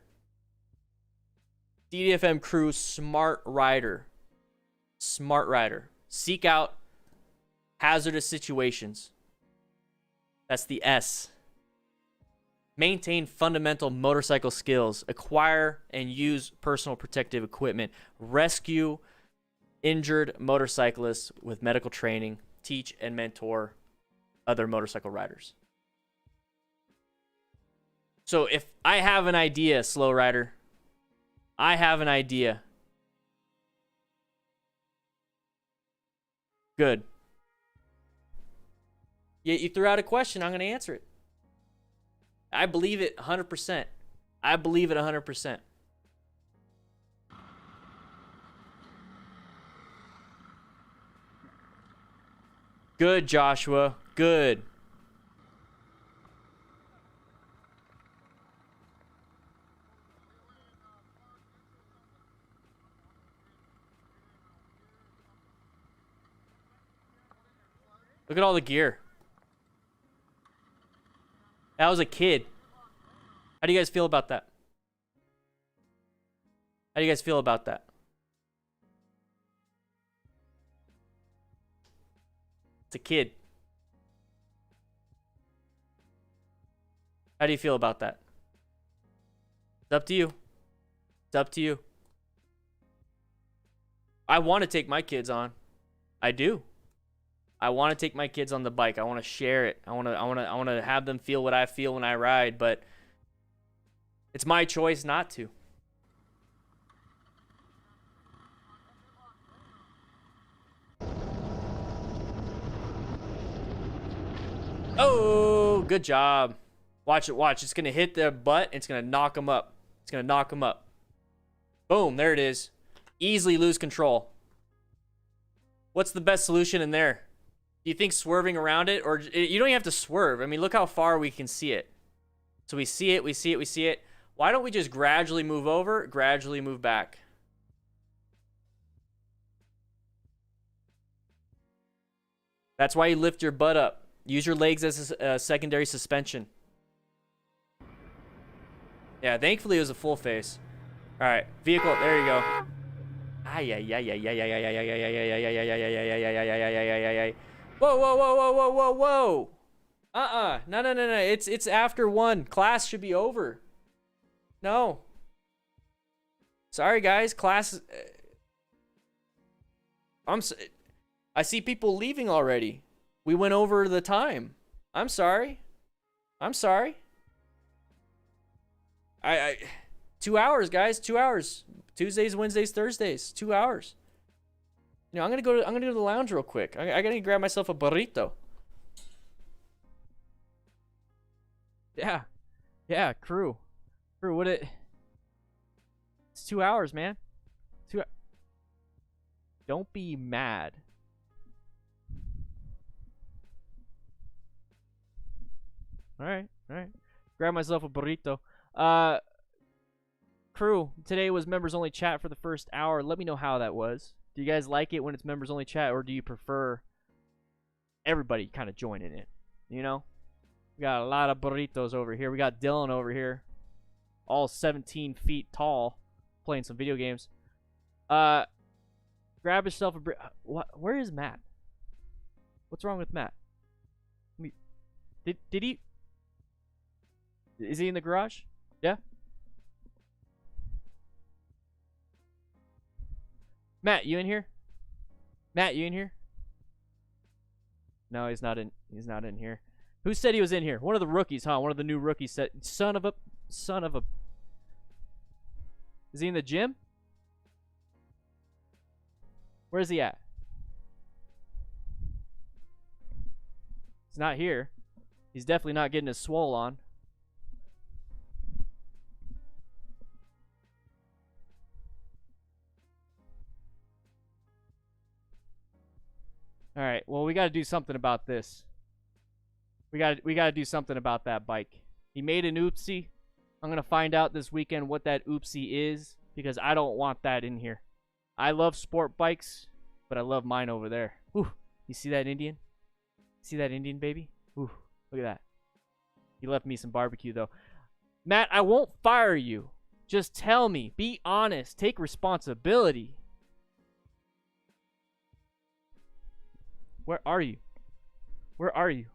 Speaker 1: DDFM crew, Smart Rider. Smart Rider. Seek out hazardous situations. That's the S. Maintain fundamental motorcycle skills. Acquire and use personal protective equipment. Rescue injured motorcyclists with medical training. Teach and mentor other motorcycle riders. So if I have an idea, slow rider, I have an idea. Good. You threw out a question, I'm going to answer it. I believe it 100%. I believe it 100%. Good, Joshua. Good. Look at all the gear. That was a kid. How do you guys feel about that? How do you guys feel about that? It's a kid. How do you feel about that? It's up to you. It's up to you. I want to take my kids on. I do. I want to take my kids on the bike. I want to share it. I want to have them feel what I feel when I ride, but it's my choice not to. Oh, good job. Watch it, watch. It's going to hit their butt. It's going to knock them up. It's going to knock them up. Boom, there it is. Easily lose control. What's the best solution in there? Do you think swerving around it? Or you don't even have to swerve. I mean, look how far we can see it. So we see it, we see it, we see it. Why don't we just gradually move over, gradually move back? That's why you lift your butt up. Use your legs as a secondary suspension. Yeah, thankfully it was a full face. All right, vehicle, there you go. Ay, ay, ay, ay, ay, ay, ay, ay, ay, ay, ay, ay, ay, ay. Whoa, whoa, whoa, whoa, whoa, whoa, whoa. No, no, no, no. It's after 1. Class should be over. No. Sorry, guys. Class. I see people leaving already. We went over the time. I'm sorry. I'm sorry. 2 hours, guys. 2 hours. Tuesdays, Wednesdays, Thursdays. 2 hours. You know, I'm gonna go to the lounge real quick. I gotta grab myself a burrito. Yeah. Yeah, crew. Crew, it's 2 hours, man. Don't be mad. Alright, alright. Grab myself a burrito. Crew, today was members only chat for the first hour. Let me know how that was. Do you guys like it when it's members only chat, or do you prefer everybody kind of joining it? You know? We got a lot of burritos over here. We got Dylan over here, all 17 feet tall, playing some video games. Grab yourself a where is Matt? What's wrong with Matt? Did he? Is he in the garage? Yeah. Matt, you in here? Matt, you in here? No, he's not in. He's not in here. Who said he was in here? One of the rookies, huh? One of the new rookies said, son of a. Is he in the gym? Where's he at? He's not here. He's definitely not getting his swole on. All right. Well, we got to do something about this. We got to do something about that bike. He made an oopsie. I'm going to find out this weekend what that oopsie is, because I don't want that in here. I love sport bikes, but I love mine over there. Ooh, you see that Indian? See that Indian, baby? Ooh, look at that. He left me some barbecue, though. Matt, I won't fire you. Just tell me. Be honest. Take responsibility. Where are you? Where are you?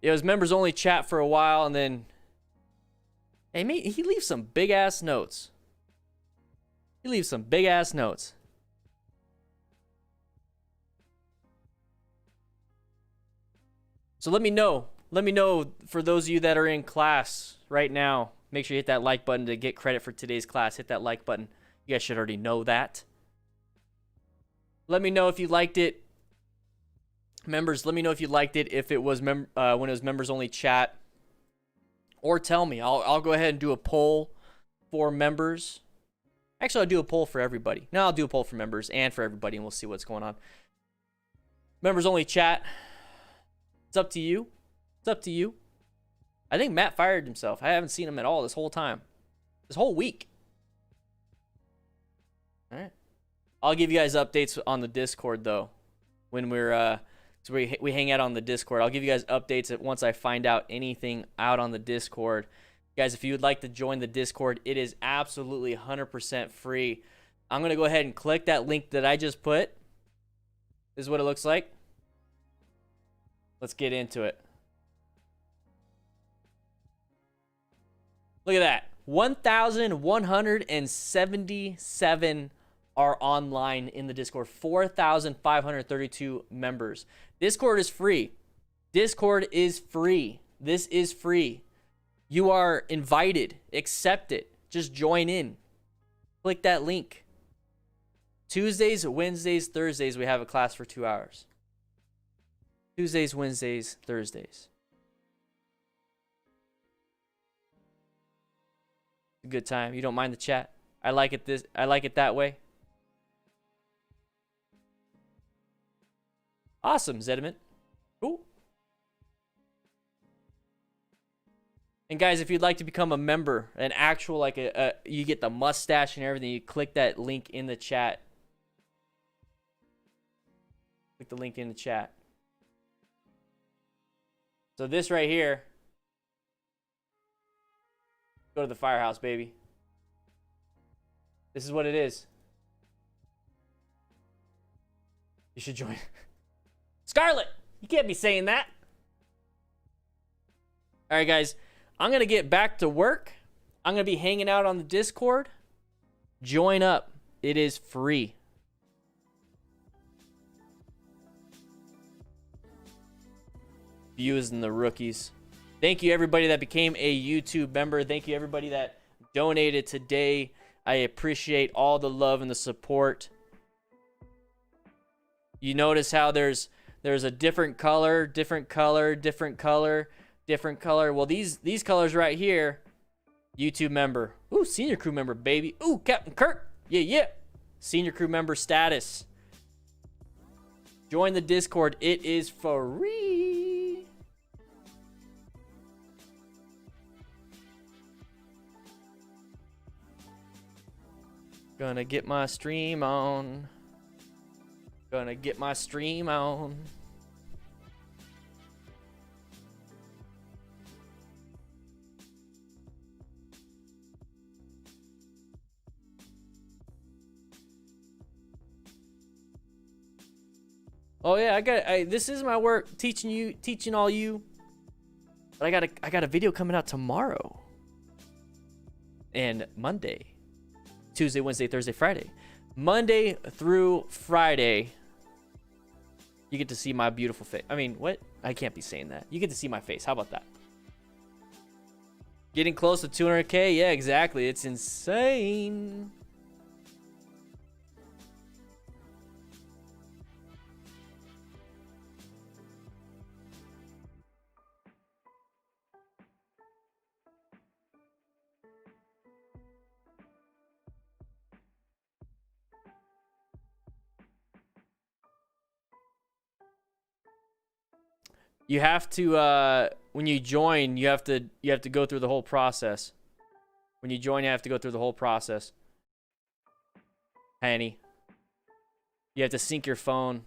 Speaker 1: It was members only chat for a while, and then hey, mate, he leaves some big ass notes. He leaves some big ass notes. So let me know. Let me know, for those of you that are in class right now. Make sure you hit that like button to get credit for today's class. Hit that like button. You guys should already know that. Let me know if you liked it. Members, let me know if you liked it, if it was when it was members only chat. Or tell me. I'll go ahead and do a poll for members. Actually, I'll do a poll for everybody. No, I'll do a poll for members and for everybody, and we'll see what's going on. Members only chat. It's up to you. It's up to you. I think Matt fired himself. I haven't seen him at all this whole time. This whole week. All right. I'll give you guys updates on the Discord, though. When we're, so we hang out on the Discord. I'll give you guys updates once I find out anything out on the Discord. Guys, if you would like to join the Discord, it is absolutely 100% free. I'm going to go ahead and click that link that I just put. This is what it looks like. Let's get into it. Look at that. 1,177 are online in the Discord. 4,532 members. Discord is free. Discord is free. This is free. You are invited. Accept it. Just join in. Click that link. Tuesdays, Wednesdays, Thursdays, we have a class for 2 hours. Tuesdays, Wednesdays, Thursdays. A good time. You don't mind the chat? I like it that way. Awesome, Zediment. Cool. And guys, if you'd like to become a member, an actual, like you get the mustache and everything, you click that link in the chat. Click the link in the chat. So this right here, go to the firehouse, baby. This is what it is. You should join. Scarlet, you can't be saying that. All right, guys, I'm going to get back to work. I'm going to be hanging out on the Discord. Join up. It is free. Views and the rookies. Thank you, everybody that became a YouTube member. Thank you, everybody that donated today. I appreciate all the love and the support. You notice how there's a different color, different color, different color, different color. Well, these colors right here, YouTube member. Ooh, senior crew member, baby. Ooh, Captain Kirk. Yeah, yeah. Senior crew member status. Join the Discord. It is free. Gonna get my stream on. Gonna get my stream on. Oh yeah, this is my work, teaching all you. But I got a video coming out tomorrow. And Monday. Tuesday, Wednesday, Thursday, Friday. Monday through Friday, you get to see my beautiful face. I mean, what? I can't be saying that. You get to see my face. How about that? Getting close to 200K? Yeah, exactly. It's insane. You have to when you join, you have to go through the whole process. When you join, you have to go through the whole process. Honey. You have to sync your phone.